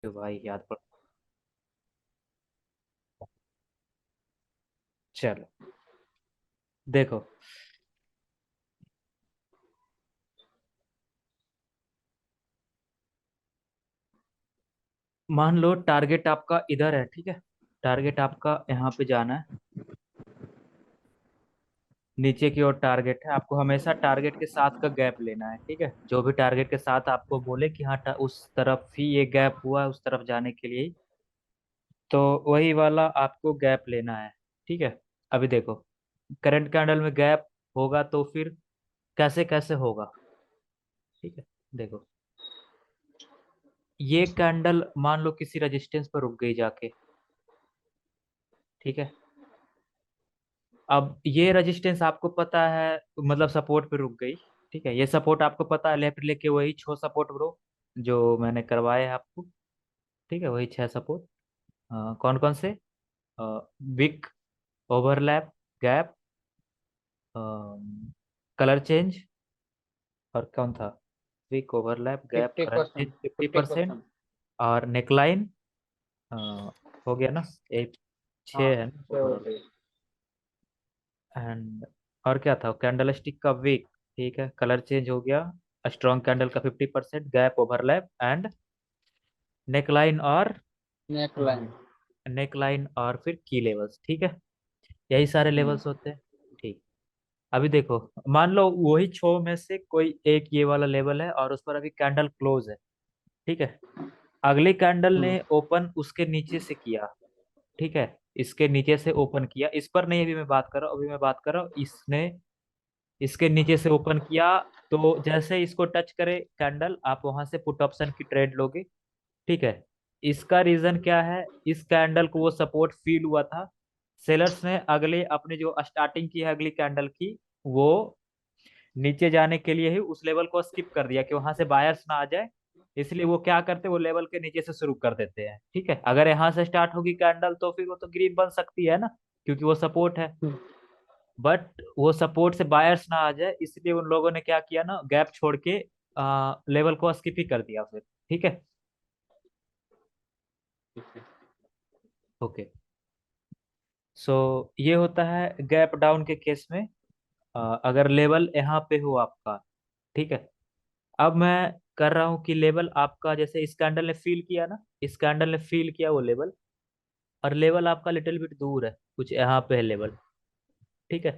भाई याद पड़। चलो देखो, मान लो टारगेट आपका इधर है, ठीक है। टारगेट आपका यहाँ पे जाना है, नीचे की ओर टारगेट है। आपको हमेशा टारगेट के साथ का गैप लेना है, ठीक है। जो भी टारगेट के साथ आपको बोले कि हाँ उस तरफ ही ये गैप हुआ है, उस तरफ जाने के लिए, तो वही वाला आपको गैप लेना है, ठीक है। अभी देखो, करंट कैंडल में गैप होगा तो फिर कैसे कैसे होगा, ठीक है। देखो, ये कैंडल मान लो किसी रेजिस्टेंस पर रुक गई जाके, ठीक है। अब ये रेजिस्टेंस आपको पता है, मतलब सपोर्ट पे रुक गई, ठीक है। ये सपोर्ट आपको पता है, लेफ्ट लेके वही 6 सपोर्ट ब्रो जो मैंने करवाए हैं आपको, ठीक है। वही 6 सपोर्ट, कौन कौन से? Wick, overlap, gap, colour change, और कौन था? Wick, overlap, gap, fifty colour change, percent 50%, 50%। और नेकलाइन। हो गया ना? एक हाँ, 6 है ना ये हो ओवरऑल। गई। एंड और क्या था? कैंडल स्टिक का वीक, ठीक है। कलर चेंज हो गया, स्ट्रॉन्ग कैंडल का 50%, गैप, ओवरलैप, एंड नेकलाइन और नेक लाइन। नेकलाइन और फिर की लेवल्स, ठीक है। यही सारे हम्म। लेवल्स होते हैं, ठीक। अभी देखो, मान लो वही 6 में से कोई एक ये वाला लेवल है और उस पर अभी कैंडल क्लोज है, ठीक है। अगली कैंडल हम्म। ने ओपन उसके नीचे से किया, ठीक है। इसके नीचे से ओपन किया, इस पर नहीं अभी मैं बात कर रहा हूँ, अभी मैं बात कर रहा हूँ इसने इसके नीचे से ओपन किया। तो जैसे ही इसको टच करे कैंडल, आप वहां से पुट ऑप्शन की ट्रेड लोगे, ठीक है। इसका रीजन क्या है? इस कैंडल को वो सपोर्ट फील हुआ था, सेलर्स ने अगले अपने जो स्टार्टिंग की है अगली कैंडल की, वो नीचे जाने के लिए ही उस लेवल को स्किप कर दिया कि वहां से बायर्स ना आ जाए। इसलिए वो क्या करते, वो लेवल के नीचे से शुरू कर देते हैं, ठीक है। अगर यहाँ से स्टार्ट होगी कैंडल तो फिर वो तो ग्रीन बन सकती है ना, क्योंकि वो सपोर्ट है। हम्म। बट वो सपोर्ट से बायर्स ना आ जाए, इसलिए उन लोगों ने क्या किया ना, गैप छोड़ के लेवल को स्किप ही कर दिया फिर, ठीक है। ठीक है। ओके, सो ये होता है गैप डाउन के केस में, अगर लेवल यहाँ पे हो आपका, ठीक है। अब मैं कर रहा हूँ कि लेवल आपका, जैसे इस कैंडल ने फील किया ना, इस कैंडल ने फील किया वो लेवल, और लेवल आपका लिटिल बिट दूर है, कुछ यहाँ पे है लेवल, ठीक है।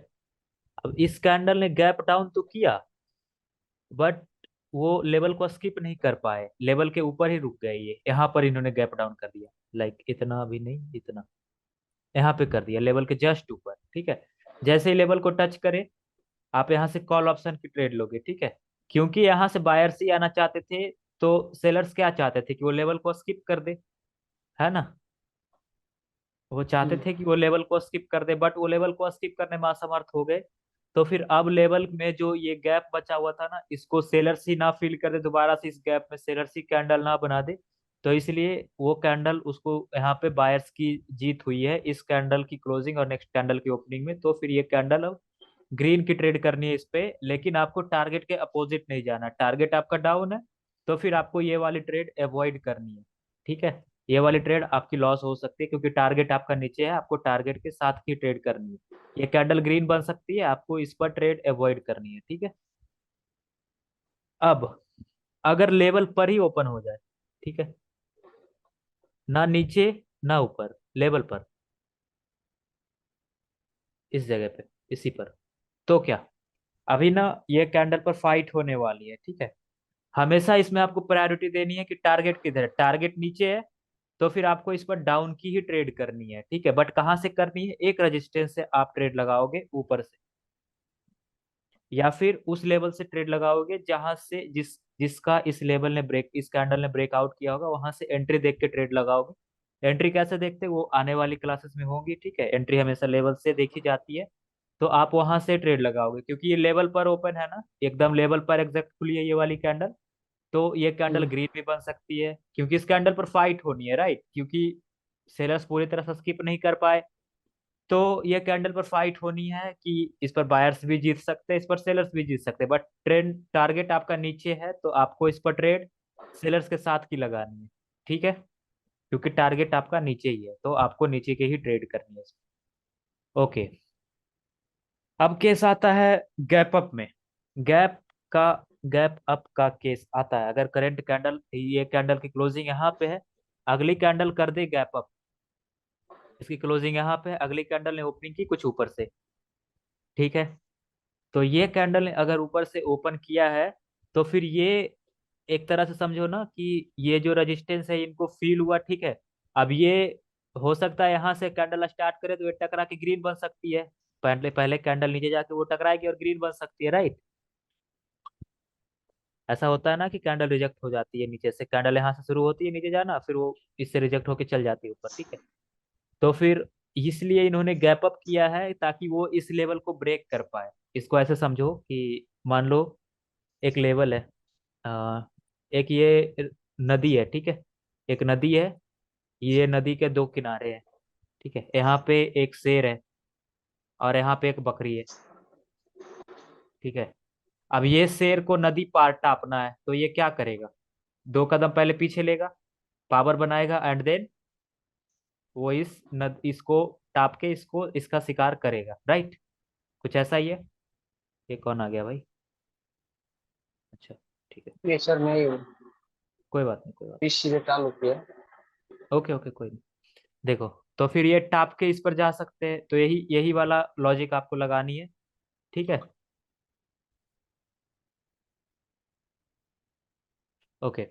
अब इस कैंडल ने गैप डाउन तो किया, बट वो लेवल को स्किप नहीं कर पाए, लेवल के ऊपर ही रुक गए, ये यहाँ पर इन्होंने गैप डाउन कर दिया, लाइक इतना भी नहीं, इतना यहाँ पे कर दिया, लेवल के जस्ट ऊपर, ठीक है। जैसे ही लेवल को टच करे, आप यहाँ से कॉल ऑप्शन की ट्रेड लोगे, ठीक है। क्योंकि यहाँ से बायर्स ही आना चाहते थे, तो सेलर्स क्या चाहते थे कि वो लेवल को स्किप कर दे, है ना। वो चाहते हम्म। थे कि वो लेवल को स्किप कर दे, बट वो लेवल को स्किप करने में असमर्थ हो गए। तो फिर अब लेवल में जो ये गैप बचा हुआ था ना, इसको सेलर्स ही ना फिल कर दे दोबारा से, इस गैप में सेलर्स ही कैंडल ना बना दे, तो इसलिए वो कैंडल उसको यहाँ पे बायर्स की जीत हुई है, इस कैंडल की क्लोजिंग और नेक्स्ट कैंडल की ओपनिंग में। तो फिर ये कैंडल अब ग्रीन की ट्रेड करनी है इस पे, लेकिन आपको टारगेट के अपोजिट नहीं जाना, टारगेट आपका डाउन है, तो फिर आपको ये वाली ट्रेड अवॉइड करनी है, ठीक है। ये वाली ट्रेड आपकी लॉस हो सकती है, क्योंकि टारगेट आपका नीचे है, आपको टारगेट के साथ की ट्रेड करनी है। ये कैंडल ग्रीन बन सकती है, आपको इस पर ट्रेड अवॉइड करनी है, ठीक है। अब अगर लेवल पर ही ओपन हो जाए, ठीक है, ना नीचे ना ऊपर, लेवल पर, इस जगह पे, इसी पर, तो क्या? अभी ना ये कैंडल पर फाइट होने वाली है, ठीक है। हमेशा इसमें आपको प्रायोरिटी देनी है कि टारगेट किधर है, टारगेट नीचे है, तो फिर आपको इस पर डाउन की ही ट्रेड करनी है, ठीक है। बट कहाँ से करनी है? एक रेजिस्टेंस से आप ट्रेड लगाओगे ऊपर से, या फिर उस लेवल से ट्रेड लगाओगे जहां से जिसका इस लेवल ने ब्रेक, इस कैंडल ने ब्रेकआउट किया होगा, वहां से एंट्री देख के ट्रेड लगाओगे। एंट्री कैसे देखते हैं वो आने वाली क्लासेस में होंगी, ठीक है। एंट्री हमेशा लेवल से देखी जाती है, तो आप वहां से ट्रेड लगाओगे, क्योंकि ये लेवल पर ओपन है ना, एकदम लेवल पर एग्जैक्ट खुली है ये वाली कैंडल। तो ये कैंडल हम्म। ग्रीन भी बन सकती है, क्योंकि इस कैंडल पर फाइट होनी है, राइट, क्योंकि सेलर्स पूरी तरह से स्किप नहीं कर पाए। तो ये कैंडल पर फाइट होनी है कि इस पर बायर्स भी जीत सकते हैं, इस पर सेलर्स भी जीत सकते हैं, बट ट्रेंड टारगेट आपका नीचे है, तो आपको इस पर ट्रेड सेलर्स के साथ की लगानी है, ठीक है। क्योंकि टारगेट आपका नीचे ही है, तो आपको नीचे के ही ट्रेड करनी है। ओके। अब केस आता है गैप अप में। गैप का गैप अप का केस आता है, अगर करंट कैंडल, ये कैंडल की क्लोजिंग यहाँ पे है, अगली कैंडल कर दे गैप अप, इसकी क्लोजिंग यहाँ पे है, अगली कैंडल ने ओपनिंग की कुछ ऊपर से, ठीक है। तो ये कैंडल ने अगर ऊपर से ओपन किया है, तो फिर ये एक तरह से समझो ना कि ये जो रेजिस्टेंस है इनको फील हुआ, ठीक है। अब ये हो सकता है यहाँ से कैंडल स्टार्ट करे तो ये टकरा के ग्रीन बन सकती है, पहले पहले कैंडल नीचे जाके वो टकराएगी और ग्रीन बन सकती है, राइट। ऐसा होता है ना कि कैंडल रिजेक्ट हो जाती है नीचे से, कैंडल यहाँ से शुरू होती है नीचे जाना, फिर वो इससे रिजेक्ट होके चल जाती है ऊपर, ठीक है। तो फिर इसलिए इन्होंने गैप अप किया है ताकि वो इस लेवल को ब्रेक कर पाए। इसको ऐसे समझो कि मान लो एक लेवल है, आ, एक ये नदी है, ठीक है। एक नदी है, ये नदी के दो किनारे हैं, ठीक है। यहाँ पे एक शेर है और यहाँ पे एक बकरी है, ठीक है। अब ये शेर को नदी पार टापना है, तो ये क्या करेगा, दो कदम पहले पीछे लेगा, पावर बनाएगा, एंड देन वो इसको टाप के इसको इसका शिकार करेगा, राइट। कुछ ऐसा ही है। ये कौन आ गया भाई? अच्छा, ठीक है। ये सर मैं ही हूँ। कोई बात नहीं, कोई बात बीस सीधे चालू किया। नहीं, ओके ओके, कोई नहीं। देखो, तो फिर ये टाप के इस पर जा सकते हैं, तो यही यही वाला लॉजिक आपको लगानी है, ठीक है। ओके।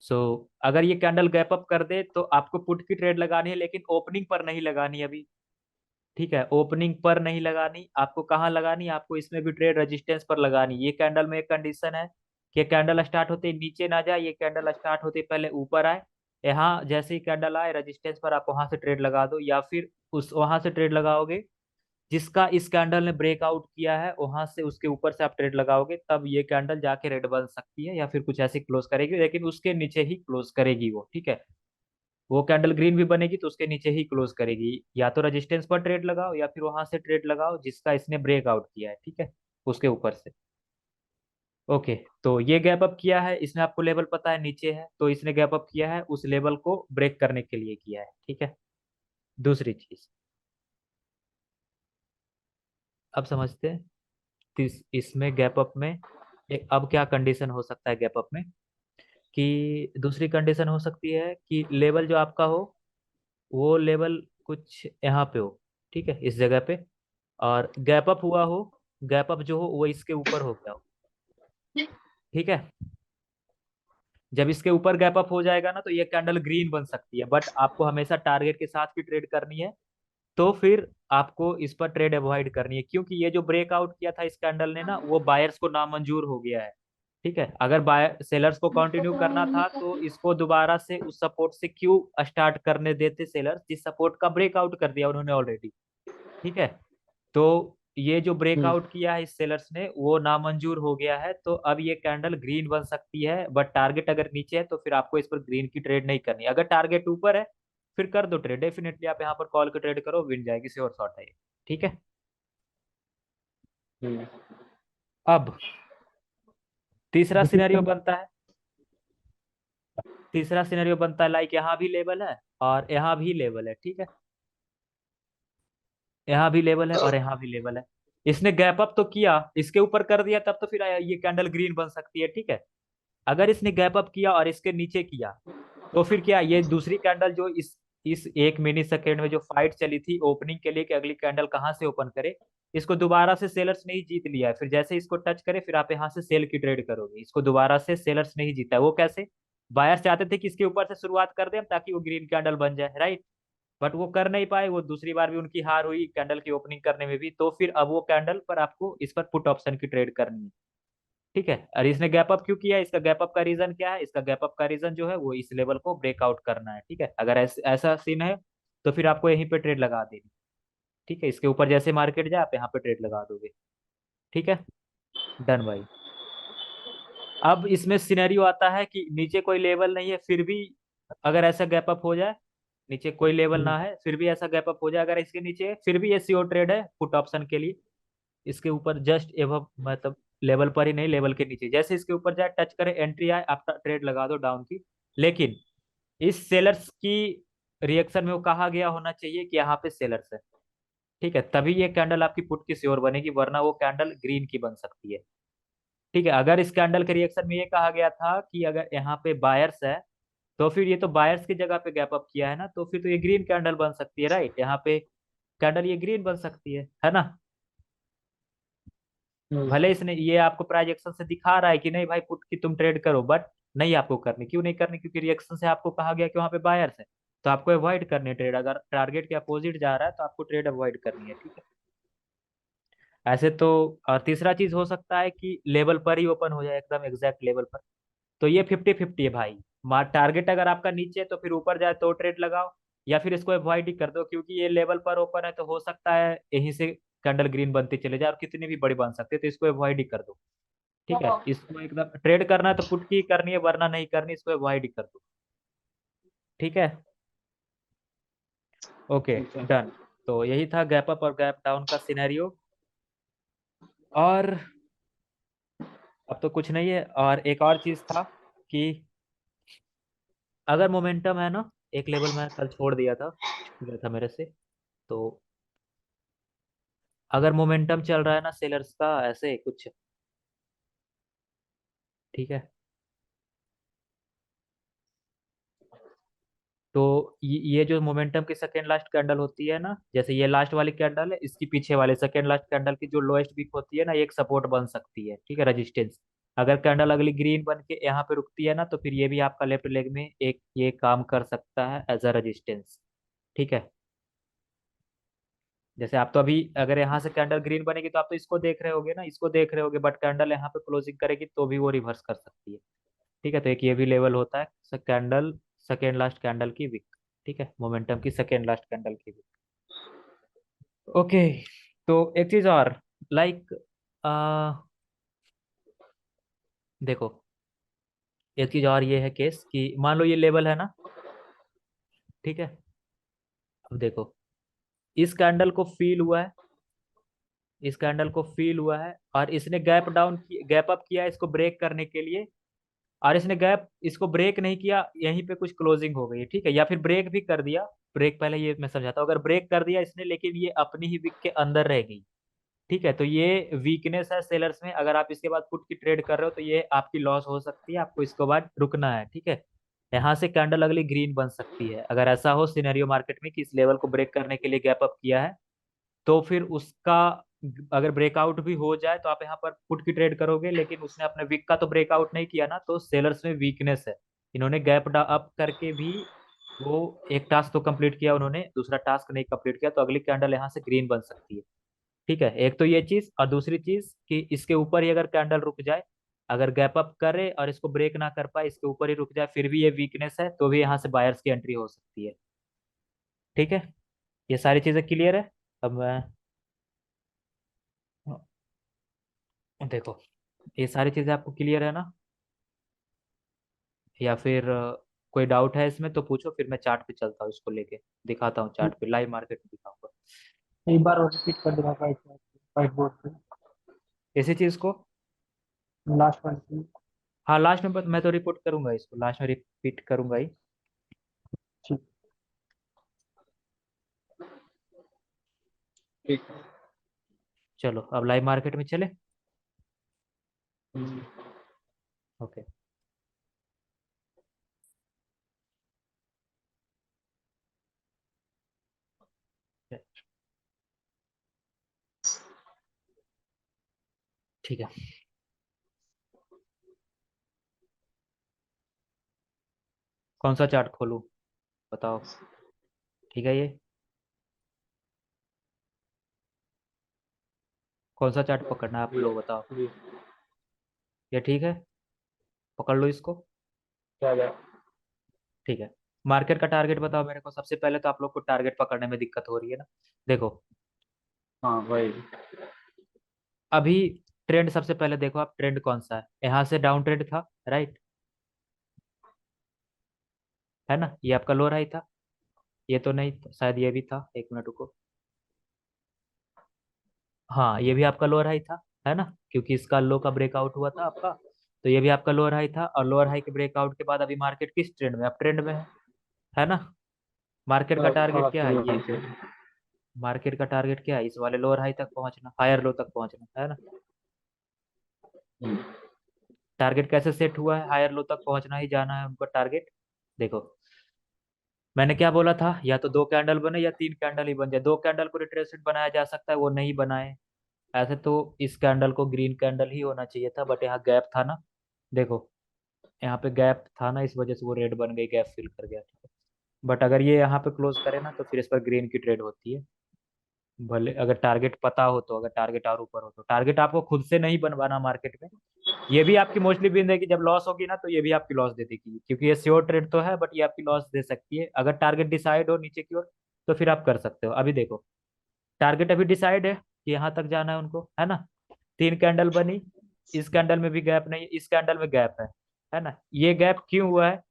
सो अगर ये कैंडल गैप अप कर दे तो आपको पुट की ट्रेड लगानी है, लेकिन ओपनिंग पर नहीं लगानी अभी, ठीक है। ओपनिंग पर नहीं लगानी, आपको कहाँ लगानी, आपको इसमें भी ट्रेड रेजिस्टेंस पर लगानी। ये कैंडल में एक कंडीशन है कि कैंडल स्टार्ट होते ही नीचे ना जाए, ये कैंडल स्टार्ट होते ही पहले ऊपर आए। यहाँ जैसे ही कैंडल आए रेजिस्टेंस पर, आप वहां से ट्रेड लगा दो, या फिर उस वहां से ट्रेड लगाओगे जिसका इस कैंडल ने ब्रेकआउट किया है, वहां से उसके ऊपर से आप ट्रेड लगाओगे, तब ये कैंडल जाके रेड बन सकती है, या फिर कुछ ऐसी क्लोज करेगी, लेकिन उसके नीचे ही क्लोज करेगी वो, ठीक है। वो कैंडल ग्रीन भी बनेगी तो उसके नीचे ही क्लोज करेगी, या तो रेजिस्टेंस पर ट्रेड लगाओ या फिर वहां से ट्रेड लगाओ जिसका इसने ब्रेकआउट किया है, ठीक है, उसके ऊपर से। ओके। तो ये गैप अप किया है, इसने आपको लेवल पता है नीचे है, तो इसने गैप अप किया है उस लेवल को ब्रेक करने के लिए किया है, ठीक है। दूसरी चीज अब समझते हैं। इसमें गैप अप में एक अब क्या कंडीशन हो सकता है गैप अप में, कि दूसरी कंडीशन हो सकती है कि लेवल जो आपका हो, वो लेवल कुछ यहाँ पे हो, ठीक है, इस जगह पे, और गैप अप हुआ हो, गैप अप जो हो वो इसके ऊपर हो गया हो, ठीक है। जब इसके ऊपर गैप अप हो जाएगा ना, तो ये कैंडल ग्रीन बन सकती है, बट आपको हमेशा टारगेट के साथ ही ट्रेड करनी है। तो फिर आपको इस पर ट्रेड अवॉइड करनी है, क्योंकि ये जो ब्रेकआउट किया था इस कैंडल ने ना, वो बायर्स को नामंजूर हो गया है, ठीक है। अगर बायर सेलर्स को कंटिन्यू करना था तो इसको दोबारा से उस सपोर्ट से क्यों स्टार्ट करने देते सेलर्स, जिस सपोर्ट का ब्रेकआउट कर दिया उन्होंने ऑलरेडी, ठीक है। तो ये जो ब्रेकआउट किया है इस सेलर्स ने वो नामंजूर हो गया है, तो अब ये कैंडल ग्रीन बन सकती है, बट टारगेट अगर नीचे है तो फिर आपको इस पर ग्रीन की ट्रेड नहीं करनी। अगर टारगेट ऊपर है फिर कर दो ट्रेड, डेफिनेटली आप यहाँ पर कॉल की ट्रेड करो, विन जाएगी, श्योर शॉट है ये, ठीक है। हम्म। अब तीसरा सिनेरियो बनता है, तीसरा सिनेरियो बनता है लाइक यहाँ भी लेवल है और यहाँ भी लेवल है, ठीक है। यहाँ भी लेवल है और यहाँ भी लेवल है, इसने गैप अप तो किया, इसके ऊपर कर दिया, तब तो फिर ये कैंडल ग्रीन बन सकती है, ठीक है। अगर इसने गैप अप किया और इसके नीचे किया, तो फिर क्या, ये दूसरी कैंडल जो इस 1 मिली सेकेंड में जो फाइट चली थी ओपनिंग के लिए कि अगली कैंडल कहाँ से ओपन करे, इसको दोबारा से सेलर्स ने ही जीत लिया है। फिर जैसे इसको टच करे फिर आप यहाँ से सेल की ट्रेड करोगे, इसको दोबारा से सेलर्स ने ही जीता है। वो कैसे, बायर्स चाहते थे कि इसके ऊपर से शुरुआत कर दें ताकि वो ग्रीन कैंडल बन जाए, राइट। बट वो कर नहीं पाए, वो दूसरी बार भी उनकी हार हुई कैंडल की ओपनिंग करने में भी, तो फिर अब वो कैंडल पर आपको इस पर पुट ऑप्शन की ट्रेड करनी है, ठीक है। और इसने गैप अप क्यों किया, इसका गैप अप का रीजन क्या है, इसका गैप अप का रीजन जो है वो इस लेवल को ब्रेकआउट करना है, ठीक है। अगर ऐसा सीन है तो फिर आपको यहीं पे ट्रेड लगा देनी, ठीक है। इसके ऊपर जैसे मार्केट जाए आप यहाँ पे ट्रेड लगा दोगे, ठीक है। डन भाई। अब इसमें सिनेरियो आता है कि नीचे कोई लेवल नहीं है फिर भी अगर ऐसा गैप अप हो जाए, नीचे कोई लेवल ना है फिर भी ऐसा गैप अप हो जाए, अगर इसके नीचे है, फिर भी ये श्योर ट्रेड है पुट ऑप्शन के लिए। इसके ऊपर जस्ट एवं मतलब लेवल पर ही नहीं, लेवल के नीचे जैसे इसके ऊपर जाए टच करे एंट्री आए आप ट्रेड लगा दो डाउन की, लेकिन इस सेलर्स की रिएक्शन में वो कहा गया होना चाहिए कि यहाँ पे सेलर्स है। ठीक है, तभी ये कैंडल आपकी पुट की श्योर बनेगी, वरना वो कैंडल ग्रीन की बन सकती है। ठीक है, अगर इस कैंडल के रिएक्शन में ये कहा गया था कि अगर यहाँ पे बायर्स है, तो फिर ये तो बायर्स की जगह पे गैप अप किया है ना, तो फिर तो ये ग्रीन कैंडल बन सकती है, राइट। यहाँ पे कैंडल ये ग्रीन बन सकती है ना। भले इसने ये आपको प्राइस एक्शन से दिखा रहा है कि नहीं भाई पुट की तुम ट्रेड करो, बट नहीं आपको करनी। क्यों नहीं करनी? क्योंकि रिएक्शन से आपको कहा गया कि वहां पे बायर्स है, तो आपको अवॉइड करनी है ट्रेड। अगर टारगेट के अपोजिट जा रहा है तो आपको ट्रेड अवॉइड करनी है। ठीक है, ऐसे तो। और तीसरा चीज हो सकता है कि लेवल पर ही ओपन हो जाए, एकदम एग्जैक्ट लेवल पर। तो ये 50-50 है भाई। टारगेट अगर आपका नीचे है तो फिर ऊपर जाए तो ट्रेड लगाओ, या फिर इसको अवॉइड ही कर दो, क्योंकि ये लेवल पर ओपन है तो हो सकता है यहीं से कैंडल ग्रीन बनती चले जाए, और कितनी भी बड़ी बन सकती है, तो इसको अवॉइड ही कर दो। ठीक है, इसको एकदम ट्रेड करना है तो पुट की करनी है, वरना नहीं करनी, इसको अवॉइड ही कर दो। ठीक है, ओके, ठीक है। डन। तो यही था गैप अप और गैप डाउन का सिनेरियो। और अब तो कुछ नहीं है। और एक और चीज था कि अगर मोमेंटम है ना, एक लेवल मैं कल छोड़ दिया था, छूट गया था मेरे से। तो अगर मोमेंटम चल रहा है ना सेलर्स का ऐसे कुछ, ठीक है, तो ये जो मोमेंटम की सेकेंड लास्ट कैंडल होती है ना, जैसे ये लास्ट वाली कैंडल है, इसकी पीछे वाले सेकेंड लास्ट कैंडल की जो लोएस्ट वीक होती है ना, ये एक सपोर्ट बन सकती है। ठीक है, रेजिस्टेंस। अगर कैंडल अगली ग्रीन बन के यहाँ पे रुकती है ना, तो फिर ये भी आपका लेफ्ट लेग में एक ये काम कर सकता है एज अ रेजिस्टेंस। ठीक है, जैसे आप तो अभी अगर यहाँ से कैंडल ग्रीन बनेगी तो आप तो इसको देख रहे होगे ना, इसको देख रहे होगे, बट कैंडल यहाँ पे क्लोजिंग करेगी तो भी वो रिवर्स कर सकती है। ठीक है, तो एक ये भी लेवल होता है कैंडल, सेकेंड लास्ट कैंडल की विक। ठीक है, मोमेंटम की सेकेंड लास्ट कैंडल की विक। ओके, तो एक चीज और, लाइक, आ, देखो, एक चीज और ये है केस कि मान लो ये लेवल है ना, ठीक है। अब देखो, इस कैंडल को फील हुआ है, इस कैंडल को फील हुआ है, और इसने गैप डाउन, गैप अप किया है इसको ब्रेक करने के लिए, और इसने गैप इसको ब्रेक नहीं किया, यहीं पे कुछ क्लोजिंग हो गई। ठीक है, या फिर ब्रेक भी कर दिया। ब्रेक पहले ये मैं समझाता हूँ, अगर ब्रेक कर दिया इसने लेकिन ये अपनी ही विक के अंदर रह गई, ठीक है, तो ये वीकनेस है सेलर्स में। अगर आप इसके बाद पुट की ट्रेड कर रहे हो तो ये आपकी लॉस हो सकती है, आपको इसके बाद रुकना है। ठीक है, यहाँ से कैंडल अगली ग्रीन बन सकती है अगर ऐसा हो सिनेरियो मार्केट में कि इस लेवल को ब्रेक करने के लिए गैप अप किया है, तो फिर उसका अगर ब्रेकआउट भी हो जाए तो आप यहाँ पर पुट की ट्रेड करोगे, लेकिन उसने अपने वीक का तो ब्रेकआउट नहीं किया ना, तो सेलर्स में वीकनेस है। इन्होंने गैप अप करके भी वो एक टास्क तो कंप्लीट किया, उन्होंने दूसरा टास्क नहीं कंप्लीट किया, तो अगली कैंडल यहाँ से ग्रीन बन सकती है। ठीक है, एक तो ये चीज, और दूसरी चीज कि इसके ऊपर ही अगर कैंडल रुक जाए, अगर गैप अप करे और इसको ब्रेक ना कर पाए, इसके ऊपर ही रुक जाए, फिर भी ये वीकनेस है, तो भी यहाँ से बायर्स की एंट्री हो सकती है। ठीक है, ये सारी चीजें क्लियर है। अब मैं देखो, ये सारी चीजें आपको क्लियर है ना, या फिर कोई डाउट है इसमें तो पूछो, फिर मैं चार्ट पे चलता हूँ, इसको लेके दिखाता हूँ, चार्ट पे लाइव मार्केट में दिखाऊंगा एक बार और रिपीट कर देना व्हाइट बोर्ड पे, इसी चीज को। लास्ट वन की। हाँ, लास्ट में मैं तो रिपोर्ट करूंगा, इसको लास्ट में रिपीट करूंगा ही। ठीक। ठीक है। चलो अब लाइव मार्केट में चले। हम्म। ओके, ठीक है, कौन सा चार्ट खोलूं, बताओ। ठीक है, ये कौन सा चार्ट पकड़ना है आप ये लोग बताओ। ये ये ठीक है, पकड़ लो इसको। क्या क्या। ठीक है, मार्केट का टारगेट बताओ मेरे को। सबसे पहले तो आप लोग को टारगेट पकड़ने में दिक्कत हो रही है ना। देखो, हाँ वही। अभी ट्रेंड सबसे पहले देखो आप, ट्रेंड कौन सा है, यहाँ से डाउन ट्रेंड था, राइट, है ना। ये आपका लो हाई था, ये तो नहीं था, शायद ये भी था, एक मिनट रुको। हाँ, ये भी आपका लोअर हाई था, है ना, क्योंकि इसका लो का ब्रेकआउट हुआ था आपका। तो ये भी आपका लोअर हाई था, और लोअर हाई के ब्रेकआउट के बाद अभी मार्केट किस ट्रेंड में, अब ट्रेंड में है ना। मार्केट का टारगेट थोड़ा क्या है, थोड़ा ये कंट्री। मार्केट का टारगेट क्या है, इस वाले लोअर हाई तक पहुंचना, हायर लो तक पहुंचना, है ना। टारगेट कैसे सेट हुआ है, हायर लो तक पहुंचना ही जाना है उनको टारगेट। देखो मैंने क्या बोला था, या तो दो कैंडल बने या तीन कैंडल ही बन जाए, दो कैंडल को रिट्रेसमेंट बनाया जा सकता है, वो नहीं बनाए। ऐसे तो इस कैंडल को ग्रीन कैंडल ही होना चाहिए था, बट यहाँ गैप था ना। देखो यहाँ पे गैप था ना, इस वजह से वो रेड बन गई, गैप फिल कर गया, ठीक है। बट अगर ये यहाँ पे क्लोज करे ना, तो फिर इस पर ग्रीन की ट्रेड होती है। भले अगर टारगेट पता हो तो, अगर टारगेट और ऊपर हो तो, टारगेट आपको खुद से नहीं बनवाना मार्केट में। ये भी आपकी मोस्टली भी देगी, जब लॉस होगी ना तो ये भी आपकी लॉस दे देगी, क्योंकि ये श्योर ट्रेड तो है, बट ये आपकी लॉस दे सकती है अगर टारगेट डिसाइड हो नीचे की ओर। तो फिर आप कर सकते हो। अभी देखो टारगेट अभी डिसाइड है कि यहाँ तक जाना है उनको, है ना। तीन कैंडल बनी, इस कैंडल में भी गैप नहीं, इस कैंडल में गैप है ना। ये गैप क्यों हुआ है,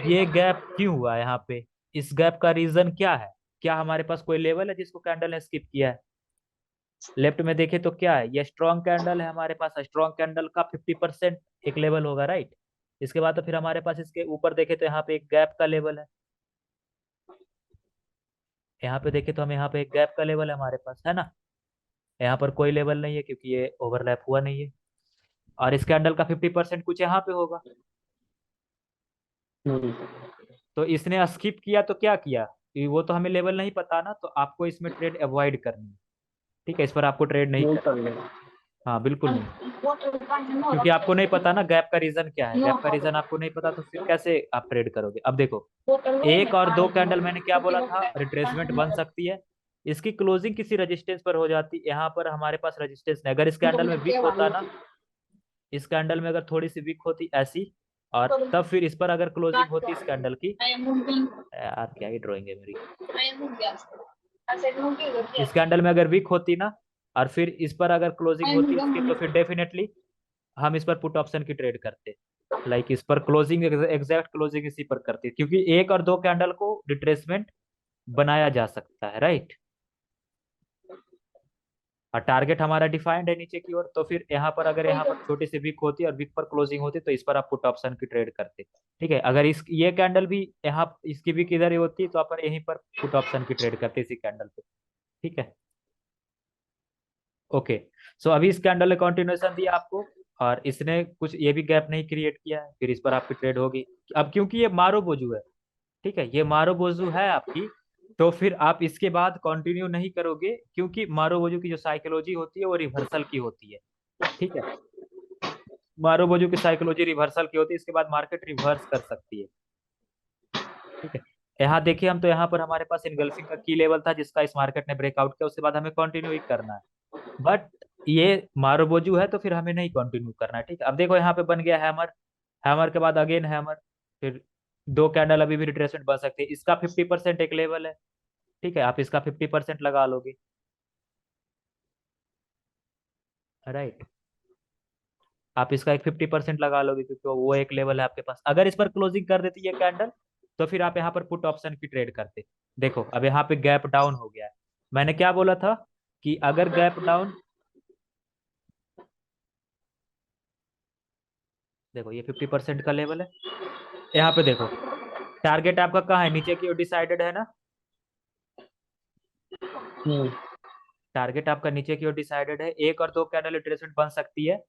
ये गैप क्यों हुआ है यहाँ पे, इस गैप का रीजन क्या है। क्या हमारे पास कोई लेवल है जिसको कैंडल ने स्किप किया है। लेफ्ट में देखे तो क्या है, ये स्ट्रॉन्ग कैंडल है हमारे पास, स्ट्रॉन्ग कैंडल का 50% एक लेवल होगा, राइट। इसके बाद तो फिर हमारे पास इसके ऊपर देखे तो यहाँ पे एक गैप का लेवल है। यहाँ पे देखे तो हम यहाँ पे एक गैप का लेवल है हमारे पास, है ना। यहाँ पर कोई लेवल नहीं है क्योंकि ये ओवरलैप हुआ नहीं है। और इस कैंडल का 50% कुछ यहाँ पे होगा। हम्म। तो इसने स्किप किया तो क्या किया, कि वो तो हमें लेवल नहीं पता ना, तो आपको इसमें ट्रेड अवॉइड करनी है। ठीक है, इस पर आपको ट्रेड नहीं नहीं करनी। कर लेगा। हाँ बिल्कुल नहीं, क्योंकि आपको नहीं पता ना गैप का रीजन क्या है, गैप का रीजन आपको नहीं पता, तो फिर कैसे आप ट्रेड करोगे। अब देखो एक और दो कैंडल मैंने क्या बोला था, रिट्रेसमेंट बन सकती है। इसकी क्लोजिंग किसी रेजिस्टेंस पर हो जाती, यहाँ पर हमारे पास रेजिस्टेंस नहीं, अगर इस कैंडल में वीक होता ना, इस कैंडल में अगर थोड़ी सी वीक होती ऐसी, और तब फिर इस पर अगर क्लोजिंग होती इस कैंडल की, यार क्या ही ड्राइंग है मेरी, इस कैंडल में अगर वीक होती ना, और फिर इस पर अगर क्लोजिंग होती इसकी, तो फिर डेफिनेटली हम इस पर पुट ऑप्शन की ट्रेड करते। लाइक इस पर क्लोजिंग, एग्जैक्ट क्लोजिंग इसी पर करती, क्योंकि एक और दो कैंडल को रिट्रेसमेंट बनाया जा सकता है, राइट। और टारगेट हमारा डिफाइंड है नीचे की ओर, तो फिर यहाँ पर अगर यहाँ पर छोटी सी वीक होती और वीक पर क्लोजिंग होती, तो इस पर आप पुट ऑप्शन की ट्रेड करते। ठीक है, अगर इस ये कैंडल भी यहाँ इसकी वीक इधर ही होती, तो आप यहीं पर पुट ऑप्शन की ट्रेड करते इसी कैंडल पे। ठीक है, ओके। सो अभी इस कैंडल ने कंटिन्यूएशन दिया आपको, और इसने कुछ ये भी गैप नहीं क्रिएट किया है, फिर इस पर आपकी ट्रेड होगी। अब क्योंकि ये मारो बोझू है, ठीक है, ये मारो बोझू है आपकी, तो फिर आप इसके बाद कंटिन्यू नहीं करोगे, क्योंकि मारो बोझू की जो साइकोलॉजी होती है वो रिवर्सल की होती है। ठीक है, मारो बोझू की साइकोलॉजी रिवर्सल की होती है, इसके बाद मार्केट रिवर्स कर सकती है। ठीक है, यहाँ देखिए हम तो यहाँ पर हमारे पास इनगल्फिंग का की लेवल था जिसका इस मार्केट ने ब्रेकआउट किया, उसके बाद हमें कंटिन्यू ही करना है। बट ये मारूबोजू है तो फिर हमें नहीं कंटिन्यू करना है। ठीक है, अब देखो यहाँ पे बन गया हैमर, हैमर के बाद अगेन हैमर, फिर दो कैंडल अभी भी रिट्रेसमेंट बन सकते हैं, इसका 50% एक लेवल है। ठीक है, आप इसका 50% लगा लोगे, राइट। आप इसका एक 50% लगा लोगे, क्योंकि वो एक लेवल है आपके पास। अगर इस पर क्लोजिंग कर देती है कैंडल, तो फिर आप यहाँ पर पुट ऑप्शन की ट्रेड करते। देखो अब यहाँ पे गैप डाउन हो गया है, मैंने क्या बोला था कि अगर गैप डाउन, देखो ये 50% का लेवल है। यहाँ पे देखो टारगेट आपका कहाँ है, नीचे की ओर डिसाइडेड है ना। हम्म। टारगेट आपका नीचे की ओर डिसाइडेड है, एक और दो कैंडल रिट्रेसमेंट बन सकती है।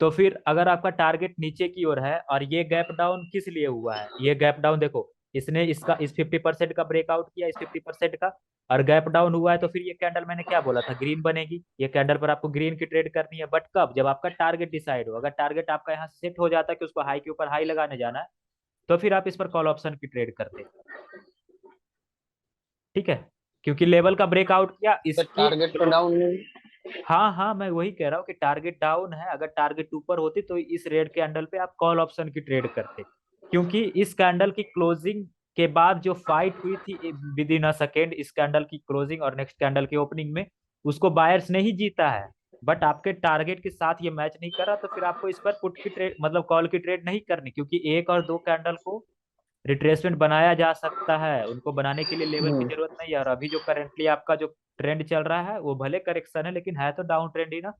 तो फिर अगर आपका टारगेट नीचे की ओर है, और ये गैप डाउन किस लिए हुआ है, ये गैप डाउन देखो इसने इसका इस 50% का ब्रेकआउट किया, इस 50% का, और गैप डाउन हुआ है, तो फिर ये कैंडल मैंने क्या बोला था, ग्रीन बनेगी, ये कैंडल पर आपको ग्रीन की ट्रेड करनी है। बट कब, जब आपका टारगेट डिसाइड हो, अगर टारगेट आपका यहाँ से सेट हो जाता है कि उसको हाई के ऊपर हाई लगाने जाना है, तो फिर आप इस पर कॉल ऑप्शन की ट्रेड करते। ठीक है, क्योंकि लेवल का ब्रेकआउट किया तो इसकी टारगेट तो डाउन नहीं। हाँ हाँ, मैं वही कह रहा हूँ कि टारगेट डाउन है, अगर टारगेट ऊपर होती तो इस रेड कैंडल पे आप कॉल ऑप्शन की ट्रेड करते, क्योंकि इस कैंडल की क्लोजिंग के बाद जो फाइट हुई थी विद इन अ सेकेंड, इस कैंडल की क्लोजिंग और नेक्स्ट कैंडल की ओपनिंग में, उसको बायर्स ने ही जीता है। बट आपके टारगेट के साथ ये मैच नहीं करा, तो फिर आपको इस पर पुट की ट्रेड मतलब कॉल की ट्रेड नहीं करनी, क्योंकि एक और दो कैंडल को रिट्रेसमेंट बनाया जा सकता है, उनको बनाने के लिए लेवल की हम्म। जरूरत नहीं है। और अभी जो करेंटली आपका जो ट्रेंड चल रहा है, वो भले करेक्शन है लेकिन है तो डाउन ट्रेंड ही ना,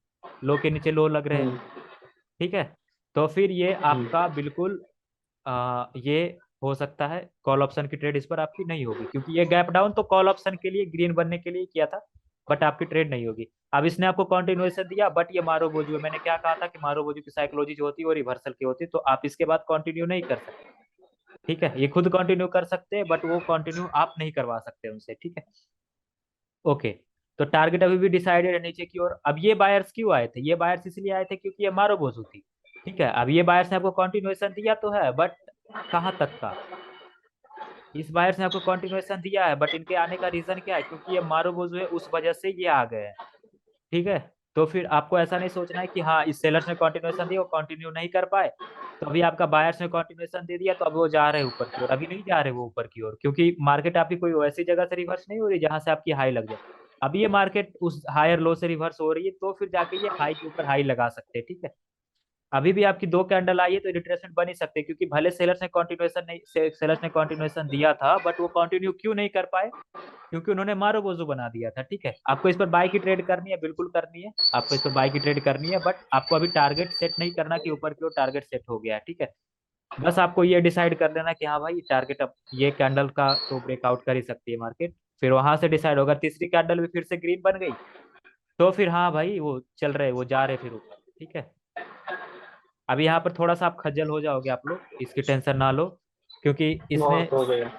लो के नीचे लो लग रहे हैं। हम्म। ठीक है, तो फिर ये हम्म। आपका बिल्कुल ये हो सकता है कॉल ऑप्शन की ट्रेड इस पर आपकी नहीं होगी, क्योंकि ये गैप डाउन तो कॉल ऑप्शन के लिए ग्रीन बनने के लिए किया था, बट आपकी ट्रेड नहीं होगी। अब इसने आपको कंटिन्यूएशन दिया, बट ये मारो बोझू है, मैंने क्या कहा था कि मारो बोझू की साइकोलॉजी जो होती है वो रिवर्सल की होती है, तो आप इसके बाद कंटिन्यू नहीं कर सकते। ठीक है, ये खुद कंटिन्यू कर सकते हैं बट वो कंटिन्यू आप नहीं करवा सकते उनसे। ठीक है, ओके। तो टारगेट अभी भी डिसाइडेड है नीचे की ओर। अब ये बायर्स क्यों आए थे, ये बायर्स इसलिए आए थे क्योंकि ये मारो बोझू थी। ठीक है, अब ये बायर्स ने आपको कंटिन्यूएशन दिया तो है, बट कहाँ तक का, इस बायर्स ने आपको कंटिन्यूएशन दिया है, बट इनके आने का रीजन क्या है, क्योंकि ये मारो बोझू है उस वजह से ये आ गए हैं। ठीक है, तो फिर आपको ऐसा नहीं सोचना है कि हाँ इस सेलर्स ने कंटिन्यूएशन दिया वो कंटिन्यू नहीं कर पाए, तो अभी आपका बायर्स ने कंटिन्यूएशन दे दिया तो अब वो जा रहे हैं ऊपर की ओर। अभी नहीं जा रहे वो ऊपर की ओर, क्योंकि मार्केट आपकी कोई वैसी जगह से रिवर्स नहीं हो रही जहां से आपकी हाई लग जाए। अब ये मार्केट उस हायर लो से रिवर्स हो रही है, तो फिर जाके ये हाई के ऊपर हाई लगा सकते हैं। ठीक है, अभी भी आपकी दो कैंडल आई है तो रिट्रेसमेंट बन ही सकते हैं, क्योंकि भले सेलर्स ने कंटिन्यूएशन दिया था, बट वो कंटिन्यू क्यों नहीं कर पाए, क्योंकि उन्होंने मारो बोझो बना दिया था। ठीक है, आपको इस पर बाय की ट्रेड करनी है, बिल्कुल करनी है, आपको इस पर बाय की ट्रेड करनी है, बट आपको अभी टारगेट सेट नहीं करना कि ऊपर की ओर टारगेट सेट हो गया है। ठीक है, बस आपको ये डिसाइड कर लेना कि हाँ भाई टारगेट अब ये कैंडल का तो ब्रेकआउट कर ही सकती है मार्केट, फिर वहां से डिसाइड होगा। तीसरी कैंडल भी फिर से ग्रीन बन गई तो फिर हाँ भाई वो चल रहे वो जा रहे फिर ऊपर। ठीक है, अभी यहाँ पर थोड़ा सा आप खज्जल हो जाओगे आप लोग, इसकी टेंशन ना लो, क्योंकि इसने, बहुत हो गया।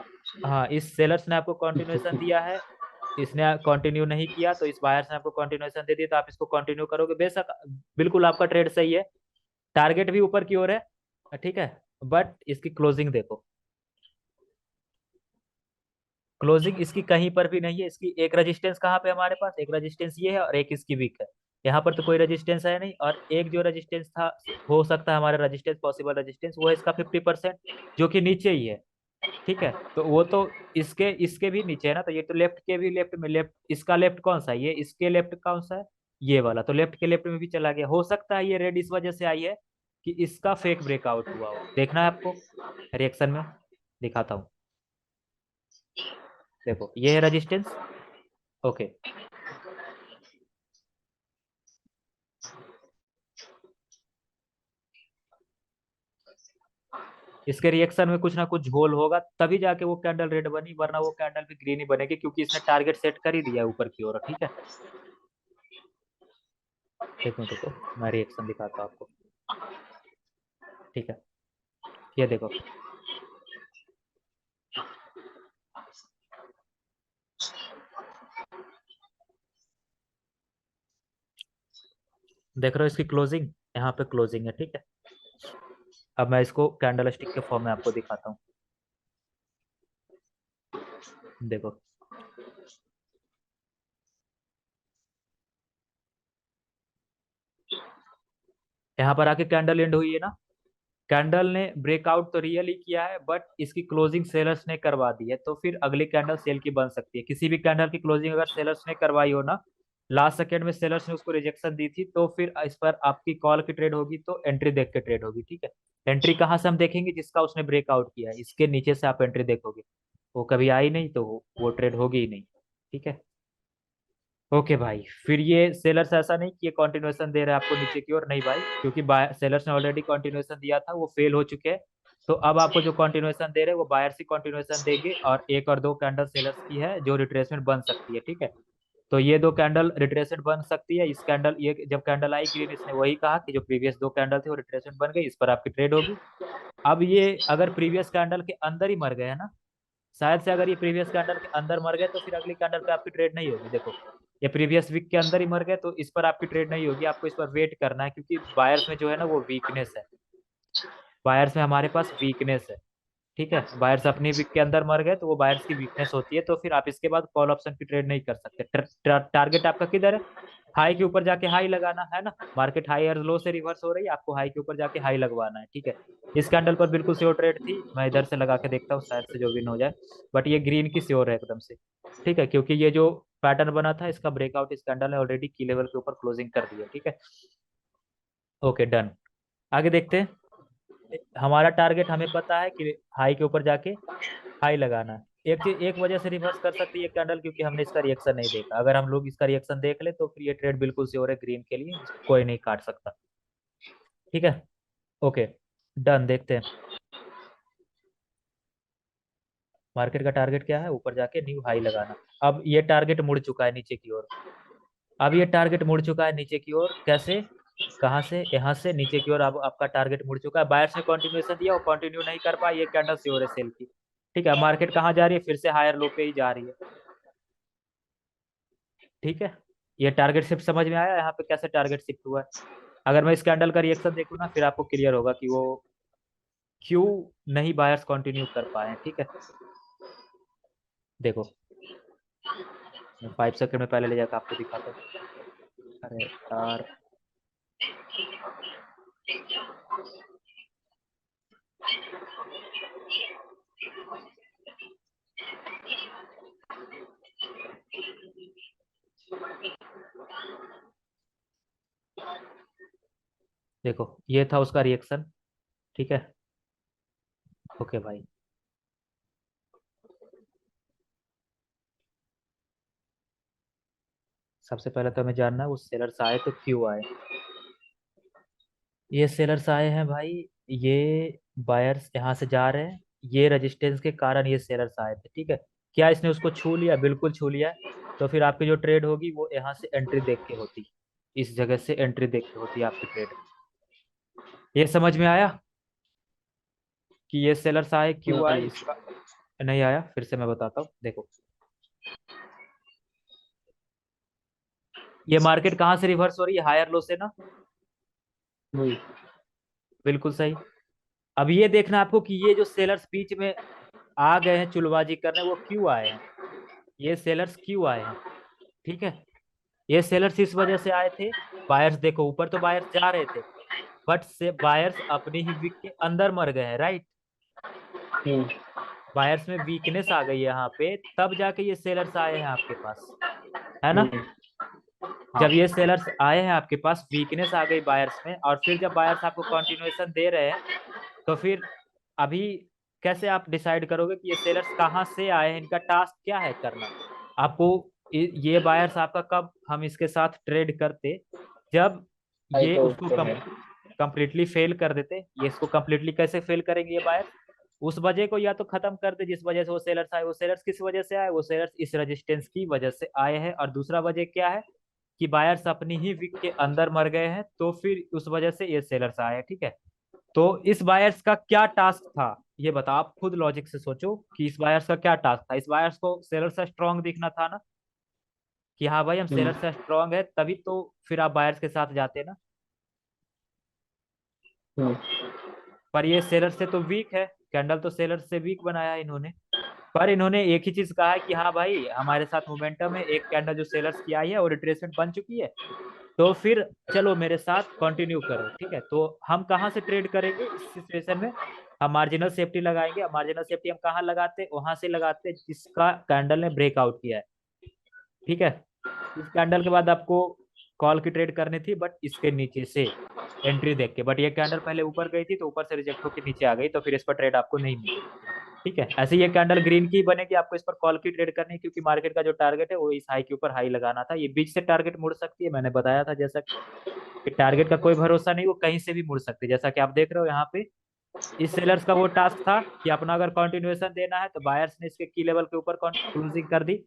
हाँ इस सेलर्स ने आपको कंटिन्यूएशन दिया है, इसने कंटिन्यू नहीं किया, तो इस बायर्स ने आपको कंटिन्यूएशन दे दिया तो आप इसको कंटिन्यू करोगे बेशक, बिल्कुल आपका ट्रेड सही है, टारगेट भी ऊपर की ओर है। ठीक है, बट इसकी क्लोजिंग देखो, क्लोजिंग इसकी कहीं पर भी नहीं है। इसकी एक रेजिस्टेंस कहाँ पे हमारे पास, एक रेजिस्टेंस ये है और एक इसकी वीक है, यहाँ पर तो कोई रेजिस्टेंस है नहीं, और एक जो रेजिस्टेंस था हो सकता है हमारा रेजिस्टेंस, पॉसिबल रेजिस्टेंस वो है इसका 50%, जो कि नीचे ही है। ठीक है, तो वो तो इसके इसके भी नीचे है ना, तो ये तो लेफ्ट के भी लेफ्ट में, लेफ्ट इसका लेफ्ट कौन सा है, ये इसके लेफ्ट कौन सा है, ये वाला, तो लेफ्ट के लेफ्ट में भी चला गया। हो सकता है ये रेड इस वजह से आई है कि इसका फेक ब्रेकआउट हुआ हो, देखना है आपको रिएक्शन में, दिखाता हूँ। देखो ये है रेजिस्टेंस, ओके, इसके रिएक्शन में कुछ ना कुछ झोल होगा तभी जाके वो कैंडल रेड बनी, वरना वो कैंडल भी ग्रीन ही बनेगी, क्योंकि इसने टारगेट सेट कर ही दिया है ऊपर की ओर। ठीक है, एक मिनट रुको, मैं रिएक्शन दिखाता हूँ आपको। ठीक है, ये देखो, देख रहे हो इसकी क्लोजिंग, यहाँ पे क्लोजिंग है। ठीक है, अब मैं इसको कैंडल स्टिक के फॉर्म में आपको दिखाता हूँ। देखो, यहाँ पर आके कैंडल एंड हुई है ना, कैंडल ने ब्रेकआउट तो रियली किया है, बट इसकी क्लोजिंग सेलर्स ने करवा दी है, तो फिर अगली कैंडल सेल की बन सकती है। किसी भी कैंडल की क्लोजिंग अगर सेलर्स ने करवाई हो ना, लास्ट सेकेंड में सेलर्स ने उसको रिजेक्शन दी थी, तो फिर इस पर आपकी कॉल की ट्रेड होगी तो एंट्री देख के ट्रेड होगी। ठीक है, एंट्री कहाँ से हम देखेंगे, जिसका उसने ब्रेकआउट किया है इसके नीचे से आप एंट्री देखोगे, वो कभी आई नहीं तो वो ट्रेड होगी ही नहीं। ठीक है, ओके भाई, फिर ये सेलर्स ऐसा नहीं कि ये कंटिन्यूएशन दे रहा है आपको नीचे की ओर, नहीं भाई, क्योंकि सेलर्स ने ऑलरेडी कंटिन्यूएशन दिया था, वो फेल हो चुके हैं। तो अब आपको जो कंटिन्यूएशन दे रहे हैं वो बायर्स ही कंटिन्यूएशन देंगे, और एक और दो कैंडल सेलर्स की है जो रिट्रेसमेंट बन सकती है। ठीक है, तो ये दो कैंडल रिट्रेसमेंट बन सकती है। इस कैंडल, ये जब कैंडल आई ग्रीन, इसने वही कहा कि जो प्रीवियस दो कैंडल थे वो रिट्रेसमेंट बन गई, इस पर आपकी ट्रेड होगी। अब ये अगर प्रीवियस कैंडल के अंदर ही मर गए है ना, शायद से अगर ये प्रीवियस कैंडल के अंदर मर गए तो फिर अगली कैंडल पे आपकी ट्रेड नहीं होगी। देखो ये प्रीवियस वीक के अंदर ही मर गए तो इस पर आपकी ट्रेड नहीं होगी, आपको इस पर वेट करना है, क्योंकि बायर्स में जो है ना वो वीकनेस है, बायर्स में हमारे पास वीकनेस है। ठीक है, बायर्स अपनी वीक के अंदर मर गए तो वो बायर्स की वीकनेस होती है, तो फिर आप इसके बाद कॉल ऑप्शन की ट्रेड नहीं कर सकते। टारगेट आपका किधर है, हाई के ऊपर जाके हाई लगाना है ना, मार्केट हाई और लो से रिवर्स हो रही है, आपको हाई के ऊपर जाके हाई लगवाना है। ठीक है, इस कैंडल पर बिल्कुल श्योर ट्रेड थी, मैं इधर से लगा के देखता हूँ शायद से जो विन हो जाए, बट ये ग्रीन की श्योर है एकदम से। ठीक है, क्योंकि ये जो पैटर्न बना था इसका ब्रेकआउट इस कैंडल ने ऑलरेडी की लेवल के ऊपर क्लोजिंग कर दी है। ठीक है, ओके डन, आगे देखते हैं। हमारा टारगेट हमें पता है कि हाई के ऊपर जाके हाई लगाना है। एक वजह से रिवर्स कर सकती है कैंडल, क्योंकि हमने इसका रिएक्शन नहीं देखा। अगर हम लोग इसका रिएक्शन देख ले तो फिर ये ट्रेड बिल्कुल श्योर है ग्रीन के लिए, इसको कोई नहीं काट सकता। ठीक है, ओके, डन। देखते हैं मार्केट का टारगेट क्या है, ऊपर जाके न्यू हाई लगाना। अब ये टारगेट मुड़ चुका है नीचे की ओर। अब ये टारगेट मुड़ चुका है नीचे की ओर, कैसे, कहाँ से, यहाँ से नीचे की ओर। अब आपका टारगेट मुड़ चुका है। बायर्स ने कंटिन्यूएशन दिया, वो कंटिन्यू नहीं कर पाया, ये कैंडल श्योर है सेल की। ठीक है, मार्केट कहाँ जा रही है, फिर से हायर लो पे ही जा रही है। ठीक है, ये टारगेट शिफ्ट समझ में आया यहाँ पे कैसे टारगेट शिफ्ट हुआ है। अगर मैं इस कैंडल का रिएक्शन देखूँ ना, फिर आपको क्लियर होगा कि वो क्यों नहीं बायर्स कंटिन्यू कर पाए हैं। ठीक है, देखो मैं 5 सेकंड में पहले ले जाकर आपको दिखाता हूँ। अरे यार, देखो ये था उसका रिएक्शन। ठीक है, ओके भाई। सबसे पहले तो हमें जानना है वो सेलर्स आए तो क्यों आए। ये सेलर्स आए हैं भाई, ये बायर्स यहाँ से जा रहे हैं, ये रेजिस्टेंस के कारण ये सेलर्स आए थे। ठीक है, क्या इसने उसको छू लिया, बिल्कुल छू लिया है। तो फिर आपकी जो ट्रेड होगी वो यहाँ से एंट्री देख के होती, इस जगह से एंट्री देख के होती है आपकी ट्रेड। ये समझ में आया कि ये सेलर्स आए क्यों आए नहीं। इसका। नहीं आया, फिर से मैं बताता हूँ, देखो ये मार्केट कहाँ से रिवर्स हो रही है, हायर लो से ना। नहीं। बिल्कुल सही। अब ये देखना आपको कि ये जो सेलर्स बीच में आ गए हैं चुलबाजी करने, वो क्यों आए हैं, ये सेलर्स क्यों आए हैं। ठीक है, ये सेलर्स इस वजह से आए थे। बायर्स देखो, ऊपर तो बायर्स जा रहे थे, बट से बायर्स अपनी ही वीक के अंदर मर गए हैं, राइट। हम्म। बायर्स में वीकनेस आ गई है यहाँ पे, तब जाके ये सेलर्स आए हैं आपके पास, है ना। हम्म। हाँ। जब ये सेलर्स आए हैं आपके पास, वीकनेस आ गई बायर्स में, और फिर जब बायर्स आपको कंटिन्यूएशन दे रहे हैं, तो फिर अभी कैसे आप डिसाइड करोगे कि ये सेलर्स कहाँ से आए हैं, इनका टास्क क्या है करना आपको। ये बायर्स आपका, कब हम इसके साथ ट्रेड करते, जब भाई ये तो उसको ऊपर है। कंप्लीटली फेल कर देते। ये इसको कंप्लीटली कैसे फेल करेंगे ये बायर्स, उस वजह को या तो खत्म कर दे जिस वजह से वो सेलर्स आए। वो सेलर्स किस वजह से आए, वो सेलर्स इस रेजिस्टेंस की वजह से आए हैं। और दूसरा वजह क्या है कि बायर्स अपनी ही वीक के अंदर मर गए हैं, तो फिर उस वजह से ये सेलर्स आए हैं। ठीक है, तो इस बायर्स का क्या टास्क था, ये बताओ। आप खुद लॉजिक से सोचो कि इस बायर्स का क्या टास्क था। इस बायर्स को सेलर से स्ट्रांग दिखना था ना, कि हाँ भाई हम हम्म। सेलर से स्ट्रांग है, तभी तो फिर आप बायर्स के साथ जाते ना। हम्म। पर ये सेलर से तो वीक है, कैंडल तो सेलर से वीक बनाया है इन्होंने। पर इन्होंने एक ही चीज कहा है कि हाँ भाई हमारे साथ मोमेंटम है, एक कैंडल जो सेलर्स की आई है और रिट्रेसमेंट बन चुकी है, तो फिर चलो मेरे साथ कंटिन्यू करो। ठीक है, तो हम कहाँ से ट्रेड करेंगे इस सिचुएशन में, हम मार्जिनल सेफ्टी लगाएंगे। मार्जिनल सेफ्टी हम कहाँ लगाते हैं, वहां से लगाते हैं जिसका कैंडल ने ब्रेकआउट किया है। ठीक है, इस कैंडल के बाद आपको कॉल की ट्रेड करनी थी, बट इसके नीचे से एंट्री देख के। बट ये कैंडल पहले ऊपर गई थी तो ऊपर से रिजेक्ट होकर नीचे आ गई, तो फिर इस पर ट्रेड आपको नहीं मिली। ठीक है, ऐसे ये कैंडल ग्रीन की बनेगी, आपको इस पर कॉल की ट्रेड करनी है, क्योंकि मार्केट का जो टारगेट है वो इस हाई के ऊपर हाई लगाना था। ये बीच से टारगेट मुड़ सकती है, मैंने बताया था जैसा कि टारगेट का कोई भरोसा नहीं, वो कहीं से भी मुड़ सकती है। जैसा कि आप देख रहे हो यहाँ पे, इस सेलर्स का वो टास्क था कि अपना अगर कंटिन्यूएशन देना है, तो बायर्स ने इसके की लेवल के ऊपर क्लोजिंग कर दी,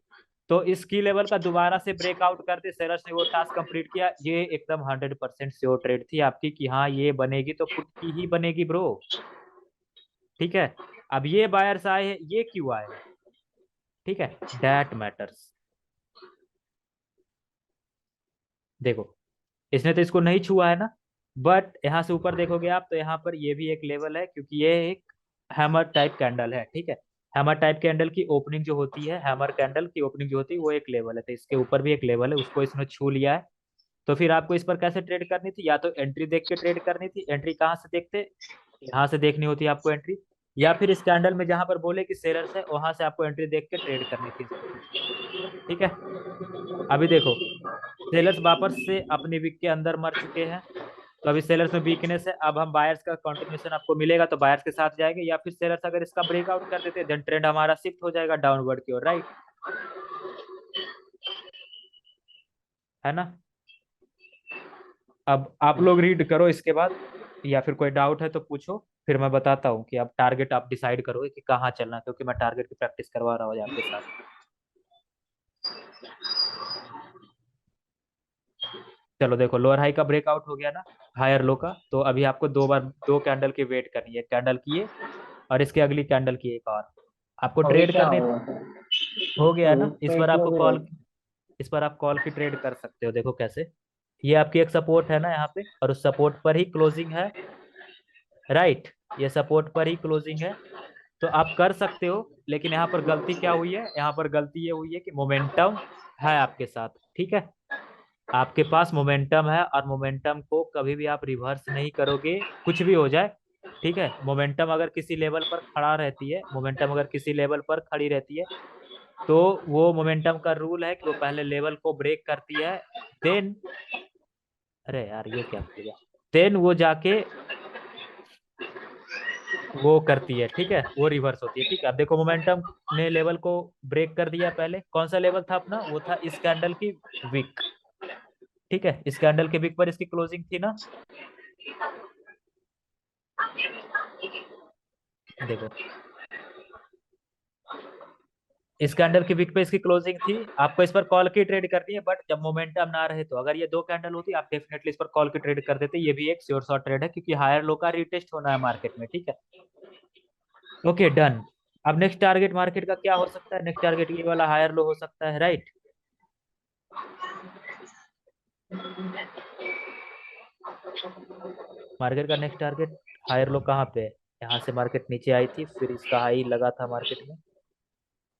तो इस की लेवल का दोबारा से ब्रेकआउट करते सेलर्स ने वो टास्क कंप्लीट किया। ये एकदम 100% श्योर ट्रेड थी आपकी कि हाँ ये बनेगी तो पुट की ही बनेगी ब्रो। ठीक है, अब ये बायर्स आए हैं, ये क्यों आए हैं, ठीक है, दैट मैटर्स। देखो इसने तो इसको नहीं छुआ है ना, बट यहाँ से ऊपर देखोगे आप तो यहाँ पर ये भी एक लेवल है, क्योंकि ये एक हैमर टाइप कैंडल है। ठीक है, हैमर टाइप कैंडल की ओपनिंग जो होती है, हैमर कैंडल की ओपनिंग जो होती है वो एक लेवल है, तो इसके ऊपर भी एक लेवल है, उसको इसने छू लिया है। तो फिर आपको इस पर कैसे ट्रेड करनी थी, या तो एंट्री देख के ट्रेड करनी थी। एंट्री कहाँ से देखते, यहाँ से देखनी होती है आपको एंट्री, या फिर इस कैंडल में जहां पर बोले कि सेलर्स है वहां से आपको एंट्री देख के ट्रेड करनी थी इसको। ठीक है, अभी देखो सेलर्स वापस से अपनी विक के अंदर मर चुके हैं, तो अभी सेलर्स में वीकनेस है, अब हम बायर्स का कंटिन्यूएशन आपको मिलेगा तो बायर्स के साथ जाएंगे, या फिर सेलर्स अगर इसका ब्रेकआउट कर देते हैं देन ट्रेंड हमारा शिफ्ट हो जाएगा डाउनवर्ड की ओर, राइट, है ना। अब आप लोग रीड करो इसके बाद, या फिर कोई डाउट है तो पूछो, फिर मैं बताता हूँ कि अब टारगेट आप डिसाइड करो कि कहाँ चलना है, क्योंकि मैं टारगेट की प्रैक्टिस करवा रहा हूँ आपके साथ। चलो देखो, लोअर हाई का ब्रेकआउट हो गया ना, हायर लो का, तो अभी आपको दो बार दो कैंडल की वेट करनी है, कैंडल की ये और इसके अगली कैंडल की एक और, आपको अभी ट्रेड क्या करने। हुआ? हो गया है अभी ना, इस पे पर क्यों आपको गिरा? कॉल, इस पर आप कॉल की ट्रेड कर सकते हो, देखो कैसे। ये आपकी एक सपोर्ट है ना यहाँ पे, और उस सपोर्ट पर ही क्लोजिंग है, राइट, ये सपोर्ट पर ही क्लोजिंग है, तो आप कर सकते हो। लेकिन यहाँ पर गलती क्या हुई है, यहाँ पर गलती ये हुई है कि मोमेंटम है आपके साथ, ठीक है, आपके पास मोमेंटम है, और मोमेंटम को कभी भी आप रिवर्स नहीं करोगे, कुछ भी हो जाए, ठीक है। मोमेंटम अगर किसी लेवल पर खड़ा रहती है, मोमेंटम अगर किसी लेवल पर खड़ी रहती है, तो वो मोमेंटम का रूल है कि वो पहले लेवल को ब्रेक करती है, देन, अरे यार ये क्या किया, देन वो जाके वो करती है, ठीक है, वो रिवर्स होती है, ठीक है। अब देखो मोमेंटम ने लेवल को ब्रेक कर दिया, पहले कौन सा लेवल था अपना, वो था इस कैंडल की विक, ठीक है, इस कैंडल के विक पर इसकी क्लोजिंग थी ना, देखो इस कैंडल की विक पे इसकी क्लोजिंग थी, आपको इस पर कॉल की ट्रेड करनी है, बट जब मोमेंटम ना रहे, तो अगर ये दो कैंडल होती आप डेफिनेटली इस पर कॉल की ट्रेड कर देते, ये भी एक श्योर शॉट ट्रेड है, क्योंकि हायर लो का रिटेस्ट होना है मार्केट में, ठीक है। Okay done. अब नेक्स्ट टारगेट मार्केट का क्या हो सकता है, नेक्स्ट टारगेट ये वाला हायर लो हो सकता है, राइट। मार्केट का नेक्स्ट टारगेट हायर लो कहाँ पे है, यहाँ से मार्केट नीचे आई थी, फिर इसका हाई लगा था मार्केट में,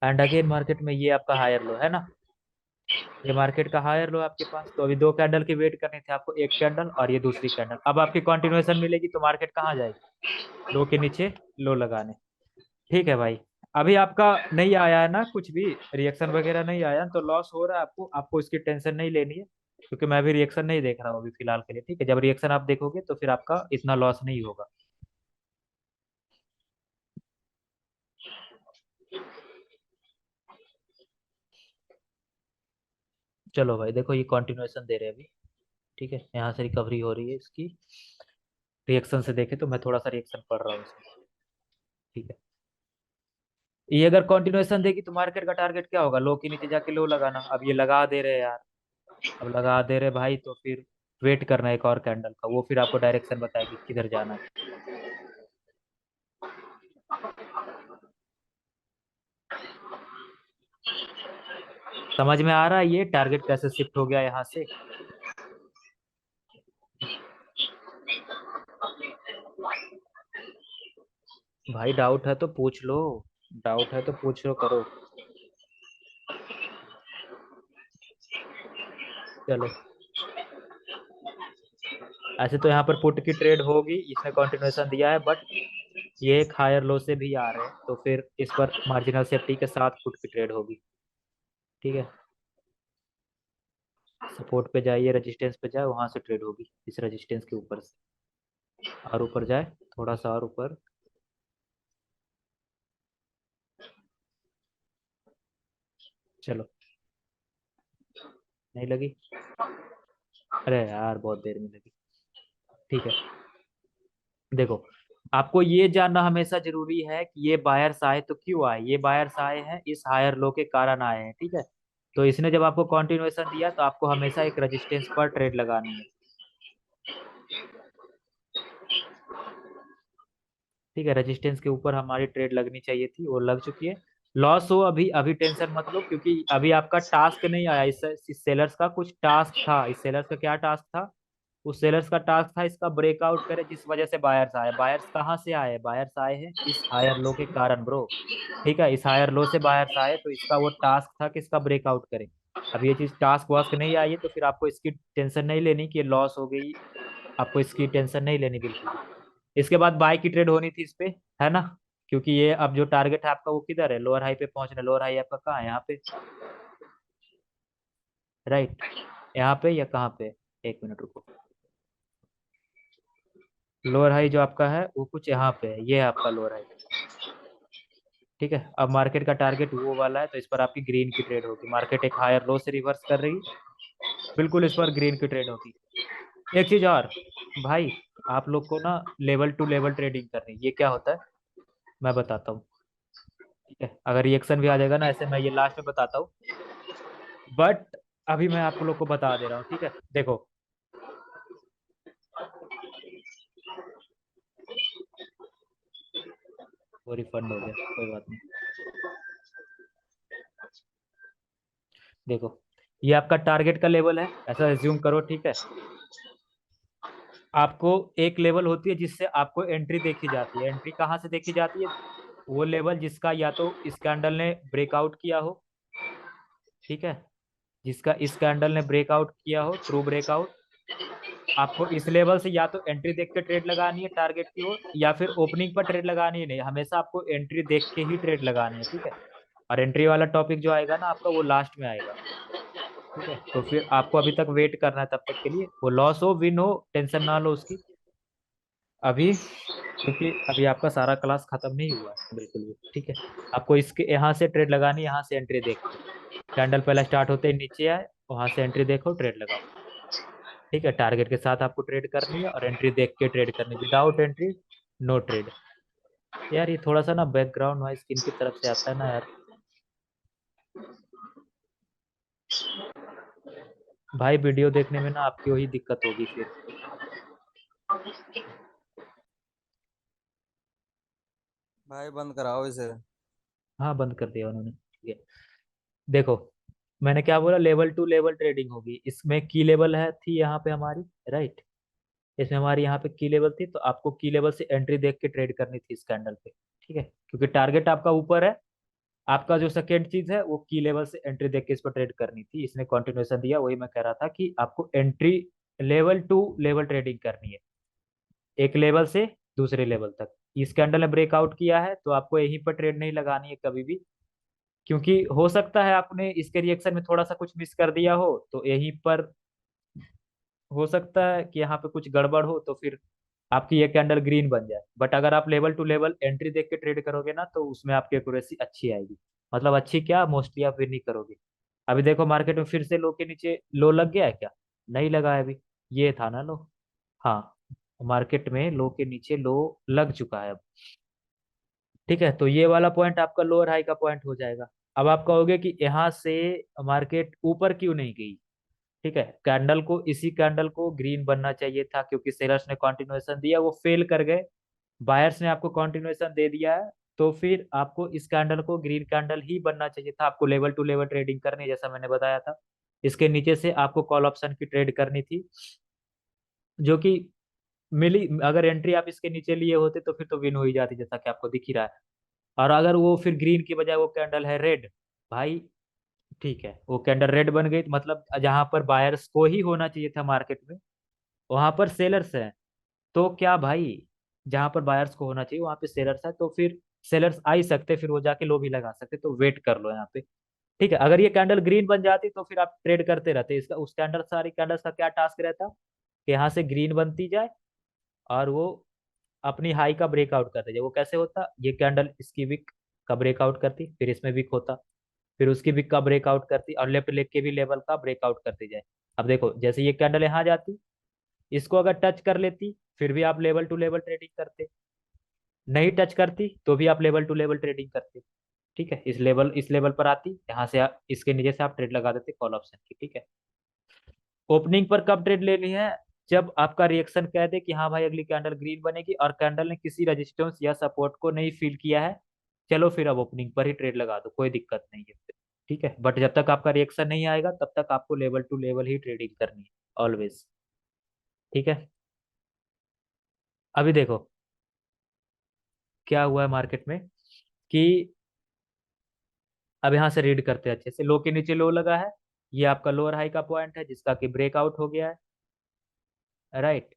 एंड अगेन मार्केट में ये आपका हायर लो है ना, ये मार्केट का हायर लो आपके पास, तो अभी दो कैंडल की वेट करनी थी आपको, एक कैंडल और ये दूसरी कैंडल, अब आपकी कंटिन्यूएशन मिलेगी तो मार्केट कहाँ जाएगी, लो के नीचे लो लगाने, ठीक है भाई। अभी आपका नहीं आया है ना कुछ भी, रिएक्शन वगैरह नहीं आया तो लॉस हो रहा है आपको, आपको इसकी टेंशन नहीं लेनी है, क्योंकि मैं भी रिएक्शन नहीं देख रहा हूँ अभी फिलहाल के लिए, ठीक है, जब रिएक्शन आप देखोगे तो फिर आपका इतना लॉस नहीं होगा। चलो भाई देखो, ये कंटिन्यूएशन दे रहे हैं अभी, ठीक है, यहाँ से रिकवरी हो रही है इसकी, रिएक्शन से देखे तो मैं थोड़ा सा रिएक्शन पढ़ रहा हूँ इसमें, ठीक है। ये अगर कंटिन्यूएशन देगी तो मार्केट का टारगेट क्या होगा, लो के नीचे जाके लो लगाना, अब ये लगा दे रहे हैं यार, अब लगा दे रहे भाई, तो फिर वेट करना है एक और कैंडल का, वो फिर आपको डायरेक्शन बताएगी किधर जाना है। समझ में आ रहा है ये टारगेट कैसे शिफ्ट हो गया यहाँ से। भाई डाउट है तो पूछ लो, डाउट है तो पूछ लो करो। चलो, ऐसे तो यहाँ पर पुट की ट्रेड होगी, इसने कंटिन्यूएशन दिया है, बट ये एक हायर लो से भी आ रहे हैं, तो फिर इस पर मार्जिनल सेफ्टी के साथ पुट की ट्रेड होगी, ठीक है। सपोर्ट पे जाइए, रेजिस्टेंस पे जाए, वहां से ट्रेड होगी इस रेजिस्टेंस के ऊपर से, और ऊपर जाए, थोड़ा सा और ऊपर, चलो, नहीं लगी, अरे यार बहुत देर में लगी, ठीक है। देखो, आपको ये जानना हमेशा जरूरी है कि ये बायर्स आए तो क्यों आए, ये बायर्स आए हैं इस हायर लो के कारण आए हैं, ठीक है। तो इसने जब आपको कंटिन्यूएशन दिया तो आपको हमेशा एक रेजिस्टेंस पर ट्रेड लगानी है, ठीक है, रेजिस्टेंस के ऊपर हमारी ट्रेड लगनी चाहिए थी, वो लग चुकी है। लॉस हो अभी, अभी टेंशन मत लो, क्योंकि अभी आपका टास्क नहीं आया, इस सेलर्स का कुछ टास्क था, इस सेलर्स का क्या टास्क था, उस सेलर्स का टास्क था इसका ब्रेकआउट करे, जिस वजह से बायर्स आए, बायर्स कहाँ से आए, बायर्स आए हैं इस हायर लो के कारण ब्रो, ठीक है, इस हायर लो से बायर्स आए, तो इसका वो टास्क था कि इसका ब्रेकआउट करे। अब ये चीज टास्क वास्क नहीं आई है, तो फिर आपको इसकी टेंशन नहीं लेनी कि लॉस हो गई, आपको इसकी टेंशन नहीं लेनी बिल्कुल भी। इसके बाद बाय की ट्रेड होनी थी इस पे, है ना, क्योंकि ये अब जो टारगेट है आपका वो किधर है, लोअर हाई पे पहुंचना, लोअर हाई आपका कहाँ है, यहाँ पे, राइट, यहाँ पे या कहाँ पे, एक मिनट रुको, लोअर हाई जो आपका है वो कुछ यहाँ पे है, ये है आपका लोअर हाई। ठीक है, अब मार्केट का टारगेट वो वाला है, तो इस पर आपकी ग्रीन की ट्रेड होगी। मार्केट एक हायर लो से रिवर्स कर रही, बिल्कुल इस पर ग्रीन की ट्रेड होगी। एक चीज और भाई, आप लोग को ना लेवल टू लेवल ट्रेडिंग करनी है। ये क्या होता है मैं बताता हूँ। ठीक है, अगर रिएक्शन भी आ जाएगा ना ऐसे, मैं ये लास्ट में बताता हूँ, बट अभी मैं आप लोग को बता दे रहा हूँ। ठीक है, देखो, वो रिफंड हो गया, कोई बात नहीं। देखो, ये आपका टारगेट का लेवल है, ऐसा एज्यूम करो। ठीक है, आपको एक लेवल होती है जिससे आपको एंट्री देखी जाती है। एंट्री कहाँ से देखी जाती है? वो लेवल जिसका या तो इस कैंडल ने ब्रेकआउट किया हो। ठीक है, जिसका इस कैंडल ने ब्रेकआउट किया हो, ट्रू ब्रेकआउट, आपको इस लेवल से या तो एंट्री देख के ट्रेड लगानी है टारगेट की ओर, या फिर ओपनिंग पर ट्रेड लगानी है। नहीं, हमेशा आपको एंट्री देख के ही ट्रेड लगानी है। ठीक है, और एंट्री वाला टॉपिक जो आएगा ना आपका, वो लास्ट में आएगा। ठीक है, तो फिर आपको अभी तक वेट करना है तब तक के लिए। वो लॉस हो विन हो, टेंशन ना लो उसकी अभी, क्योंकि अभी आपका सारा क्लास खत्म नहीं हुआ है बिल्कुल भी। ठीक है, आपको इसके यहाँ से ट्रेड लगानी है, यहाँ से एंट्री देख के। कैंडल पहला स्टार्ट होते ही नीचे आए, वहां से एंट्री देखो, ट्रेड लगाओ। ठीक है, टारगेट के साथ आपको ट्रेड करनी है, और एंट्री देख के ट्रेड करनी है। Without entry no trade. यार ये थोड़ा सा ना बैकग्राउंड नॉइस किन की तरफ से आता है ना यार। भाई वीडियो देखने में ना आपकी वही दिक्कत होगी फिर। भाई बंद कराओ इसे। हाँ, बंद कर दिया उन्होंने। ठीक है, देखो, मैंने क्या बोला, लेवल टू लेवल ट्रेडिंग होगी। इसमें की लेवल है थी यहाँ पे हमारी, राइट। इसमें हमारी यहाँ पे की लेवल थी, तो आपको की लेवल से एंट्री देख के ट्रेड करनी थी इस कैंडल पे। ठीक है, क्योंकि टारगेट आपका ऊपर है। आपका जो सेकेंड चीज है वो की लेवल से एंट्री देख के इस पर ट्रेड करनी थी। इसने कंटिन्यूएशन दिया, वही मैं कह रहा था कि आपको entry level to level trading करनी है, एक लेवल से दूसरे लेवल तक। इस कैंडल ने ब्रेकआउट किया है तो आपको यहीं पर ट्रेड नहीं लगानी है कभी भी, क्योंकि हो सकता है आपने इसके रिएक्शन में थोड़ा सा कुछ मिस कर दिया हो, तो यहीं पर हो सकता है कि यहाँ पे कुछ गड़बड़ हो, तो फिर आपकी ये कैंडल ग्रीन बन जाए। बट अगर आप लेवल टू लेवल एंट्री देख के ट्रेड करोगे ना, तो उसमें आपकी एक्यूरेसी अच्छी आएगी। मतलब अच्छी क्या, मोस्टली आप विन नहीं करोगे। अभी देखो, मार्केट में फिर से लो के नीचे लो लग गया है क्या? नहीं लगा है अभी। ये था ना लो। हाँ, मार्केट में लो के नीचे लो लग चुका है अब। ठीक है, तो ये वाला पॉइंट आपका लोअर हाई का पॉइंट हो जाएगा। अब आप कहोगे कि यहाँ से मार्केट ऊपर क्यों नहीं गई? ठीक है, कैंडल को, इसी कैंडल को ग्रीन बनना चाहिए था, क्योंकि सेलर्स ने कंटिन्यूएशन दिया, वो फेल कर गए। बायर्स ने आपको कंटिन्यूएशन दे दिया है, तो फिर आपको इस कैंडल को ग्रीन कैंडल ही बनना चाहिए था। आपको लेवल टू लेवल ट्रेडिंग करनी है, जैसा मैंने बताया था। इसके नीचे से आपको कॉल ऑप्शन की ट्रेड करनी थी, जो कि मिली। अगर एंट्री आप इसके नीचे लिए होते तो फिर तो विन हो ही जाती, जैसा कि आपको दिख ही रहा है। और अगर वो फिर ग्रीन की बजाय वो कैंडल है रेड, भाई, ठीक है, वो कैंडल रेड बन गई, तो मतलब जहां पर बायर्स को ही होना चाहिए था मार्केट में, वहां पर सेलर्स हैं। तो क्या भाई, जहां पर बायर्स को होना चाहिए वहां पे सेलर्स है, तो फिर सेलर्स आ ही सकते, फिर वो जाके लो भी लगा सकते। तो वेट कर लो यहाँ पे। ठीक है, अगर ये कैंडल ग्रीन बन जाती तो फिर आप ट्रेड करते रहते। इसका उस कैंडल, सारी कैंडल्स का क्या टास्क रहता कि यहाँ से ग्रीन बनती जाए, और वो अपनी हाई का ब्रेकआउट करते जाए। वो कैसे होता, ये कैंडल इसकी विक का ब्रेकआउट करती, फिर इसमें विक होता, फिर उसकी विक का ब्रेकआउट करती, और लेफ्ट लेग के भी लेवल का ब्रेकआउट करती जाए। अब देखो, जैसे ये कैंडल यहाँ जाती, इसको अगर टच कर लेती, फिर भी आप लेवल टू लेवल ट्रेडिंग करते। नहीं टच करती तो भी आप लेवल टू लेवल ट्रेडिंग करते। ठीक है, इस लेवल पर आती, यहाँ से इसके नीचे से आप ट्रेड लगा देते कॉल ऑप्शन की। ठीक है, ओपनिंग पर कब ट्रेड लेनी है? जब आपका रिएक्शन कह दे कि हाँ भाई अगली कैंडल ग्रीन बनेगी, और कैंडल ने किसी रेजिस्टेंस या सपोर्ट को नहीं फील किया है, चलो फिर अब ओपनिंग पर ही ट्रेड लगा दो, कोई दिक्कत नहीं है फिर। ठीक है, बट जब तक आपका रिएक्शन नहीं आएगा तब तक आपको लेवल टू लेवल ही ट्रेडिंग करनी है, ऑलवेज। ठीक है, अभी देखो क्या हुआ है मार्केट में, कि अब यहाँ से रीड करते हैं अच्छे से। लो के नीचे लो लगा है, ये आपका लोअर हाई का पॉइंट है, जिसका कि ब्रेकआउट हो गया है, राइट।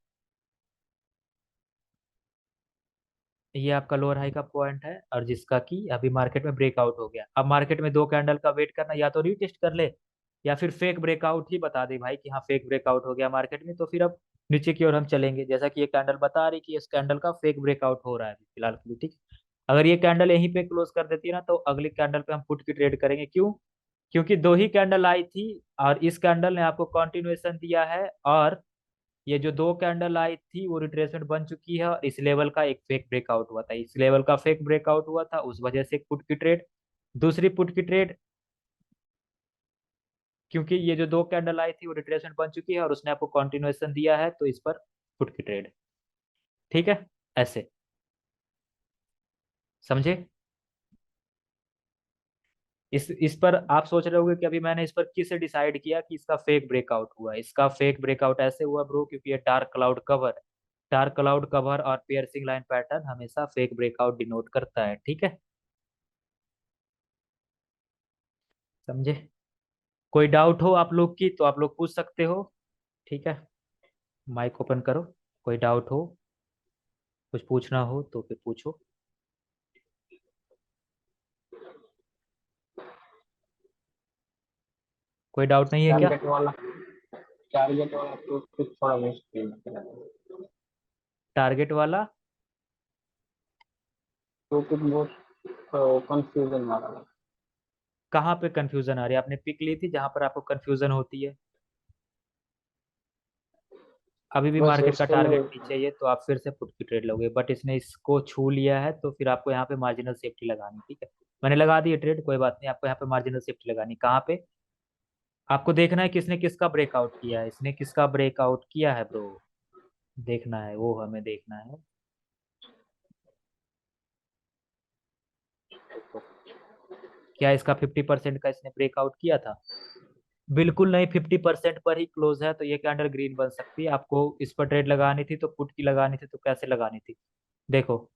ये आपका लोअर हाई का पॉइंट है, और जिसका कि अभी मार्केट में ब्रेकआउट हो गया। अब मार्केट में दो कैंडल का वेट करना, या तो रीटेस्ट कर ले, या फिर फेक ब्रेकआउट ही बता दे भाई कि हाँ फेक ब्रेकआउट हो गया मार्केट में। तो फिर अब नीचे की ओर हम चलेंगे, जैसा कि ये कैंडल बता रही कि इस कैंडल का फेक ब्रेकआउट हो रहा है अभी फिलहाल के लिए, ठीक है। अगर ये कैंडल यहीं पे क्लोज कर देती है ना, तो अगली कैंडल पे हम पुट की ट्रेड करेंगे। क्यों? क्योंकि दो ही कैंडल आई थी और इस कैंडल ने आपको कंटिन्यूएशन दिया है, और ये जो दो कैंडल आई थी वो रिट्रेसमेंट बन चुकी है, और इस लेवल का एक फेक ब्रेकआउट हुआ था, इस लेवल का फेक ब्रेकआउट हुआ था, उस वजह से एक पुट की ट्रेड। दूसरी पुट की ट्रेड, क्योंकि ये जो दो कैंडल आई थी वो रिट्रेसमेंट बन चुकी है और उसने आपको कंटिन्यूएशन दिया है, तो इस पर पुट की ट्रेड। ठीक है, ऐसे समझे? इस पर आप सोच रहे होंगे कि अभी मैंने इस पर किसे डिसाइड किया कि इसका फेक ब्रेकआउट हुआ। इसका फेक ब्रेकआउट ऐसे हुआ ब्रो, क्योंकि ये डार्क क्लाउड कवर है। डार्क क्लाउड कवर और पियर्सिंग लाइन पैटर्न हमेशा फेक ब्रेकआउट डिनोट करता है, ठीक है। समझे? कोई डाउट हो आप लोग की तो आप लोग पूछ सकते हो, ठीक है। माइक ओपन करो, कोई डाउट हो, कुछ पूछना हो तो फिर पूछो। कोई डाउट नहीं है क्या? टारगेट वाला, टारगेट वाला तो कुछ थोड़ा मुश्किल है। टारगेट वाला? तो कुछ बहुत कंफ्यूजन वाला लगा। कहाँ पे कंफ्यूजन आ रही है? आपने पिक ली थी जहां पर आपको कंफ्यूजन होती है? अभी भी बस मार्केट का उसके टारगेट लिए नीचे ही है तो आप फिर से पुट की ट्रेड लोगे, बट इसने इसको छू लिया है तो फिर आपको यहाँ पे मार्जिनल सेफ्टी लगानी, ठीक है। मैंने लगा दी है ट्रेड, कोई बात नहीं, आपको यहाँ पे मार्जिनल सेफ्टी लगानी। कहाँ पे? आपको देखना है किसने किसका ब्रेकआउट किया है, इसने किसका ब्रेकआउट किया है ब्रो, देखना है, वो हमें देखना है। देखो, क्या इसका 50% का इसने ब्रेकआउट किया था? बिल्कुल नहीं, 50% पर ही क्लोज है, तो ये कैंडल ग्रीन बन सकती है। आपको इस पर ट्रेड लगानी थी तो पुट की लगानी थी, तो कैसे लगानी थी? देखो,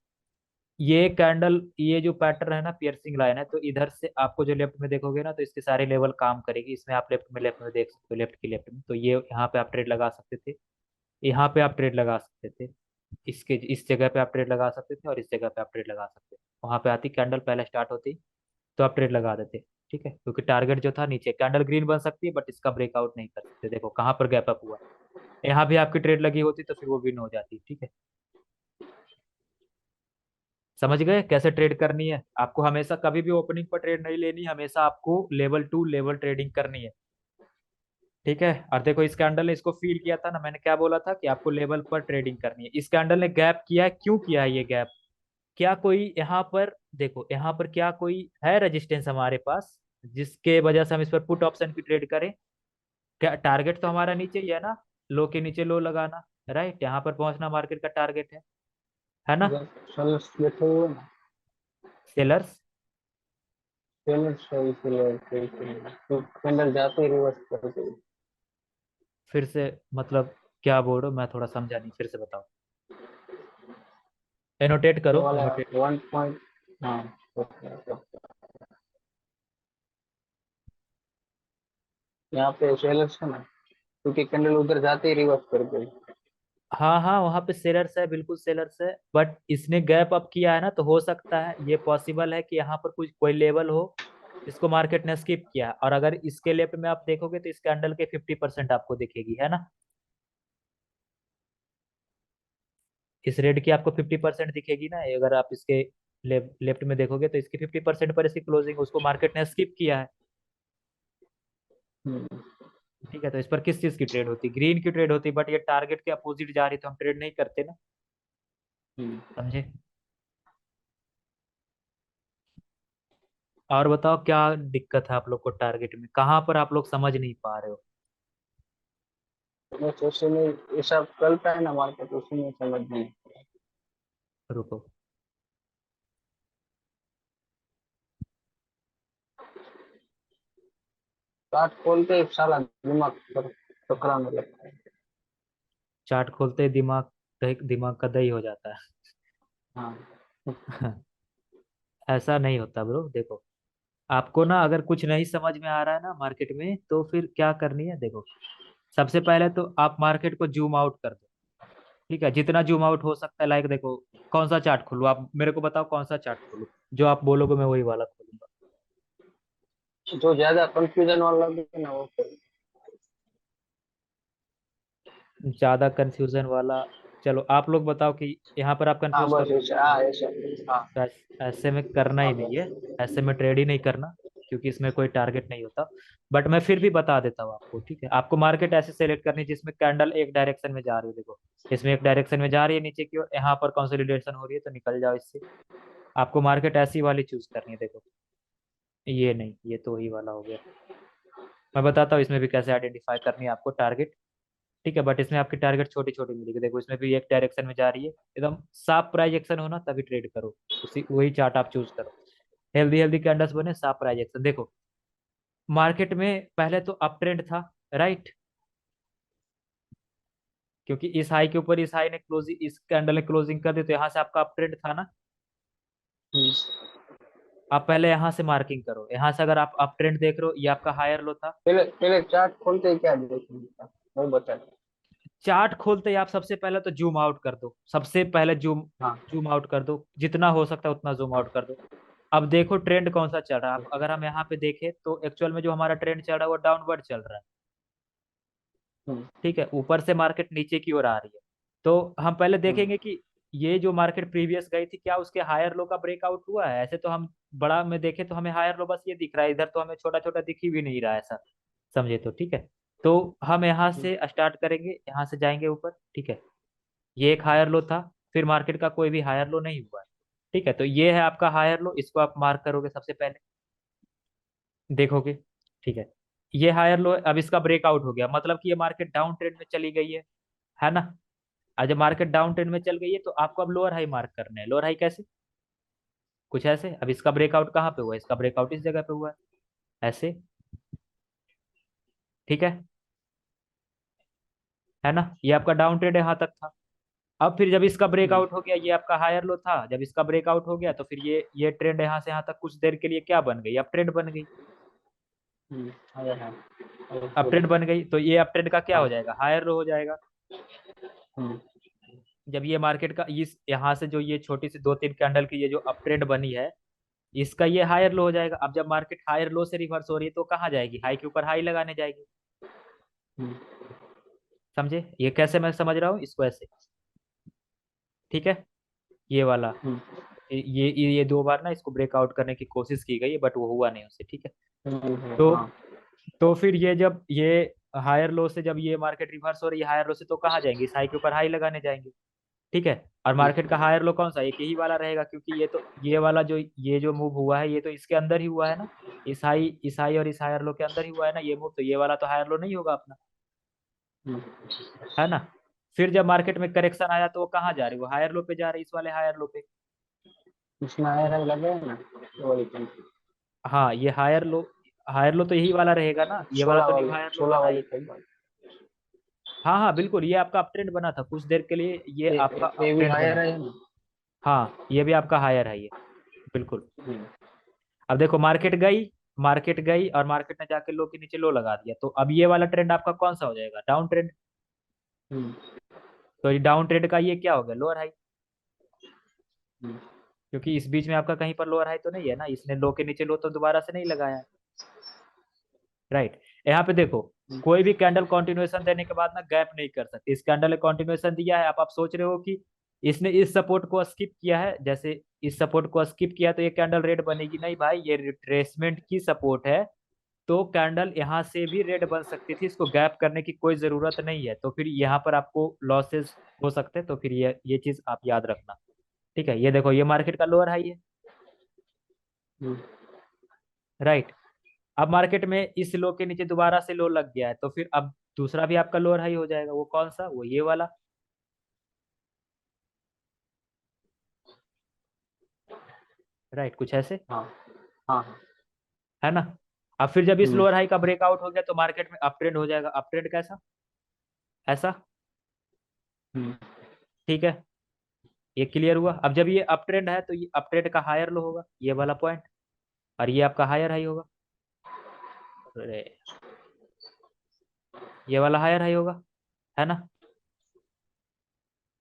ये कैंडल, ये जो पैटर्न है ना, पियर्सिंग लाइन है, तो इधर से आपको जो लेफ्ट में देखोगे ना, तो इसके सारे लेवल काम करेगी। इसमें आप लेफ्ट में देख सकते हो, लेफ्ट की लेफ्ट में, तो ये यहाँ पे आप ट्रेड लगा सकते थे, यहाँ पे आप ट्रेड लगा सकते थे, इसके इस जगह पे आप ट्रेड लगा सकते थे, और इस जगह पे आप ट्रेड लगा सकते थे। वहां पे आती कैंडल पहले स्टार्ट होती तो आप ट्रेड लगा देते, ठीक है, क्योंकि टारगेट जो था नीचे, कैंडल ग्रीन बन सकती है बट इसका ब्रेकआउट नहीं कर सकते। देखो कहाँ पर गैप अप हुआ, यहाँ भी आपकी ट्रेड लगी होती तो फिर वो विन हो जाती, ठीक है। समझ गए कैसे ट्रेड करनी है? आपको हमेशा कभी भी ओपनिंग पर ट्रेड नहीं लेनी, हमेशा आपको लेवल टू लेवल ट्रेडिंग करनी है, ठीक है। और देखो, इस कैंडल ने इसको फील किया था ना, मैंने क्या बोला था कि आपको लेवल पर ट्रेडिंग करनी है। इस कैंडल ने गैप किया है, क्यों किया है ये गैप? क्या कोई यहाँ पर, देखो यहाँ पर क्या कोई है रेजिस्टेंस हमारे पास जिसके वजह से हम इस पर पुट ऑप्शन की ट्रेड करें? क्या टारगेट तो हमारा नीचे ही है ना, लो के नीचे लो लगाना, राइट, यहाँ पर पहुंचना मार्केट का टारगेट है ना। इधर सेलर्स बैठे हुए ना, सेलर्स? सेलर्स है इसलिए तो कैंडल जाते ही रिवर्स करते। फिर से मतलब क्या बोल रहे हो, मैं थोड़ा समझा नहीं, फिर से बताओ। एनोटेट ये करो, वाला एनोटेट। 1 पॉइंट, हाँ, तो यहाँ पे सेलर्स है ना, क्योंकि कैंडल उधर जाते ही रिवर्स कर गई। हाँ हाँ, वहां पे सेलर्स है, बिल्कुल सेलर्स है, बट इसने गैप अप किया है ना, तो हो सकता है, ये पॉसिबल है कि यहाँ पर कुछ कोई लेवल हो जिसको मार्केट ने स्किप किया है। और अगर इसके लेफ्ट में आप देखोगे तो इस कैंडल के 50% आपको दिखेगी, है ना। इस रेड की आपको 50% दिखेगी ना, अगर आप इसके लेफ्ट में देखोगे तो इसकी 50% पर इसकी क्लोजिंग, उसको मार्केट ने स्किप किया है, हम्म, ठीक है। तो इस पर किस चीज की ट्रेड होती? ग्रीन की ट्रेड होती, बट ये टारगेट के अपोजिट जा रही तो हम ट्रेड नहीं करते ना। हम्म। समझे? और बताओ क्या दिक्कत है आप लोग को टारगेट में, कहाँ पर आप लोग समझ नहीं पा रहे हो? बस उसी में ऐसा चलता है ना मार्केट, उसी में समझ नहीं। रुको, चार्ट खोलते ही साला दिमाग टकराने लगता है। चार्ट खोलते ही दिमाग, दिमाग का दही हो जाता हाँ, है। ऐसा नहीं होता ब्रो, देखो, आपको ना अगर कुछ नहीं समझ में आ रहा है ना मार्केट में, तो फिर क्या करनी है, देखो, सबसे पहले तो आप मार्केट को जूम आउट कर दो, ठीक है, जितना जूम आउट हो सकता है। लाइक देखो, कौन सा चार्ट खोलूं, आप मेरे को बताओ कौन सा चार्ट खोलूं, जो आप बोलोगे मैं वही वाला खोलूंगा। जो ज्यादा कंफ्यूजन वाला लगे ना वो खोलो। ज्यादा कंफ्यूजन वाला। चलो आप लोग बताओ कि यहाँ पर आप हाँ कंफ्यूज बस करो। ऐसा, हाँ ऐसा। हाँ तो ऐसे में करना ही हाँ नहीं है। बस। ऐसे में ट्रेड ही नहीं करना, क्योंकि इसमें कोई टारगेट नहीं होता। बट मैं फिर भी बता देता हूँ आपको, ठीक है। आपको मार्केट ऐसे सेलेक्ट करनी है जिसमें कैंडल एक डायरेक्शन में जा रही है। देखो इसमें एक डायरेक्शन में जा रही है नीचे की ओर, यहाँ पर कंसोलिडेशन हो रही है तो निकल जाओ इससे। आपको मार्केट ऐसी वाली चूज करनी है। देखो ये नहीं, ये तो वही वाला हो गया। मैं बताता हूँ इसमें भी कैसे आइडेंटिफाई करनी है आपको टारगेट, ठीक है। बट इसमें आपकी टारगेट छोटी छोटी मिलेगी। देखो इसमें भी एक डायरेक्शन में जा रही है, एकदम साफ प्राइस एक्शन होना तभी ट्रेड करो। उसी वही चार्ट आप चूज करो। हेल्दी हेल्दी कैंडल्स बने, साफ प्राइस एक्शन। देखो मार्केट में पहले तो अप ट्रेंड था, राइट। क्योंकि इस हाई के ऊपर इस हाई ने क्लोजिंग, इस कैंडल ने क्लोजिंग कर दी, तो यहाँ से आपका अप ट्रेंड था ना। हम्म। आप पहले यहाँ से मार्किंग करो। यहाँ से अगर आप अप ट्रेंड देख रहे हो, ये आपका हायर लो था। पहले पहले चार्ट खोलते ही क्या देखना, वो बता। चार्ट खोलते ही आप सबसे पहले तो जूम आउट कर दो। सबसे पहले जूम हाँ। जूम आउट कर दो, जितना हो सकता है उतना जूम आउट कर दो। अब देखो ट्रेंड कौन सा चल रहा है। अगर हम यहाँ पे देखें तो एक्चुअल में जो हमारा ट्रेंड चल रहा है वो डाउनवर्ड चल रहा है, हम्म। ठीक है। ऊपर से मार्केट नीचे की ओर आ रही है। तो हम पहले हम्म। देखेंगे कि ये जो मार्केट प्रीवियस गई थी, क्या उसके हायर लो का ब्रेकआउट हुआ है। ऐसे तो हम बड़ा में देखें तो हमें हायर लो बस ये दिख रहा है, इधर तो हमें छोटा छोटा दिख ही भी नहीं रहा है ऐसा, समझे तो, ठीक है। तो हम यहाँ हम्म। से स्टार्ट करेंगे, यहाँ से जाएंगे ऊपर, ठीक है। ये एक हायर लो था, फिर मार्केट का कोई भी हायर लो नहीं हुआ है, ठीक है। तो ये है आपका हायर लो, इसको आप मार्क करोगे सबसे पहले, देखोगे, ठीक है। ये हायर लो है, अब इसका ब्रेकआउट हो गया, मतलब कि ये मार्केट डाउन ट्रेंड में चली गई है ना। आज जब मार्केट डाउन ट्रेंड में चल गई है तो आपको अब लोअर हाई मार्क करना है। लोअर हाई कैसे, कुछ ऐसे। अब इसका ब्रेकआउट कहाँ पे हुआ है, इसका ब्रेकआउट इस जगह पे हुआ है, ऐसे, ठीक है ना। ये आपका डाउन ट्रेंड यहाँ तक था। अब फिर जब इसका हम्म। ब्रेकआउट हो गया, ये आपका हायर लो था, जब इसका ब्रेकआउट हो गया तो फिर ये ट्रेंड यहाँ से यहाँ तक कुछ देर के लिए क्या बन गई, अब ट्रेंड बन गई। हाँ हाँ। अब understood। ट्रेंड बन गई तो ये अब ट्रेंड का क्या हो हाँ। जाएगा, हायर लो हो जाएगा। हम्म। जब ये मार्केट का इस यहाँ से जो ये छोटी सी दो तीन कैंडल की ये जो अप ट्रेंड बनी है, इसका ये हायर लो हो जाएगा। अब जब मार्केट हायर लो से रिवर्स हो रही है तो कहाँ जाएगी, हाई के ऊपर हाई लगाने जाएगी, हम्म। समझे। ये कैसे मैं समझ रहा हूँ इसको, ऐसे, ठीक है। ये वाला, हम्म। ये दो बार ना इसको ब्रेकआउट करने की कोशिश की गई बट वो हुआ नहीं उससे, ठीक है। तो हाँ। तो फिर ये जब ये हायर लो से जब ये मार्केट रिवर्स हो रही है हायर लो से, तो कहाँ जाएंगे, इस हाई के ऊपर हाई लगाने जाएंगे, ठीक है। और मार्केट का हायर लो कौन सा, एक यही वाला रहेगा, क्योंकि ये तो ये वाला जो ये जो मूव हुआ है ये तो इसके अंदर ही हुआ है ना। इस हाई और इस हायर लो के अंदर ही हुआ है ना ये मूव, तो ये वाला तो हायर लो नहीं होगा अपना, हम्म। है ना। फिर जब मार्केट में करेक्शन आया तो वो कहाँ जा रही है, वो हायर लो पे जा रही है, इस वाले हायर लो पे। इसमें आया रंग लगे हैं ना, वो वाली कंपनी। हाँ ये हायर लो तो यही वाला रहेगा ना, ये वाला सोलह तो न्यू वाली, हायर लो सोलह बना वाली ही। कंपनी। हाँ हाँ बिल्कुल, ये आपका अप ट्रेंड बना था कुछ देर के लिए, ये आपका अप ये भी ट्रेंड बना हायर था। है ना। हाँ ये भी आपका हायर है ये, बिल्कुल। हम्म। अब देखो मार्केट गई और मार्केट ने जाके लो के नीचे लो लगा दिया, तो अब ये वाला ट्रेंड आपका कौन सा हो जाएगा, डाउन ट्रेंड। हम्म। तो ये डाउन ट्रेंड का ये क्या हो गया, लोअर हाई। हम्म। क्योंकि इस बीच में आपका कहीं पर लोअर हाई तो नहीं है ना, इसने लो के नीचे लो तो दोबारा से नहीं लगाया है, राइट। यहाँ पे देखो कोई भी कैंडल कंटिन्यूएशन देने के बाद ना गैप नहीं कर सकती। इस कैंडल ने कंटिन्यूएशन दिया है, आप सोच रहे हो कि इसने इस सपोर्ट को स्किप किया है, जैसे इस सपोर्ट को स्किप किया तो ये कैंडल रेड बनेगी, नहीं भाई, ये रिट्रेसमेंट की सपोर्ट है। तो कैंडल यहाँ से भी रेड बन सकती थी, इसको गैप करने की कोई जरूरत नहीं है, तो फिर यहाँ पर आपको लॉसेस हो सकते हैं। तो फिर ये चीज आप याद रखना, ठीक है। ये देखो ये मार्केट का लोअर हाई है, हम्म। राइट। अब मार्केट में इस लो के नीचे दोबारा से लो लग गया है, तो फिर अब दूसरा भी आपका लोअर हाई हो जाएगा, वो कौन सा, वो ये वाला, राइट, कुछ ऐसे, हाँ हाँ हाँ। है ना। अब फिर जब इस हम्म। लोअर हाई का ब्रेकआउट हो गया तो मार्केट में अप ट्रेंड हो जाएगा। अप ट्रेंड कैसा, ऐसा, हम्म। ठीक है। ये क्लियर हुआ। अब जब ये अप ट्रेंड है तो ये अप ट्रेंड का हायर लो होगा ये वाला पॉइंट, और ये आपका हायर हाई होगा, अरे ये वाला हायर हाई होगा, है ना,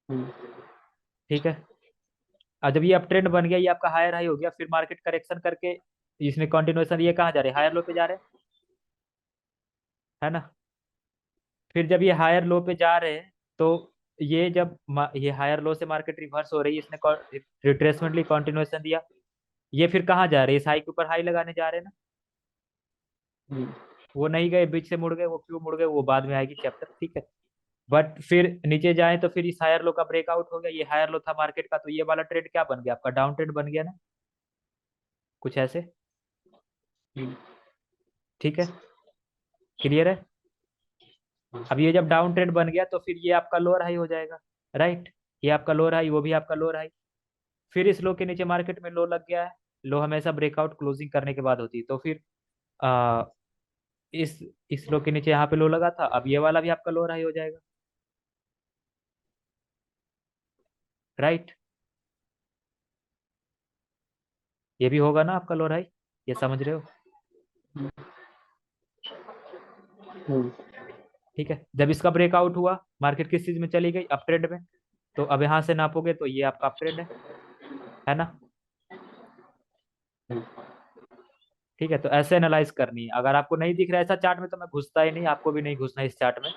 हम्म। ठीक है। और जब ये अप ट्रेंड बन गया, ये आपका हायर हाई हो गया, फिर मार्केट करेक्शन करके इसमें कंटिन्यूएशन ये कहाँ जा रहे हैं, हायर लो पे जा रहे हैं, है ना। फिर जब ये हायर लो पे जा रहे हैं तो ये जब ये हायर लो से मार्केट रिवर्स हो रही है, इसने रिट्रेसमेंटली कंटिन्यूएशन दिया, ये फिर कहाँ जा रही है, इस हाई के ऊपर हाई लगाने जा रहे हैं ना। हम्म, वो नहीं गए, बीच से मुड़ गए, वो क्यों मुड़ गए वो बाद में आएगी चैप्टर, ठीक है। बट फिर नीचे जाए तो फिर इस हायर लो का ब्रेकआउट हो गया, ये हायर लो था मार्केट का, तो ये वाला ट्रेड क्या बन गया आपका, डाउन ट्रेड बन गया ना, कुछ ऐसे। हम्म, ठीक है, क्लियर है। अब ये जब डाउन ट्रेंड बन गया तो फिर ये आपका लोअर हाई हो जाएगा, राइट। ये आपका लोअर हाई, वो भी आपका लोअर हाई। फिर इस लो के नीचे मार्केट में लो लग गया है। लो हमेशा ब्रेकआउट क्लोजिंग करने के बाद होती है, तो फिर आ, इस इस लो के नीचे यहाँ पे लो लगा था, अब ये वाला भी आपका लोअर हाई हो जाएगा, राइट। ये भी होगा ना आपका लोअर हाई, ये समझ रहे हो। हम्म, ठीक है, जब इसका ब्रेकआउट हुआ मार्केट किस चीज में चली गई, अप ट्रेंड में। तो अब यहाँ से नापोगे तो ये आपका अप ट्रेंड है ना। हम्म, ठीक है, तो ऐसे एनालाइज करनी है। अगर आपको नहीं दिख रहा है ऐसा चार्ट में तो मैं घुसता ही नहीं, आपको भी नहीं घुसना इस चार्ट में।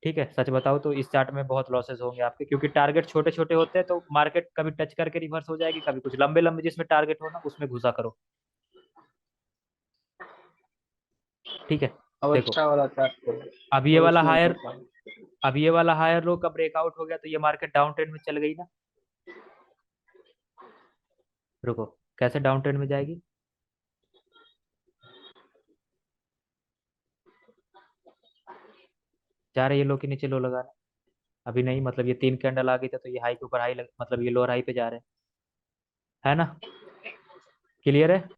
ठीक है, सच बताओ तो इस चार्ट में बहुत लॉसेस होंगे आपके, क्योंकि टारगेट छोटे छोटे होते हैं, तो मार्केट कभी टच करके रिवर्स हो जाएगी, कभी कुछ लंबे लंबे जिसमें टारगेट हो ना उसमें घुसा करो। ठीक है, अब देखो अच्छा वाला चार्ट करो, अब ये अब वाला इसमें हायर, देखा। अब ये वाला हायर लो का ब्रेकआउट हो गया तो ये मार्केट डाउन ट्रेंड में चल गई ना। रुको, कैसे डाउन ट्रेंड में जाएगी, जा रही है लो के नीचे लो लगा रहा है। अभी नहीं, मतलब ये 3 कैंडल आ गई था तो ये हाई के ऊपर हाई मतलब ये लोअर हाई पे जा रहे हैं, है ना। क्लियर है।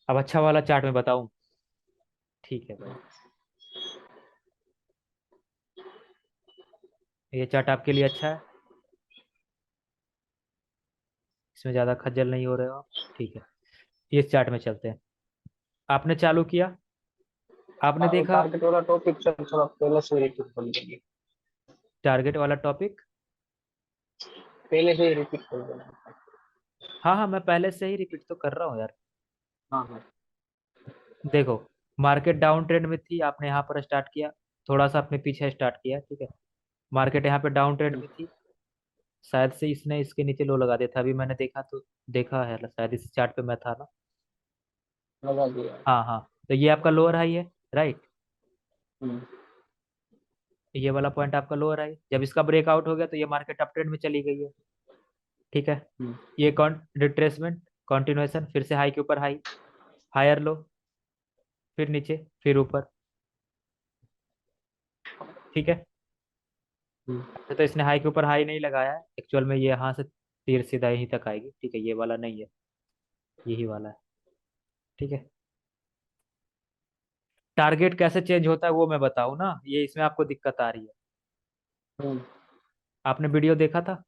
अब अच्छा वाला चार्ट में बताऊं, ठीक है भाई, ये चार्ट आपके लिए अच्छा है, इसमें ज्यादा खज्जल नहीं हो रहे हो आप, ठीक है। इस चार्ट में चलते हैं। आपने चालू किया, आपने देखा टारगेट वाला टॉपिक चल थोड़ा पहले से रिपीट कर देंगे, टारगेट वाला टॉपिक। पहले से ही रिपीट कर देना। हाँ हाँ, मैं पहले से ही रिपीट तो कर रहा हूँ यार। हाँ हाँ। देखो, मार्केट डाउन ट्रेंड में थी, आपने यहाँ पर स्टार्ट किया, थोड़ा सा अपने पीछे स्टार्ट किया, ठीक है। मार्केट यहाँ पे डाउन ट्रेंड हम्म, में थी, शायद से इसने इसके नीचे लो लगा दिया था, अभी मैंने देखा तो देखा है, शायद इस चार्ट पे मैं था ना। लगा दिया। हाँ हाँ, तो ये आपका लोअर हाई है, राइट। हम्म, ये वाला पॉइंट आपका लोअर हाई, जब इसका ब्रेकआउट हो गया तो ये मार्केट अप ट्रेंड में चली गई है, ठीक है। हम्म, ये रिट्रेसमेंट कंटिन्यूएशन, फिर से हाई के ऊपर हाई, हायर लो, फिर नीचे, फिर ऊपर, ठीक है। हम्म, अच्छा, तो इसने हाई के ऊपर हाई नहीं लगाया है एक्चुअल में, ये यहाँ से तीर सीधा यहीं तक आएगी, ठीक है, ये वाला नहीं है, यही वाला है, ठीक है। टारगेट कैसे चेंज होता है वो मैं बताऊँ ना, ये इसमें आपको दिक्कत आ रही है। हम्म। आपने वीडियो देखा था,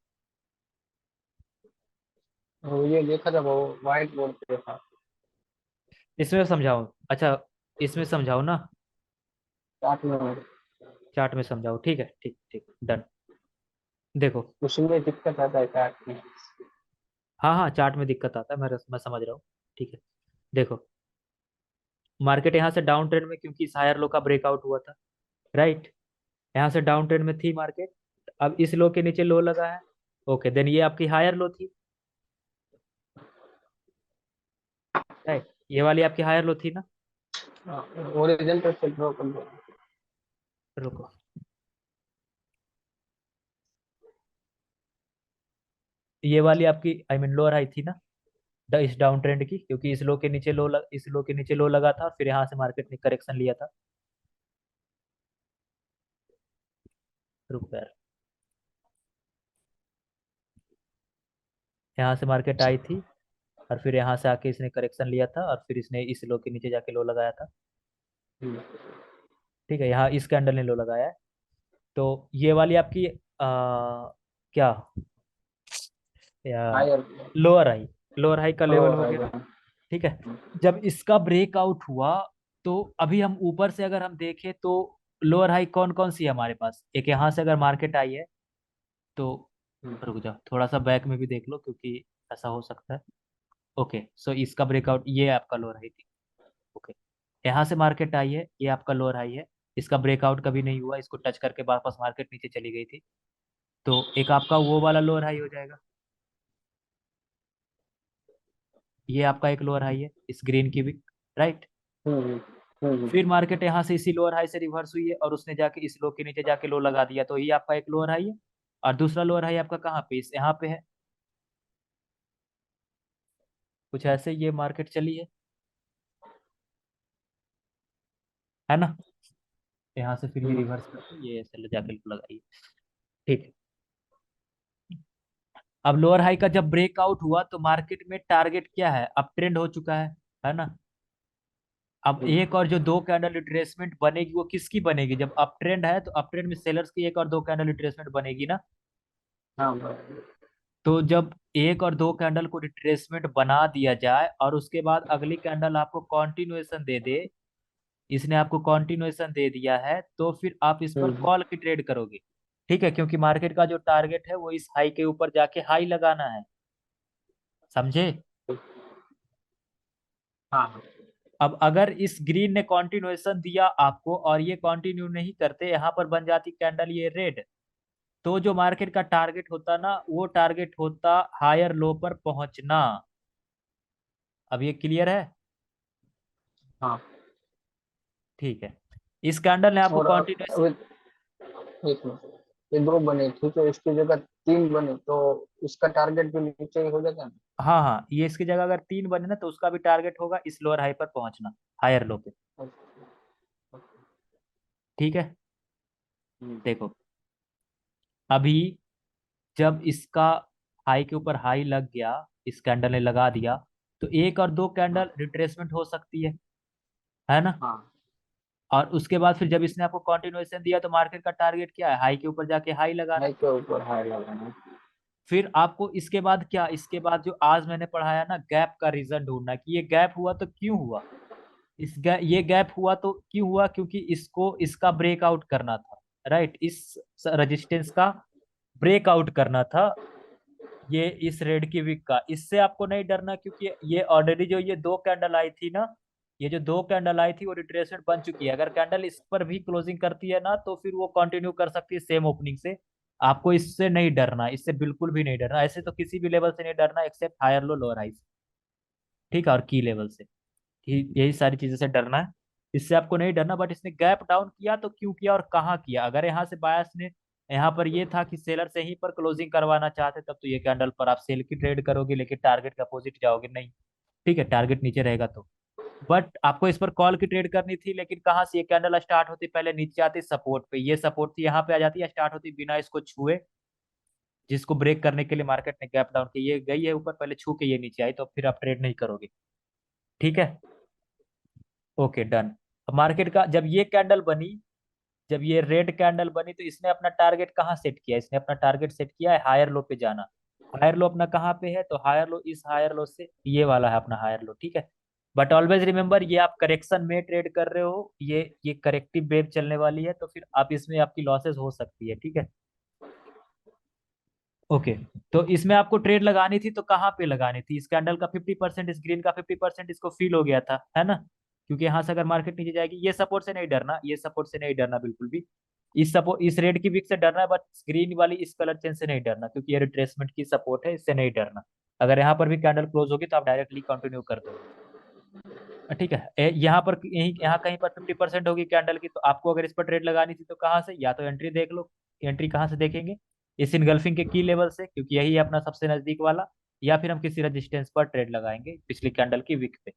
ये देखा था वो व्हाइट बोर्ड पे था। इसमें समझाऊं, अच्छा इसमें समझाओ ना, चार्ट में चार्ट में समझाओ, ठीक है, ठीक ठीक डन। देखो, उसमें दिक्कत आता है चार्ट में। हाँ हाँ, चार्ट में दिक्कत आता है, मैं समझ रहा हूँ, ठीक है। देखो, मार्केट यहाँ से डाउन ट्रेंड में, क्योंकि इस हायर लो का ब्रेकआउट हुआ था, राइट। यहाँ से डाउन ट्रेंड में थी मार्केट, अब इस लो के नीचे लो लगा है, ओके, देन ये आपकी हायर लो थी, राइट, ये वाली आपकी हायर लो थी ना। ओरिजेंटल से ड्रॉ कर दो। रुको, ये वाली आपकी आई मीन लोअर हाई थी ना, इस डाउन ट्रेंड की, क्योंकि इस लो के नीचे इस लो के नीचे लो लगा था, फिर यहाँ से मार्केट ने करेक्शन लिया था। रुको यार, यहाँ से मार्केट आई थी, और फिर यहाँ से आके इसने करेक्शन लिया था, और फिर इसने इस लो के नीचे जाके लो लगाया था, हम्म, ठीक है। यहाँ इस कैंडल ने लो लगाया है, तो ये वाली आपकी क्या, या higher. Lower high, lower high का लेवल ओ हो है गया, जो। ठीक है। जब इसका ब्रेकआउट हुआ, तो अभी हम ऊपर से अगर हम देखें तो लोअर हाई कौन कौन सी है हमारे पास, एक यहाँ से अगर मार्केट आई है तो, हम्म, रुक जाओ थोड़ा सा बैक में भी देख लो, क्योंकि ऐसा हो सकता है। ओके, सो इसका ब्रेकआउट ये आपका लोअर हाई थी, ओके। यहाँ से मार्केट आई है, ये आपका लोअर हाई है, इसका ब्रेकआउट कभी नहीं हुआ, इसको टच करके वापस मार्केट नीचे चली गई थी। तो एक आपका वो वाला लोअर हाई हो जाएगा, ये आपका एक लोअर हाई है इस ग्रीन की भी, राइट। हम्म फिर मार्केट यहाँ से इसी लोअर हाई से रिवर्स हुई है और उसने जाके इस लो के नीचे जाके लो लगा दिया, तो ये आपका एक लोअर हाई है। और दूसरा लोअर हाई आपका कहाँ पे, इस यहाँ पे है। कुछ ऐसे ये मार्केट चली है ना। यहाँ से फिर ये हम्म रिवर्स करके ये ऐसे ले जाके लगाई, ठीक है। अब लोअर हाई का जब ब्रेकआउट हुआ तो मार्केट में टारगेट क्या है, अप ट्रेंड हो चुका है ना। अब एक और जो दो कैंडल रिट्रेसमेंट बनेगी वो किसकी बनेगी, जब अप ट्रेंड है तो अप ट्रेंड में सेलर्स की एक और दो कैंडल रिट्रेसमेंट बनेगी ना। हाँ भाई। तो जब एक और दो कैंडल को रिट्रेसमेंट बना दिया जाए और उसके बाद अगली कैंडल आपको कॉन्टिन्यूएशन दे दे, इसने आपको कॉन्टिन्यूएशन दे दिया है, तो फिर आप इस पर हम्म कॉल की ट्रेड करोगे, ठीक है। क्योंकि मार्केट का जो टारगेट है वो इस हाई के ऊपर जाके हाई लगाना है, समझे। हाँ हाँ। अब अगर इस ग्रीन ने कॉन्टिन्यूएशन दिया आपको और ये कंटिन्यू नहीं करते, यहाँ पर बन जाती कैंडल ये रेड, तो जो मार्केट का टारगेट होता ना वो टारगेट होता हायर लो पर पहुंचना। अब ये क्लियर है, हाँ। ठीक है। इस कैंडल ने आपको और अब कॉन्टिन्यूएशन, एक मिनट, ये दो बने ठीक है, इसकी जगह तीन बने तो इसका टारगेट भी नीचे ही हो जाता है हाँ हाँ, ये इसकी जगह अगर तीन बने ना तो उसका भी टारगेट होगा इस लोअर हाई पर पहुंचना, हायर लो पे, ना। ठीक है। हम्म देखो अभी जब इसका हाई के ऊपर हाई लग गया, इस कैंडल ने लगा दिया, तो एक और दो हाँ कैंडल रिट्रेसमेंट हो सकती है ना। हाँ। और उसके बाद फिर जब इसने आपको कंटिन्यूएशन दिया तो मार्केट का टारगेट क्या है, हाई के ऊपर जाके हाई लगाना। हाई के ऊपर हाई लगाना। फिर आपको इसके बाद क्या, इसके बाद जो आज मैंने पढ़ाया ना गैप का रीजन ढूंढना, कि ये गैप हुआ तो क्यों हुआ, ये गैप हुआ तो क्यों हुआ, क्योंकि इसको इसका ब्रेकआउट करना था, राइट। इस रेजिस्टेंस का ब्रेकआउट करना था, ये इस रेड की विक का। इससे आपको नहीं डरना, क्योंकि ये ऑलरेडी जो ये दो कैंडल आई थी ना, ये जो दो कैंडल आई थी वो रिट्रेसमेंट बन चुकी है। अगर कैंडल इस पर भी क्लोजिंग करती है ना तो फिर वो कंटिन्यू कर सकती है सेम ओपनिंग से। आपको इससे नहीं डरना, इससे बिल्कुल भी नहीं डरना, ऐसे तो किसी भी लेवल से नहीं डरना except higher low lower high, ठीक है, और की लेवल से, यही सारी चीजों से डरना है। इससे आपको नहीं डरना। बट इसने गैप डाउन किया तो क्यों किया और कहाँ किया, अगर यहाँ से बायस ने, यहाँ पर ये था कि सेलर से ही पर क्लोजिंग करवाना चाहते तब तो ये कैंडल पर आप सेल की ट्रेड करोगे, लेकिन टारगेट के अपोजिट जाओगे नहीं, ठीक है, टारगेट नीचे रहेगा तो। बट आपको इस पर कॉल की ट्रेड करनी थी, लेकिन कहाँ से ये कैंडल स्टार्ट होती, पहले नीचे आती सपोर्ट पे, ये सपोर्ट थी यहाँ पे आ जाती है, स्टार्ट होती बिना इसको छुए, जिसको ब्रेक करने के लिए मार्केट ने गैप डाउन किया, ये गई है ऊपर, पहले छू के ये नीचे आई, तो फिर आप ट्रेड नहीं करोगे, ठीक है। Okay done. अब मार्केट का जब ये कैंडल बनी, जब ये रेड कैंडल बनी तो इसने अपना टारगेट कहाँ सेट किया, इसने अपना टारगेट सेट किया है हायर लो पे जाना। हायर लो अपना कहाँ पे है, तो हायर लो इस हायर लो से ये वाला है अपना हायर लो, ठीक है। बट ऑलवेज रिमेंबर ये आप करेक्शन में ट्रेड कर रहे हो, ये करेक्टिव वेव चलने वाली है, तो फिर आप इसमें आपकी लॉसेस हो सकती है, ठीक है। ओके, तो इसमें आपको ट्रेड लगानी थी तो कहाँ पे लगानी थी, इस कैंडल का 50%, इस ग्रीन का 50% इसको फील हो गया था, है ना। क्योंकि यहाँ से अगर मार्केट नीचे जाएगी, ये सपोर्ट से नहीं डरना, ये सपोर्ट से नहीं डरना बिल्कुल भी, इस सपोर्ट इस रेड की विक से डरना है, बट ग्रीन वाली इस कलर चेंज से नहीं डरना, क्योंकि ये रिट्रेसमेंट की सपोर्ट है, इससे नहीं डरना। अगर यहाँ पर भी कैंडल क्लोज होगी तो आप डायरेक्टली कंटिन्यू कर दोगे, ठीक है। यहाँ पर यहीं यहाँ कहीं पर 50% होगी कैंडल की, तो आपको अगर इस पर ट्रेड लगानी थी तो कहाँ से, या तो एंट्री देख लो, एंट्री कहाँ से देखेंगे, इस इनगल्फिंग के की लेवल से, क्योंकि यही है अपना सबसे नजदीक वाला, या फिर हम किसी रेजिस्टेंस पर ट्रेड लगाएंगे पिछली कैंडल की विक पे,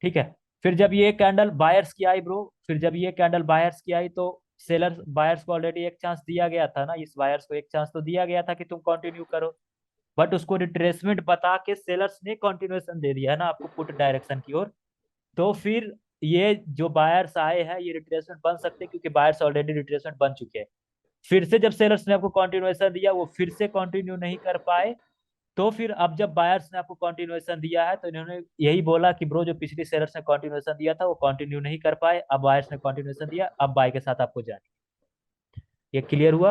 ठीक है। फिर जब ये कैंडल बायर्स की आई ब्रो, फिर जब ये कैंडल बायर्स की आई तो सेलर्स बायर्स को ऑलरेडी एक चांस दिया गया था ना, इस बायर्स को एक चांस तो दिया गया था कि तुम कंटिन्यू करो, बट उसको रिट्रेसमेंट बता के सेलर्स ने कंटिन्यूएशन दे दिया है ना आपको पुट डायरेक्शन की ओर। तो फिर ये जो बायर्स आए हैं ये रिट्रेसमेंट बन सकते हैं, क्योंकि बायर्स ऑलरेडी रिट्रेसमेंट बन चुके हैं। फिर से जब सेलर्स ने आपको कंटिन्यूएशन दिया वो फिर से कंटिन्यू नहीं कर पाए, तो फिर अब जब बायर्स ने आपको कंटिन्यूएशन दिया है तो इन्होंने यही बोला कि ब्रो जो पिछली सेलर्स ने कंटिन्यूएशन दिया था वो कंटिन्यू नहीं कर पाए, अब बायर्स ने कंटिन्यूएशन दिया, अब बाय के साथ आपको जाना। ये क्लियर हुआ।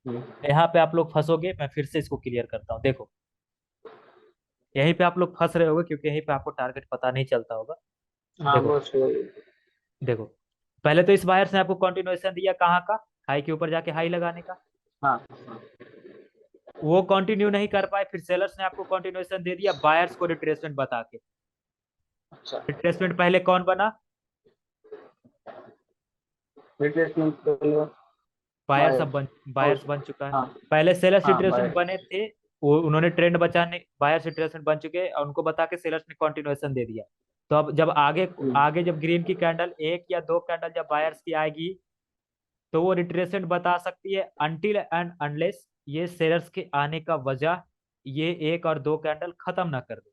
हम्म। यहाँ पे आप लोग फंसोगे, मैं फिर से इसको क्लियर करता हूँ, देखो यहीं पे आप लोग फंस रहे होगे क्योंकि यहीं पे आपको टारगेट पता नहीं चलता होगा। हाँ देखो बस वही। देखो, पहले तो इस बायर्स ने आपको कंटिन्यूएशन दिया कहाँ का, हाई के ऊपर जाके हाई लगाने का, हाँ हाँ। वो कंटिन्यू नहीं कर पाए, फिर सेलर्स ने आपको कंटिन्यूएशन दे दिया बायर्स को रिट्रेसमेंट बता के। अच्छा, रिट्रेसमेंट पहले कौन बना, रिप्लेसमेंट के लिए बायर्स अब बायर्स। बन, और बायर्स बन चुका है। हाँ पहले सेलर्स हाँ रिट्रेसमेंट बायर्स। बने थे, वो उन्होंने ट्रेंड बचाने, बायर्स रिट्रेसमेंट बन चुके और उनको बता के सेलर्स ने कंटिन्यूएशन दे दिया। तो अब जब आगे आगे जब ग्रीन की कैंडल एक या दो कैंडल जब बायर्स की आएगी, तो वो रिट्रेसमेंट बता सकती है अनटिल एंड अनलेस ये सेलर्स के आने का वजह ये एक और दो कैंडल खत्म ना कर दे।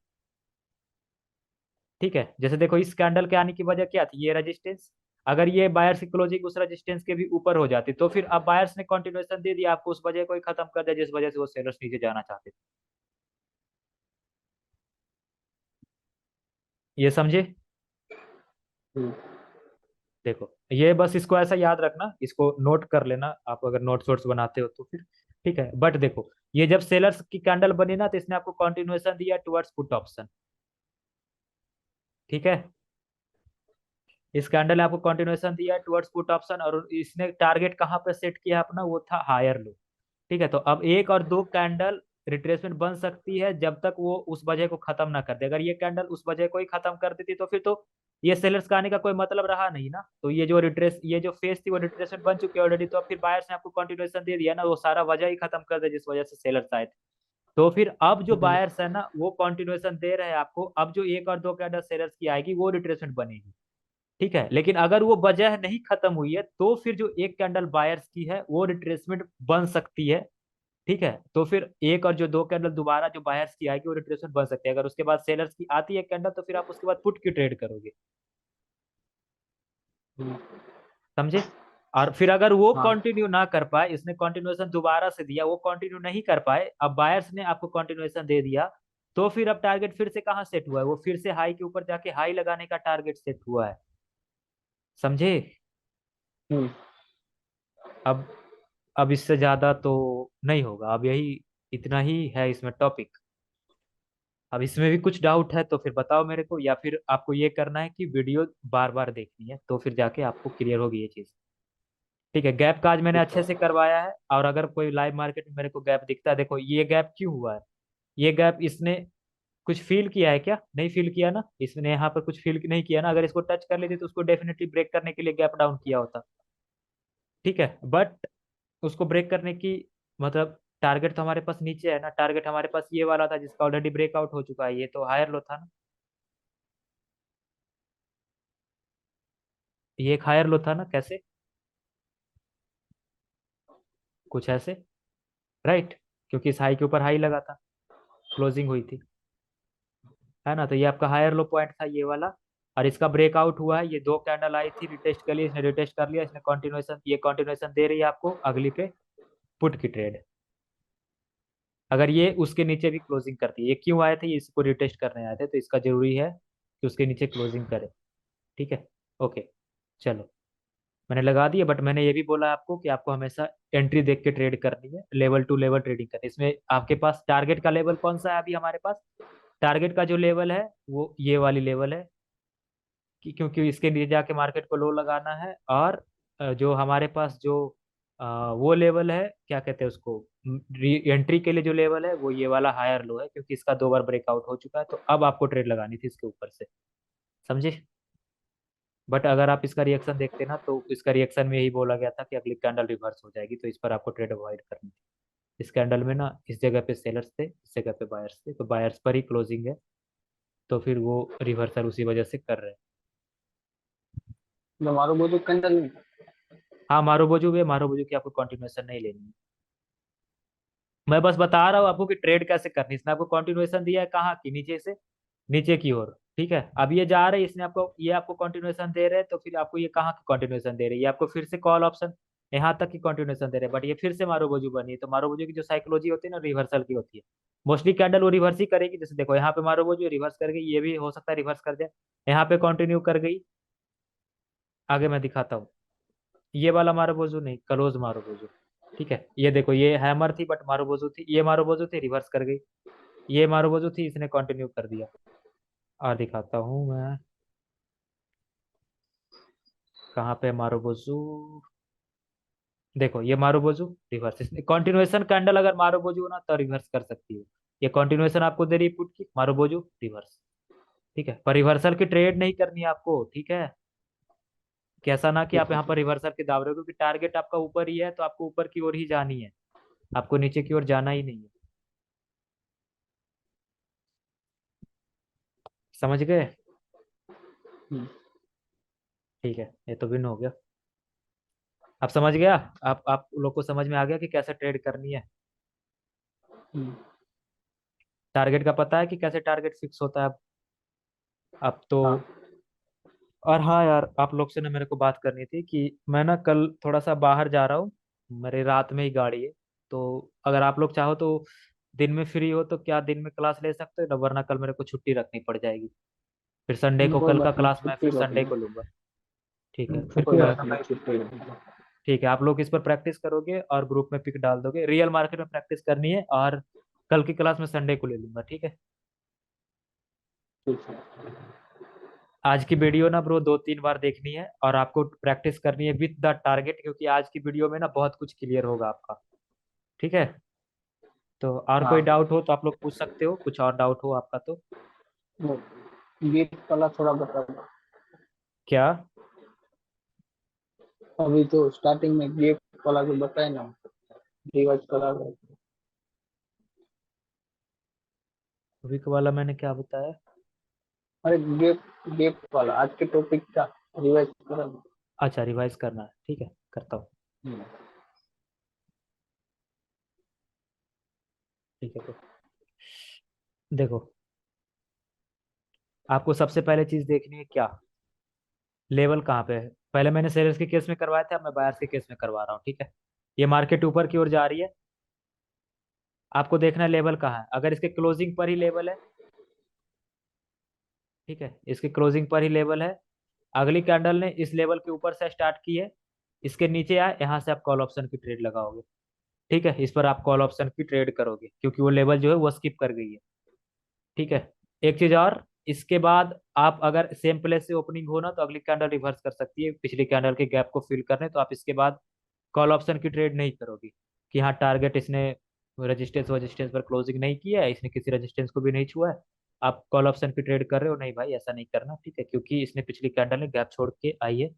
ठीक है, जैसे देखो इस कैंडल के आने की वजह क्या थी, ये रेजिस्टेंस, अगर ये बायर्स की क्लोजिंग उस रेजिस्टेंस के भी ऊपर हो जाती तो फिर अब बायर्स ने कंटिन्यूएशन दे दिया आपको, उस वजह को ही खत्म कर दिया जिस वजह से वो सेलर्स नीचे जाना चाहते थे। ये समझे। हम्म, देखो ये बस इसको ऐसा याद रखना, इसको नोट कर लेना आप अगर नोट्स वोट्स बनाते हो तो फिर। ठीक है, बट देखो ये जब सेलर्स की कैंडल बनी ना तो इसने आपको कंटिन्यूएशन दिया टुवर्ड्स पुट ऑप्शन। ठीक है, इस कैंडल ने आपको कंटिन्यूएशन दिया टुवर्ड्स पुट ऑप्शन, और इसने टारगेट कहाँ पे सेट किया अपना, वो था हायर लो। ठीक है, तो अब एक और दो कैंडल रिट्रेसमेंट बन सकती है जब तक वो उस वजह को खत्म ना कर दे। अगर ये कैंडल उस वजह को ही खत्म कर देती तो फिर तो ये सेलर्स का आने का कोई मतलब रहा नहीं ना। तो ये जो फेस थी वो रिट्रेसमेंट बन चुकी है ऑलरेडी, तो अब फिर बायर्स ने आपको कंटिन्यूएशन दे दिया ना, वो सारा वजह ही खत्म कर दे जिस वजह से सेलर्स आए थे। तो फिर अब जो हम्म, बायर्स है ना वो कंटिन्यूएशन दे रहे हैं आपको, अब जो एक और दो कैंडल सेलर्स की आएगी वो रिट्रेसमेंट बनेगी। ठीक है, लेकिन अगर वो वजह नहीं खत्म हुई है तो फिर जो एक कैंडल बायर्स की है वो रिट्रेसमेंट बन सकती है। ठीक है, तो फिर एक और जो दो कैंडल दोबारा जो बायर्स की आएगी वो रिट्रेसमेंट बन सकती है। अगर उसके बाद सेलर्स की आती है कैंडल तो फिर आप उसके बाद पुट की ट्रेड करोगे। हम्म, समझे। और फिर अगर वो हाँ। कंटिन्यू ना कर पाए, इसने कंटिन्यूएशन दोबारा से दिया वो कंटिन्यू नहीं कर पाए, अब बायर्स ने आपको कंटिन्यूएशन दे दिया, तो फिर अब टारगेट फिर से कहाँ सेट हुआ है, वो फिर से हाई के ऊपर जाके हाई लगाने का टारगेट सेट हुआ है। समझे। हम्म, अब अब इससे ज्यादा तो नहीं होगा, अब यही इतना ही है इसमें टॉपिक। अब इसमें भी कुछ डाउट है तो फिर बताओ मेरे को, या फिर आपको ये करना है कि वीडियो बार बार देखनी है तो फिर जाके आपको क्लियर होगी ये चीज। ठीक है, गैप का आज मैंने ठीक अच्छे है। से करवाया है, और अगर कोई लाइव मार्केट में मेरे को गैप दिखता है, देखो ये गैप क्यों हुआ है, ये गैप इसने कुछ फील किया है क्या, नहीं फील किया ना, इसने यहाँ पर कुछ फील नहीं किया ना, अगर इसको टच कर लेती तो उसको डेफिनेटली ब्रेक करने के लिए गैप डाउन किया होता। ठीक है, बट उसको ब्रेक करने की मतलब टारगेट तो हमारे पास नीचे है ना, टारगेट हमारे पास ये वाला था जिसका ऑलरेडी ब्रेकआउट हो चुका है, ये तो हायर लो था ना, ये एक हायर लो था ना, कैसे, कुछ ऐसे, राइट, क्योंकि इस हाई के ऊपर हाई लगा था, क्लोजिंग हुई थी, है ना, तो ये आपका हायर लो पॉइंट था ये वाला। और इसका ब्रेकआउट हुआ है, ये दो कैंडल आई थी रिटेस्ट के लिए, इसने रिटेस्ट कर लिया, इसने कंटिन्यूएशन, ये कंटिन्यूएशन दे रही है आपको अगली पे पुट की ट्रेड। अगर ये उसके नीचे भी क्लोजिंग करती है, ये क्यों आए थे, ये इसको रिटेस्ट करने आए थे, तो इसका जरूरी है कि उसके नीचे क्लोजिंग करे। ठीक है, ओके, चलो, मैंने लगा दिया, बट मैंने ये भी बोला आपको कि आपको हमेशा एंट्री देख के ट्रेड करनी है, लेवल टू लेवल ट्रेडिंग करनी है। इसमें आपके पास टारगेट का लेवल कौन सा है अभी हमारे पास, टारगेट का जो लेवल है वो ये वाली लेवल है, क्योंकि इसके नीचे जाके मार्केट को लो लगाना है। और जो हमारे पास जो वो लेवल है क्या कहते हैं उसको, एंट्री के लिए जो लेवल है वो ये वाला हायर लो है, क्योंकि इसका दो बार ब्रेकआउट हो चुका है, तो अब आपको ट्रेड लगानी थी इसके ऊपर से। समझे। बट अगर आप इसका रिएक्शन देखते ना तो इसका रिएक्शन में यही बोला गया था कि अगली कैंडल रिवर्स हो जाएगी, तो इस पर आपको ट्रेड अवॉइड करनी थी। इस कैंडल में ना इस जगह पे सेलर्स थे, इस जगह पे बायर्स थे, तो बायर्स पर ही क्लोजिंग है, तो फिर वो रिवर्सल उसी वजह से कर रहे हैं। जो मारो वो जो कैंडल नहीं। हाँ मारूबोजू भी, मारूबोजू की आपको कंटिन्यूएशन नहीं लेनी है, मैं बस बता रहा हूँ आपको कि ट्रेड कैसे करनी है। इसने आपको कंटिन्यूएशन दिया है कहाँ की, नीचे से नीचे की ओर। ठीक है, अब ये जा रहे हैं, इसने आपको ये आपको कंटिन्यूएशन दे रहे हैं, तो फिर आपको ये कहाँ की कंटिन्यूएशन दे रही है, ये आपको फिर से कॉल ऑप्शन यहाँ तक की कंटिन्यूएशन दे रहे हैं, बट ये फिर से मारूबोजू बनी है। तो मारूबोजू की जो साइकोलॉजी होती है ना रिवर्सल की होती है, मोस्टली कैंडल वो रिवर्स ही करेगी। जैसे देखो यहाँ पे मारूबोजू रिवर्स कर गई, ये भी हो सकता है रिवर्स कर जाए, यहाँ पे कंटिन्यू कर गई, आगे मैं दिखाता हूँ, ये वाला मारूबोजू नहीं, क्लोज मारूबोजू। ठीक है, ये देखो ये हैमर थी बट मारूबोजू थी, ये मारूबोजू थी रिवर्स कर गई, ये मारूबोजू थी इसने कंटिन्यू कर दिया। और दिखाता हूँ मैं, कहाँ पे मारुबोजू? देखो ये मारुबोजू रिवर्स, इसमें कंटिन्यूएशन कैंडल अगर मारुबोजू हो ना तो रिवर्स कर सकती हो। ये कंटिन्यूएशन आपको दे रही है पुट की, मारुबोजू रिवर्स। ठीक है, पर रिवर्सल की ट्रेड नहीं करनी है आपको, ठीक है। कैसा ना कि ठीक आप है। यहाँ पर रिवर्सल की दाव रहे हो, क्योंकि टारगेट आपका ऊपर ही है तो आपको ऊपर की ओर ही जानी है, आपको नीचे की ओर जाना ही नहीं है। समझ गए? हम्म, ठीक है, ये तो विन हो गया। आप समझ गया? आप लोग को समझ में आ गया कि कैसे ट्रेड करनी है? हम्म, टारगेट का पता है कि कैसे टारगेट फिक्स होता है अब तो। हाँ। और हाँ यार, आप लोग से ना मेरे को बात करनी थी कि मैं ना कल थोड़ा सा बाहर जा रहा हूँ, मेरे रात में ही गाड़ी है। तो अगर आप लोग चाहो तो दिन में फ्री हो तो क्या दिन में क्लास ले सकते हो ना, वरना कल मेरे को छुट्टी रखनी पड़ जाएगी। फिर संडे को कोई कल का बात नहीं, क्लास मैं छुट्टी फिर रख संडे लो। को लूंगा। ठीक है, फिर कोई मैं। बात नहीं, छुट्टी रख लो। ठीक है, आप लोग इस पर प्रैक्टिस करोगे और ग्रुप में पिक डाल दोगे, रियल मार्केट में प्रैक्टिस करनी है, और कल की क्लास में संडे को ले लूंगा, ठीक है। ठीक है। आज की वीडियो ना ब्रो 2-3 बार देखनी है और आपको प्रैक्टिस करनी है विद द टारगेट, क्योंकि आज की वीडियो में ना बहुत कुछ क्लियर होगा आपका। ठीक है, तो और कोई हाँ। डाउट हो तो आप लोग पूछ सकते हो, कुछ और डाउट हो आपका तो। वो गीत वाला थोड़ा बता दो। क्या? अभी तो स्टार्टिंग में गेप वाला जो बताए ना, रिवाइज करा रहे थे। विक वाला मैंने क्या बताया? अरे गेप, गेप वाला आज के टॉपिक का रिवाइज करा दो। अच्छा, रिवाइज करना है, ठीक है, करता हूँ। हम्म, ठीक है, तो देखो, आपको सबसे पहले चीज देखनी है क्या, लेवल कहाँ पे है। पहले मैंने सेलर्स के केस में करवाया था, अब मैं बायर्स के केस में करवा रहा हूँ, ठीक है। ये मार्केट ऊपर की ओर जा रही है, आपको देखना है लेवल कहाँ है। अगर इसके क्लोजिंग पर ही लेवल है, ठीक है, इसके क्लोजिंग पर ही लेवल है, अगली कैंडल ने इस लेवल के ऊपर से स्टार्ट की है, इसके नीचे आए, यहाँ से आप कॉल ऑप्शन की ट्रेड लगाओगे। ठीक है, इस पर आप कॉल ऑप्शन की ट्रेड करोगे, क्योंकि वो लेवल जो है वो स्किप कर गई है। ठीक है, एक चीज और, इसके बाद आप अगर सेम प्लेस से ओपनिंग हो ना तो अगली कैंडल रिवर्स कर सकती है, पिछली कैंडल के गैप को फिल करने, तो आप इसके बाद कॉल ऑप्शन की ट्रेड नहीं करोगे कि हाँ टारगेट इसने रजिस्टेंस वजिस्टेंस पर क्लोजिंग नहीं किया है, इसने किसी रजिस्टेंस को भी नहीं छुआ है, आप कॉल ऑप्शन की ट्रेड कर रहे हो। नहीं भाई, ऐसा नहीं करना, ठीक है, क्योंकि इसने पिछली कैंडल में गैप छोड़ के आई है,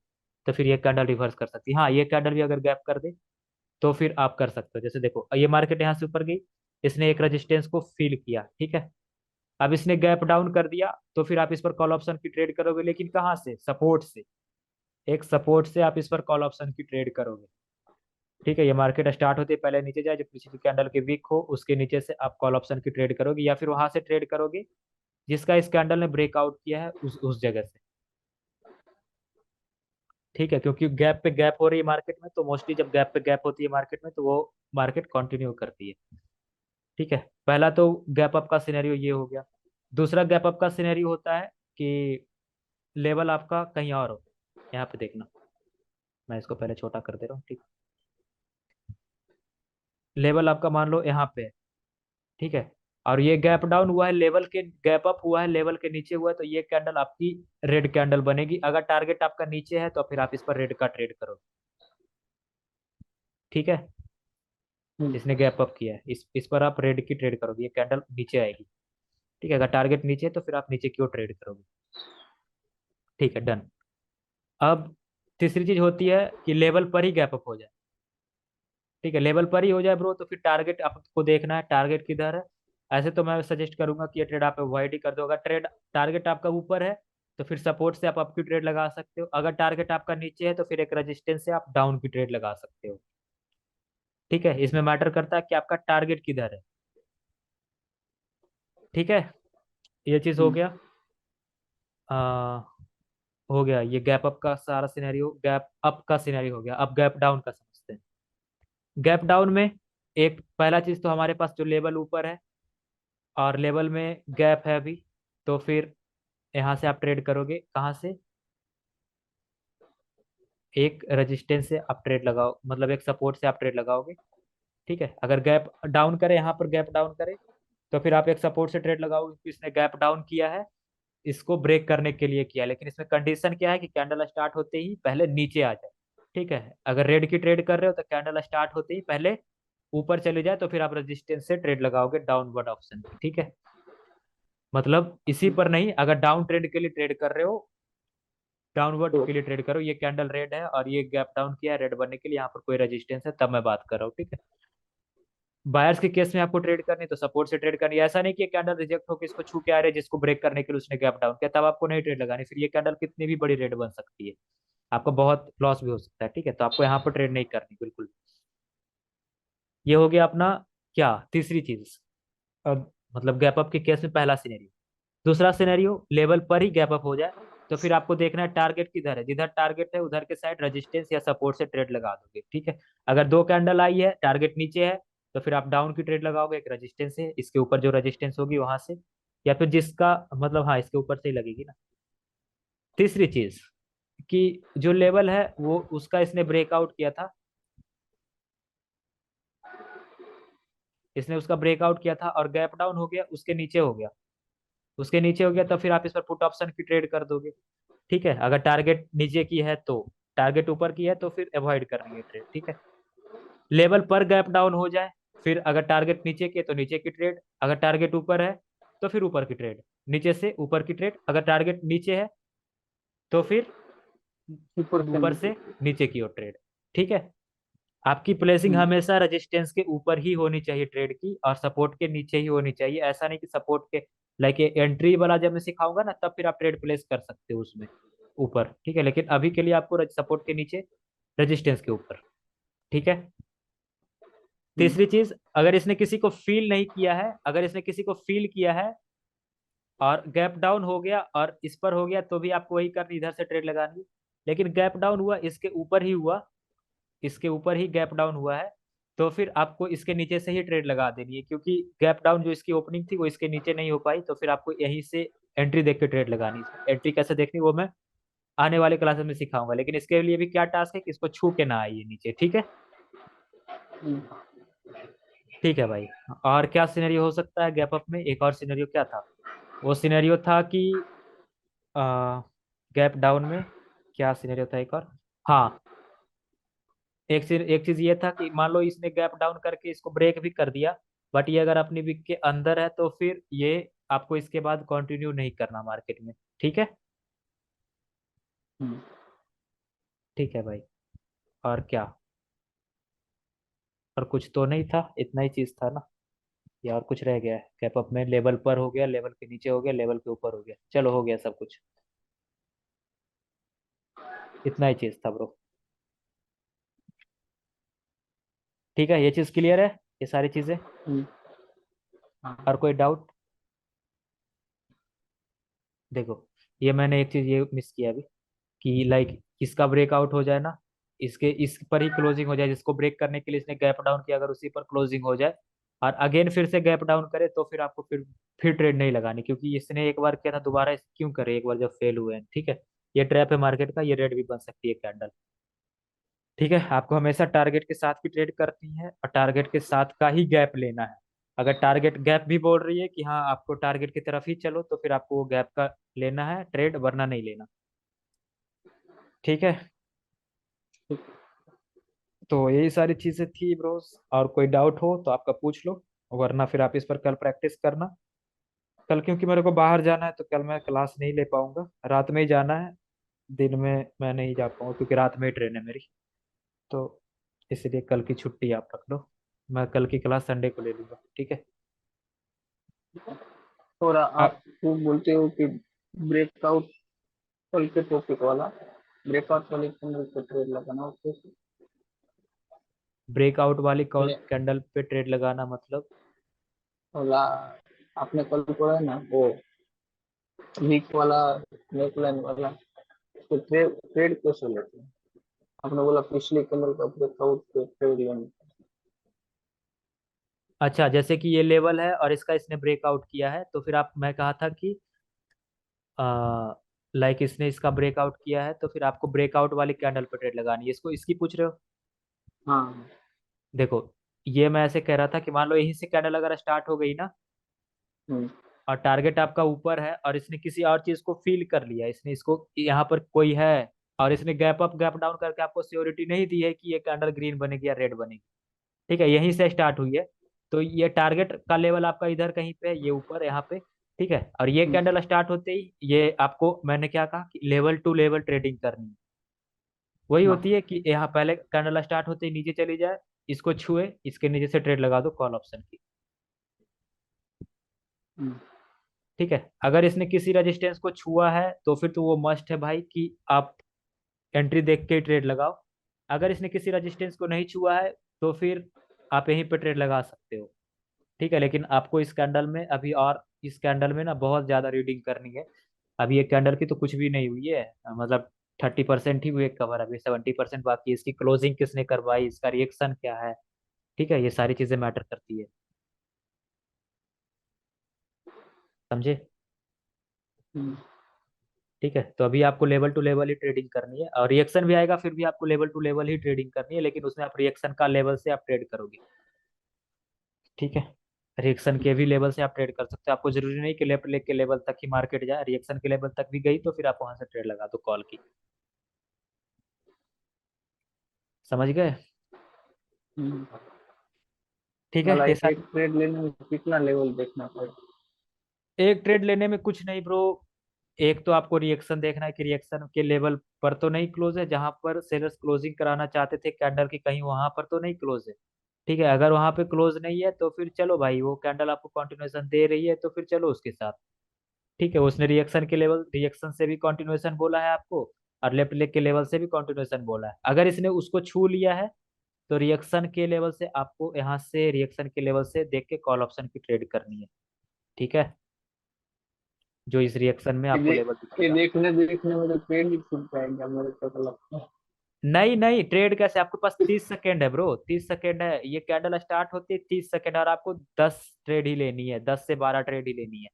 तो फिर ये कैंडल रिवर्स कर सकती है। हाँ, ये कैंडल भी अगर गैप कर दे तो फिर आप कर सकते हो। जैसे देखो, ये मार्केट यहाँ से ऊपर गई, इसने एक रजिस्टेंस को फील किया, ठीक है, अब इसने गैप डाउन कर दिया, तो फिर आप इस पर कॉल ऑप्शन की ट्रेड करोगे, लेकिन कहाँ से, सपोर्ट से। एक सपोर्ट से आप इस पर कॉल ऑप्शन की ट्रेड करोगे। ठीक है, ये मार्केट स्टार्ट होते ही पहले नीचे जाए, जो पिछली कैंडल के वीक हो उसके नीचे से आप कॉल ऑप्शन की ट्रेड करोगे, या फिर वहां से ट्रेड करोगे जिसका इस कैंडल ने ब्रेकआउट किया है उस जगह से। ठीक है, क्योंकि गैप पे गैप हो रही है मार्केट में, तो मोस्टली जब गैप पे गैप होती है मार्केट में तो वो मार्केट कंटिन्यू करती है। ठीक है, पहला तो गैप अप का सिनेरियो ये हो गया। दूसरा गैप अप का सिनेरियो होता है कि लेवल आपका कहीं और हो। यहाँ पे देखना, मैं इसको पहले छोटा कर दे रहा हूँ, ठीक। लेवल आपका मान लो यहाँ पे है, ठीक है, और ये गैप डाउन हुआ है लेवल के, गैप अप हुआ है लेवल के नीचे हुआ है, तो ये कैंडल आपकी रेड कैंडल बनेगी। अगर टारगेट आपका नीचे है तो फिर आप इस पर रेड का ट्रेड करो। ठीक है, हम्म, इसने गैप अप किया है, इस पर आप रेड की ट्रेड करोगे, ये कैंडल नीचे आएगी। ठीक है, अगर टारगेट नीचे है तो फिर आप नीचे की ओर ट्रेड करोगे। ठीक है, डन। अब तीसरी चीज होती है कि लेवल पर ही गैप अप हो जाए। ठीक है, लेवल पर ही हो जाए ब्रो, तो फिर टारगेट आपको देखना है, टारगेट किधर है। ऐसे तो मैं सजेस्ट करूंगा कि ये ट्रेड आप अवॉइड ही कर दो। अगर ट्रेड टारगेट आपका ऊपर है तो फिर सपोर्ट से आप अप की ट्रेड लगा सकते हो, अगर टारगेट आपका नीचे है तो फिर एक रेजिस्टेंस से आप डाउन की ट्रेड लगा सकते हो। ठीक है, इसमें मैटर करता है कि आपका टारगेट किधर है। ठीक है, ये चीज हो हम्म, गया। आ, हो गया ये गैप अप का सारा सिनेरियो, गैप अप का सिनेरियो हो गया। अब गैप डाउन का समझते हैं। गैप डाउन में एक पहला चीज तो हमारे पास जो लेवल ऊपर है और लेवल में गैप है अभी, तो फिर यहाँ से आप ट्रेड करोगे, कहाँ से, एक रेजिस्टेंस से आप ट्रेड लगाओ, मतलब एक सपोर्ट से आप ट्रेड लगाओगे। ठीक है, अगर गैप डाउन करे, यहाँ पर गैप डाउन करे, तो फिर आप एक सपोर्ट से ट्रेड लगाओगे क्योंकि इसने गैप डाउन किया है, इसको ब्रेक करने के लिए किया, लेकिन इसमें कंडीशन क्या है कि कैंडल स्टार्ट होते ही पहले नीचे आ जाए। ठीक है, अगर रेड की ट्रेड कर रहे हो तो कैंडल स्टार्ट होते ही पहले ऊपर चले जाए, तो फिर आप रेजिस्टेंस से ट्रेड लगाओगे डाउनवर्ड ऑप्शन पे। ठीक है, मतलब इसी पर नहीं, अगर डाउन ट्रेंड के लिए ट्रेड कर रहे हो, डाउनवर्ड तो के लिए ट्रेड करो, ये कैंडल रेड है और ये गैप डाउन किया है रेड बनने के लिए, यहाँ पर कोई रेजिस्टेंस है, तब मैं बात कर रहा हूँ। ठीक है, बायर्स के केस में आपको ट्रेड करनी तो सपोर्ट से ट्रेड करनी है। ऐसा नहीं कि कैंडल रिजेक्ट होकर इसको छू के आ रहे हैं, जिसको ब्रेक करने के लिए उसने गैप डाउन किया, तब आपको नहीं ट्रेड लगानी, फिर ये कैंडल कितनी भी बड़ी रेड बन सकती है, आपको बहुत लॉस भी हो सकता है। ठीक है, तो आपको यहाँ पर ट्रेड नहीं करनी बिल्कुल। ये हो गया अपना क्या, तीसरी चीज। अब मतलब गैप अप के केस में पहला सिनेरियो। दूसरा सिनेरियो, लेवल पर ही गैप अप हो जाए, तो फिर आपको देखना है टारगेट किधर है, जिधर टारगेट है उधर के साइड रेजिस्टेंस या सपोर्ट से ट्रेड लगा दोगे। ठीक है, अगर दो कैंडल आई है, टारगेट नीचे है, तो फिर आप डाउन की ट्रेड लगाओगे, एक रेजिस्टेंस है, इसके ऊपर जो रेजिस्टेंस होगी वहां से, या फिर जिसका मतलब हाँ इसके ऊपर से ही लगेगी ना। तीसरी चीज कि जो लेवल है वो उसका इसने ब्रेकआउट किया था, इसने उसका ब्रेकआउट किया था और गैप डाउन हो गया, उसके नीचे हो गया, उसके नीचे हो गया, तो फिर आप इस पर पुट ऑप्शन की ट्रेड कर दोगे। ठीक है, अगर टारगेट नीचे की है तो, टारगेट ऊपर की है तो फिर अवॉइड करनी है ट्रेड। ठीक है, लेवल पर गैप डाउन हो जाए, फिर अगर टारगेट नीचे की है तो नीचे की ट्रेड, अगर टारगेट ऊपर है तो फिर ऊपर की ट्रेड, नीचे से ऊपर की ट्रेड, अगर टारगेट नीचे है तो फिर ऊपर से ऊपर नीचे। से नीचे की ओर ट्रेड। ठीक है, आपकी प्लेसिंग हम्म, हमेशा रेजिस्टेंस के ऊपर ही होनी चाहिए ट्रेड की, और सपोर्ट के नीचे ही होनी चाहिए। ऐसा नहीं कि सपोर्ट के, लाइक ये एंट्री वाला जब मैं सिखाऊंगा ना तब फिर आप ट्रेड प्लेस कर सकते हो उसमें ऊपर। ठीक है, लेकिन अभी के लिए आपको सपोर्ट के नीचे, रेजिस्टेंस के ऊपर। ठीक है, हम्म, तीसरी चीज, अगर इसने किसी को फील नहीं किया है, अगर इसने किसी को फील किया है और गैप डाउन हो गया और इस पर हो गया, तो भी आपको वही करनी, इधर से ट्रेड लगानी है। लेकिन गैप डाउन हुआ, इसके ऊपर ही हुआ, इसके ऊपर ही गैप डाउन हुआ है, तो फिर आपको इसके नीचे से ही ट्रेड लगा देनी है, क्योंकि गैप डाउन जो इसकी ओपनिंग थी वो इसके नीचे नहीं हो पाई, तो फिर आपको यहीं से एंट्री देख के ट्रेड लगानी है। एंट्री कैसे देखनी वो मैं आने वाले क्लासेस में सिखाऊंगा, लेकिन इसके लिए भी क्या टास्क है कि इसको छू के ना आइए नीचे। ठीक है, हम्म। ठीक है भाई। और क्या सिनेरियो हो सकता है गैप अप में, एक और सिनेरियो क्या था, वो सिनेरियो था कि गैप डाउन में क्या सिनेरियो था एक और, हाँ, एक चीज ये था कि मान लो इसने गैप डाउन करके इसको ब्रेक भी कर दिया, बट ये अगर अपनी विक के अंदर है तो फिर ये आपको इसके बाद कंटिन्यू नहीं करना मार्केट में। ठीक है, हम्म। ठीक है भाई। और क्या, और कुछ तो नहीं था, इतना ही चीज था ना, या और कुछ रह गया है। कैप अप में लेवल पर हो गया, लेवल के नीचे हो गया, लेवल के ऊपर हो गया, चलो हो गया सब कुछ, इतना ही चीज था ब्रो। ठीक है, ये चीज क्लियर है, ये सारी चीजें। हम्म। हाँ। और कोई डाउट? देखो, ये मैंने एक चीज ये मिस किया अभी, कि लाइक इसका ब्रेकआउट हो जाए ना, इसके इस पर ही क्लोजिंग हो जाए, जिसको ब्रेक करने के लिए इसने गैप डाउन किया, अगर उसी पर क्लोजिंग हो जाए और अगेन फिर से गैप डाउन करे, तो फिर आपको फिर ट्रेड नहीं लगानी, क्योंकि इसने एक बार किया था, दोबारा क्यों करे, एक बार जब फेल हुए हैं। ठीक है, ये ट्रैप है मार्केट का, ये रेड भी बन सकती है कैंडल। ठीक है, आपको हमेशा टारगेट के साथ की ट्रेड करनी है और टारगेट के साथ का ही गैप लेना है। अगर टारगेट गैप भी बोल रही है कि हाँ आपको टारगेट की तरफ ही चलो, तो फिर आपको वो गैप का लेना है ट्रेड, वरना नहीं लेना। ठीक है, तो यही सारी चीजें थी ब्रोस, और कोई डाउट हो तो आपका पूछ लो, वरना फिर आप इस पर कल प्रैक्टिस करना। कल क्योंकि मेरे को बाहर जाना है, तो कल मैं क्लास नहीं ले पाऊंगा, रात में ही जाना है, दिन में मैं नहीं जा पाऊंगा क्योंकि रात में ही ट्रेन है मेरी। तो इसलिए कल की छुट्टी आप रख लो, मैं कल की क्लास संडे को ले लूंगा। ठीक है, और आप आप वो बोलते हो कि ब्रेकआउट कल के टॉपिक वाला, ब्रेकआउट वाले कैंडल पे ट्रेड लगाना होता है। ब्रेकआउट वाली मैंने कैंडल पे ट्रेड लगाना मतलब? बोला, आपने कल पढ़ा है ना वो वीक वाला, नेकलाइन वाला, तो ट्रेड ट्रेड कैसे लेते हैं? आपने बोला पिछले कैंडल का ब्रेकआउट पे ट्रेड लेना। अच्छा, जैसे कि ये लेवल है और इसका इसने ब्रेकआउट किया है, तो फिर आप, मैं कहा था कि लाइक इसने इसका ब्रेकआउट किया है, तो फिर आपको ब्रेकआउट वाली कैंडल पे ट्रेड लगानी है, इसको इसकी पूछ रहे हो? हाँ। देखो, ये मैं ऐसे कह रहा था कि मान लो यहीं से कैंडल अगर स्टार्ट हो गई ना, हम्म। और टारगेट आपका ऊपर है, और इसने किसी और चीज को फील कर लिया, इसने इसको यहाँ पर कोई है, और इसने गैप अप गैप डाउन करके आपको श्योरिटी नहीं दी है कि ये कैंडल ग्रीन बनेगी या रेड बनेगी। ठीक है, यहीं से स्टार्ट हुई है। तो ये टारगेट का लेवल आपका इधर कहीं पे है, ये ऊपर यहाँ पे। ठीक है, और ये हम्म, कैंडल स्टार्ट होते ही ये आपको मैंने क्या कहा कि लेवल टू लेवल ट्रेडिंग करनी है। वही हाँ, होती है कि यहाँ पहले कैंडल स्टार्ट होते ही नीचे चली जाए, इसको छुए, इसके नीचे से ट्रेड लगा दो कॉल ऑप्शन की। हम्म, ठीक है, अगर इसने किसी रेजिस्टेंस को छुआ है तो फिर तो वो मस्ट है भाई कि आप एंट्री देख के ट्रेड लगाओ। अगर इसने किसी रेजिस्टेंस को नहीं छुआ है तो फिर आप यहीं पे ट्रेड लगा सकते हो। ठीक है, लेकिन आपको इस कैंडल में अभी, और इस कैंडल में ना बहुत ज्यादा रीडिंग करनी है। अभी ये कैंडल की तो कुछ भी नहीं हुई है, मतलब 30% ही हुई कवर, अभी 70% बाकी है। इसकी क्लोजिंग किसने करवाई, इसका रिएक्शन क्या है। ठीक है, ये सारी चीजें मैटर करती है। समझे? हम्म, ठीक है, तो अभी आपको लेवल टू लेवल ही ट्रेडिंग करनी है, और रिएक्शन भी आएगा फिर भी आपको लेवल टू लेवल ही ट्रेडिंग करनी है, लेकिन उसमें आप रिएक्शन का लेवल से आप ट्रेड करोगे। ठीक है, रिएक्शन के भी लेवल से आप ट्रेड कर सकते हो, आपको जरूरी नहीं कि लेफ्ट लेग के लेवल तक ही मार्केट जाए, रिएक्शन के लेवल तक भी गई तो फिर आप वहां से ट्रेड लगा दो कॉल की। समझ गए? हम्म। ठीक है, ये मतलब सारी। एक ट्रेड लेने में कितना लेवल देखना पड़ेगा? एक ट्रेड लेने में कुछ नहीं ब्रो, एक तो आपको रिएक्शन देखना है कि रिएक्शन के लेवल पर तो नहीं क्लोज है, जहां पर सेलर्स क्लोजिंग कराना चाहते थे कैंडल की, कहीं वहां पर तो नहीं क्लोज है। ठीक है, अगर वहां पे क्लोज नहीं है तो फिर चलो भाई, वो कैंडल आपको कंटिन्यूएशन दे रही है तो फिर चलो उसके साथ। ठीक है, उसने रिएक्शन के लेवल, रिएक्शन से भी कंटिन्यूएशन बोला है आपको, और लेफ्ट लेग के लेवल से भी कंटिन्यूएशन बोला है। अगर इसने उसको छू लिया है तो रिएक्शन के लेवल से आपको यहाँ से रिएक्शन के लेवल से देख के कॉल ऑप्शन की ट्रेड करनी है। ठीक है, जो इस रिएक्शन में ये आपको लेवल ये दिखेगा। देखने देखने में तो ट्रेड भी छूट जाएगा मेरे को तो लगता है। नहीं नहीं, ट्रेड कैसे, आपके पास 30 सेकेंड है ब्रो, 30 सेकेंड है, ये कैंडल स्टार्ट होती है 30 सेकेंड, और आपको 10 ट्रेड ही लेनी है, 10 से 12 ट्रेड ही लेनी है।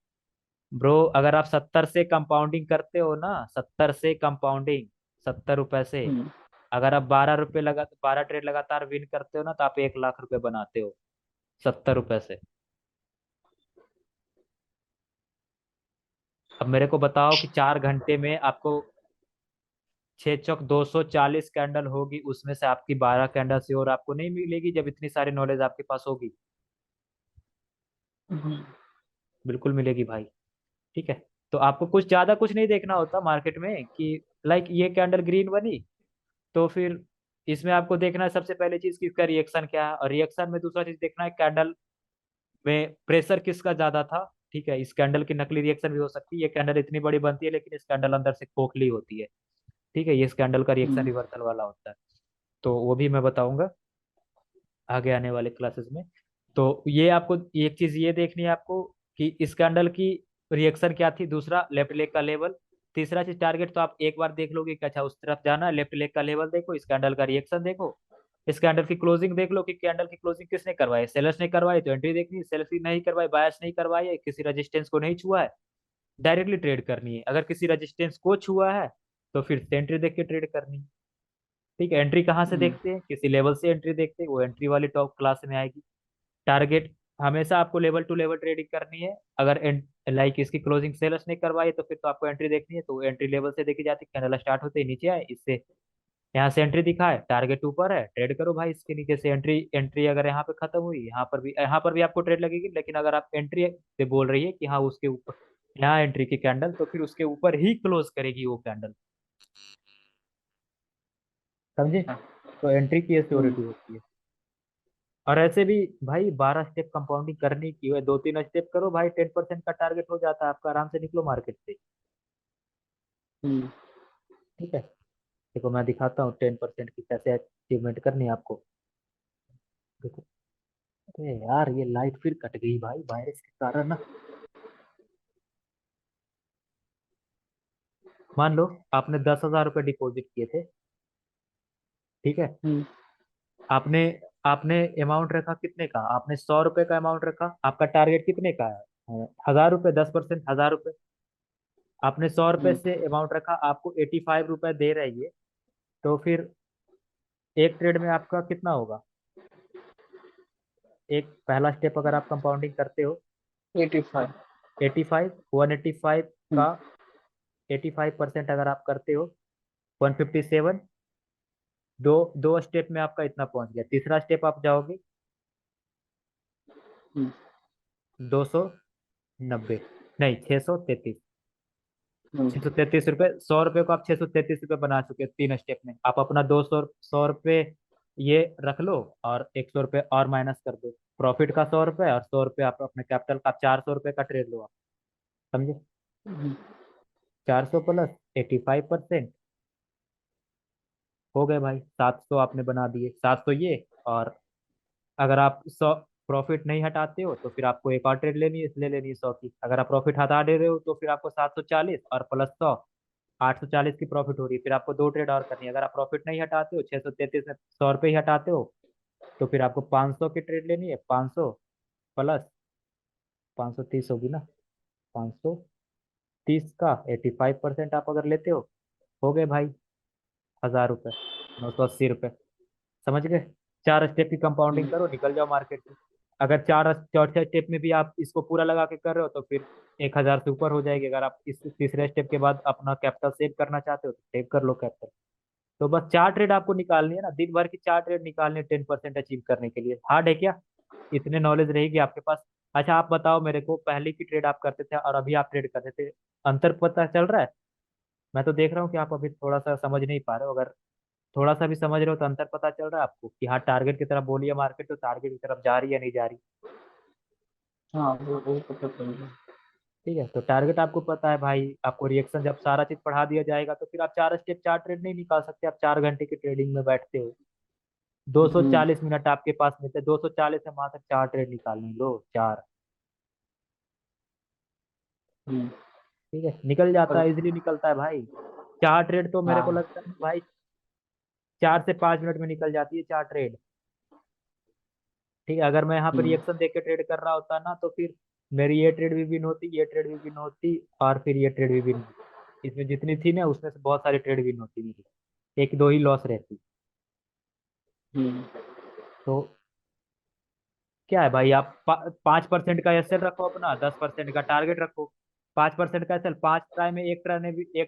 ब्रो अगर आप 70 से कंपाउंडिंग करते हो ना, 70 से कंपाउंडिंग, 70 रुपए से, हम्म, अगर आप 12 रुपए 12 ट्रेड लगातार विन करते हो ना, तो आप 1 लाख रुपए बनाते हो 70 रुपए से। अब मेरे को बताओ कि 4 घंटे में आपको 6 चौक 240 कैंडल होगी, उसमें से आपकी 12 कैंडल से और आपको नहीं मिलेगी जब इतनी सारी नॉलेज आपके पास होगी? हम्म, बिल्कुल मिलेगी भाई। ठीक है, तो आपको कुछ ज्यादा कुछ नहीं देखना होता मार्केट में कि लाइक ये कैंडल ग्रीन बनी, तो फिर इसमें आपको देखना है सबसे पहले चीज कि इसका रिएक्शन क्या है, और रिएक्शन में दूसरा चीज देखना है कैंडल में प्रेशर किसका ज्यादा था। ठीक है, इस कैंडल की नकली रिएक्शन भी हो सकती है, ये कैंडल इतनी बड़ी बनती है लेकिन इस कैंडल अंदर से खोखली होती है। ठीक है, ये इस कैंडल का रिएक्शन हम्म, रिवर्सल वाला होता है। तो वो भी मैं बताऊंगा आगे आने वाले क्लासेस में। तो ये आपको एक चीज ये देखनी है आपको कि इस कैंडल की रिएक्शन क्या थी, दूसरा लेफ्ट लेग का लेवल, तीसरा चीज टारगेट तो आप एक बार देख लोगे कि अच्छा उस तरफ जाना है, लेफ्ट लेग का लेवल देखो, इस कैंडल का रिएक्शन देखो, इस कैंडल की क्लोजिंग देख लो कि कैंडल की क्लोजिंग किसने करवाई, सेलर्स ने करवाई तो एंट्री देखनी है, सेलर्स ने नहीं करवाई, बायर्स नहीं करवाई है, किसी रजिस्टेंस को नहीं छुआ है, डायरेक्टली ट्रेड करनी है। अगर किसी रजिस्टेंस को छुआ है तो फिर एंट्री देख के ट्रेड करनी है। ठीक है, एंट्री कहाँ से हम्म, देखते हैं, किसी लेवल से एंट्री देखते हैं, वो एंट्री वाली टॉप क्लास में आएगी। टारगेट हमेशा आपको लेवल टू लेवल ट्रेडिंग करनी है। अगर लाइक इसकी क्लोजिंग सेलर्स ने करवाई तो फिर तो आपको एंट्री देखनी है, तो एंट्री लेवल से देखी जाती है, कैंडल स्टार्ट होते ही नीचे आए, इससे यहाँ से एंट्री दिखा है, टारगेट ऊपर है, ट्रेड करो भाई इसके नीचे से। एंट्री एंट्री अगर यहाँ पे खत्म हुई, यहाँ पर भी आपको ट्रेड लगेगी, लेकिन अगर आप एंट्री से बोल रही है कि हाँ उसके ऊपर यहाँ एंट्री की कैंडल, तो फिर उसके ऊपर ही क्लोज करेगी वो कैंडल। समझे? अच्छा, तो एंट्री की हम्म, सिक्योरिटी होती है। और ऐसे भी भाई 12 स्टेप कंपाउंडिंग करनी की है, 2-3 स्टेप करो भाई, 10% का टारगेट हो जाता है आपका, आराम से निकलो मार्केट से। हम्म, ठीक है, देखो मैं दिखाता हूँ 10% की कैसे अचीवमेंट करनी है आपको। देखो, अरे यार ये लाइट फिर कट गई भाई वायरस के कारण ना। मान लो आपने 10,000 रुपये डिपॉजिट किए थे। ठीक है, हम्म, आपने आपने अमाउंट रखा कितने का, आपने 100 रुपये का अमाउंट रखा, आपका टारगेट कितने का है, 1,000 रुपये, 10%, 1,000 रुपये। आपने 100 रुपये हम्म, से अमाउंट रखा, आपको 85 रुपये दे रही है, तो फिर एक ट्रेड में आपका कितना होगा, एक पहला स्टेप अगर आप कंपाउंडिंग करते हो, 85। 85, 185 हम्म, का 85% अगर आप करते हो 157, दो दो स्टेप में आपका इतना पहुंच गया। तीसरा स्टेप आप जाओगे हम्म, 290, नहीं 633, हम्म, 633 रुपये। 100 रुपये को आप 633 रुपये बना चुके हो 3 स्टेप में। आप अपना 200 रुपये ये रख लो और 100 रुपये और माइनस कर दो। प्रॉफिट का 100 रुपये और 100 रुपये आप अपने कैपिटल का 400 रुपये का ट्रेड लो आप। समझे? हम्म, 400 प्लस 85% हो गए भाई 700 आपने बना दिए। 700 ये, और अगर आप 100 प्रॉफिट नहीं हटाते हो तो फिर आपको एक और ट्रेड लेनी है, इसलिए लेनी है 100 की। अगर आप प्रॉफिट हटा दे रहे हो तो फिर आपको 740 और प्लस 100, 840 की प्रॉफिट हो रही है। फिर आपको दो ट्रेड और करनी है। अगर आप प्रॉफिट नहीं हटाते हो, 633 में 100 रुपये ही हटाते हो, तो फिर आपको 500 की ट्रेड लेनी है। 500 प्लस 530 होगी ना, 530 का 85% आप अगर लेते हो गए भाई 1000 रुपये, 980 रुपये। समझ गए? 4 स्टेप की कंपाउंडिंग हम्म, करो, निकल जाओ मार्केट से। अगर चार चौथे स्टेप में भी आप इसको पूरा लगा के कर रहे हो तो फिर 1000 से ऊपर हो जाएगी। अगर आप इस तीसरे स्टेप के बाद अपना कैपिटल सेव करना चाहते हो तो सेव कर लो कैपिटल। तो बस 4 ट्रेड आपको निकालनी है ना, दिन भर की 4 ट्रेड निकालनी है 10% अचीव करने के लिए। हार्ड है क्या? इतने नॉलेज रहेगी आपके पास। अच्छा आप बताओ मेरे को, पहले की ट्रेड आप करते थे और अभी आप ट्रेड करते थे, अंतर पता चल रहा है? मैं तो देख रहा हूँ कि आप अभी थोड़ा सा समझ नहीं पा रहे हो। अगर थोड़ा सा भी समझ रहे हो तो अंतर पता चल रहा है आपको कि हाँ टारगेट की तरफ बोलिए मार्केट, तो टारगेट की तरफ जा रही है या नहीं जा रही? हाँ वो पता चल रहा है। ठीक है, तो टारगेट आपको पता है भाई। आपको रिएक्शन जब सारा चीज पढ़ा दिया जाएगा तो फिर आप 4 स्टेप 4 ट्रेड नहीं निकाल सकते। आप 4 घंटे की ट्रेडिंग में बैठते हो, दो सौ हम्म, चालीस मिनट आपके पास मिलते हैं, 240 से वहां तक 4 ट्रेड निकालने लो, चार। हम्म, ठीक है, निकल जाता और है, इजिली निकलता है भाई। 4 ट्रेड तो मेरे को हाँ, लगता है भाई 4 से 5 मिनट में निकल जाती है 4 ट्रेड। ठीक है, अगर मैं यहाँ पर हम्म, रिएक्शन देख के ट्रेड कर रहा होता ना तो फिर मेरी ये ट्रेड भी विन होती, ये ट्रेड भी विन होती, और फिर ये ट्रेड भी विन होती। इसमें जितनी थी ना उसमें से बहुत सारी ट्रेड विन होती मेरी, एक दो ही लॉस रहती। हम्म, तो क्या है भाई, आप 5% का एसएल रखो, अपना 10% का टारगेट रखो। 5% का एसएल, 5 ट्राई में, एक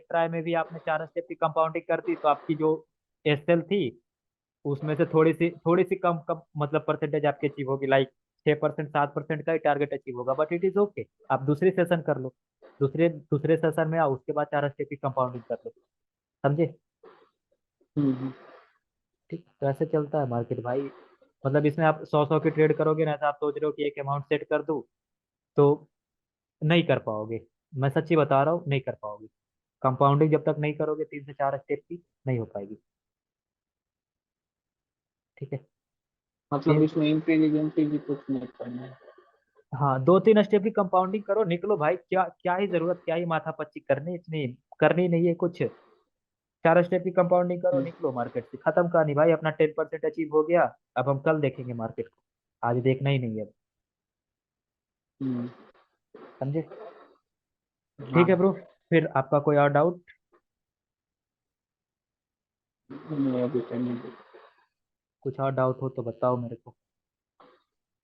ट्राई में भी आपने 4 स्टेप की कंपाउंडिंग कर दी तो आपकी जो एसएल थी उसमें से थोड़ी सी कम मतलब परसेंटेज आपकी अचीव होगी, लाइक 6%, 7% का ही टारगेट अचीव होगा, बट इट इज ओके। आप दूसरी सेशन कर लो, दूसरे दूसरे सेशन में आओ, उसके बाद 4 स्टेप की कंपाउंडिंग कर लो। समझे? हम्म, ठीक, तो ऐसे चलता है मार्केट भाई। मतलब इसमें आप 100 100 की ट्रेड करोगे ना, तो आप सोच रहे हो कि एक अमाउंट सेट कर दूं, तो नहीं कर पाओगे। मैं सच्ची बता रहा हूँ, नहीं कर पाओगे। कंपाउंडिंग जब तक नहीं करोगे 3 से 4 स्टेप की, नहीं हो पाएगी। ठीक है। मतलब तीन, इसमें इंटेलिजेंसी भी कुछ नहीं करना है। हाँ 2 3 स्टेप की कंपाउंडिंग करो, निकलो भाई। क्या क्या ही जरूरत, क्या ही माथापच्ची करनी, इतनी करनी नहीं है कुछ। 4 स्टेप की कंपाउंडिंग करो, हम्म, निकलो मार्केट से, खत्म कहानी भाई। अपना 10% अचीव हो गया। अब हम कल देखेंगे मार्केट को, आज देखना ही नहीं है अब। हम्म, समझे? ठीक है हाँ, ब्रो, फिर आपका कोई और डाउट? नहीं अभी तो नहीं। कुछ और डाउट हो तो बताओ मेरे को,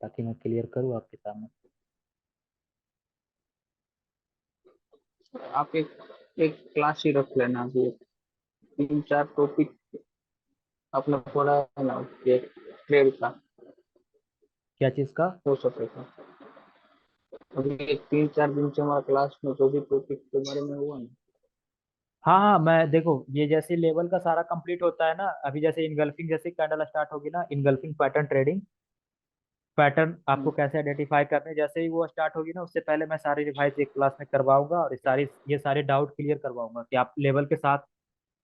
ताकि मैं क्लियर करूँ आपके सामने। आप एक एक क्लास ही रख लेना अभी, 3 4 टॉपिक आपने पढ़ा है ना, एक ट्रेड का क्या चीज़ का? हो सकेगा। अभी एक 3 4 दिन से हमारा क्लास में जो भी टॉपिक के बारे में हुआ ना। हाँ हाँ, मैं देखो ये जैसे लेवल का सारा कंप्लीट होता है ना, अभी जैसे इनगल्फिंग जैसे कैंडल स्टार्ट होगी ना, इनगल्फिंग पैटर्न ट्रेडिंग, पैटर्न आपको हम्म, कैसे आइडेंटिफाई करने, जैसे ही वो स्टार्ट होगी ना उससे पहले मैं सारी रिवाइज एक क्लास में करवाऊंगा, और ये सारे डाउट क्लियर करवाऊंगा कि आप लेवल के साथ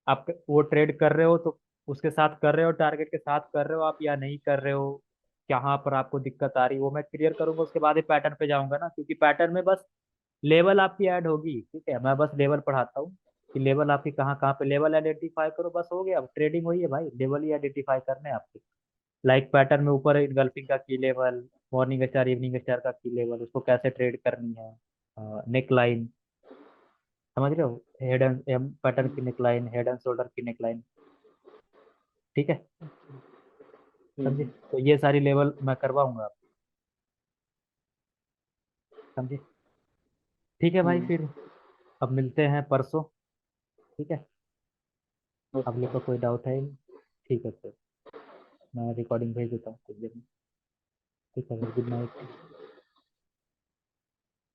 आप वो ट्रेड कर रहे हो तो उसके साथ कर रहे हो, टारगेट के साथ कर रहे हो आप या नहीं कर रहे हो, कहाँ पर आपको दिक्कत आ रही है वो मैं क्लियर करूंगा। उसके बाद ही पैटर्न पे जाऊंगा ना, क्योंकि पैटर्न में बस लेवल आपकी ऐड होगी। ठीक है, मैं बस लेवल पढ़ाता हूँ कि लेवल आपकी कहाँ कहाँ पे, लेवल आइडेंटिफाई करो बस हो गया। अब ट्रेडिंग वही है भाई, लेवल ही आइडेंटिफाई करने हैं आपके। लाइक पैटर्न में ऊपर इनगल्फिंग का की level, morning star evening star का की लेवल, उसको कैसे ट्रेड करनी है, नेक लाइन, समझ रहे हो, हेड एंड पैटर्न की neck line, head and shoulder की नेक लाइन। ठीक है, समझे? हम्म, तो ये सारी लेवल मैं करवाऊंगा आप। समझे? ठीक है भाई, हम्म, फिर अब मिलते हैं परसों। ठीक है। आप लोग ओके। का कोई डाउट है ही नहीं? ठीक है, फिर मैं रिकॉर्डिंग भेज देता हूँ कुछ देर में। ठीक है भाई, गुड नाइट।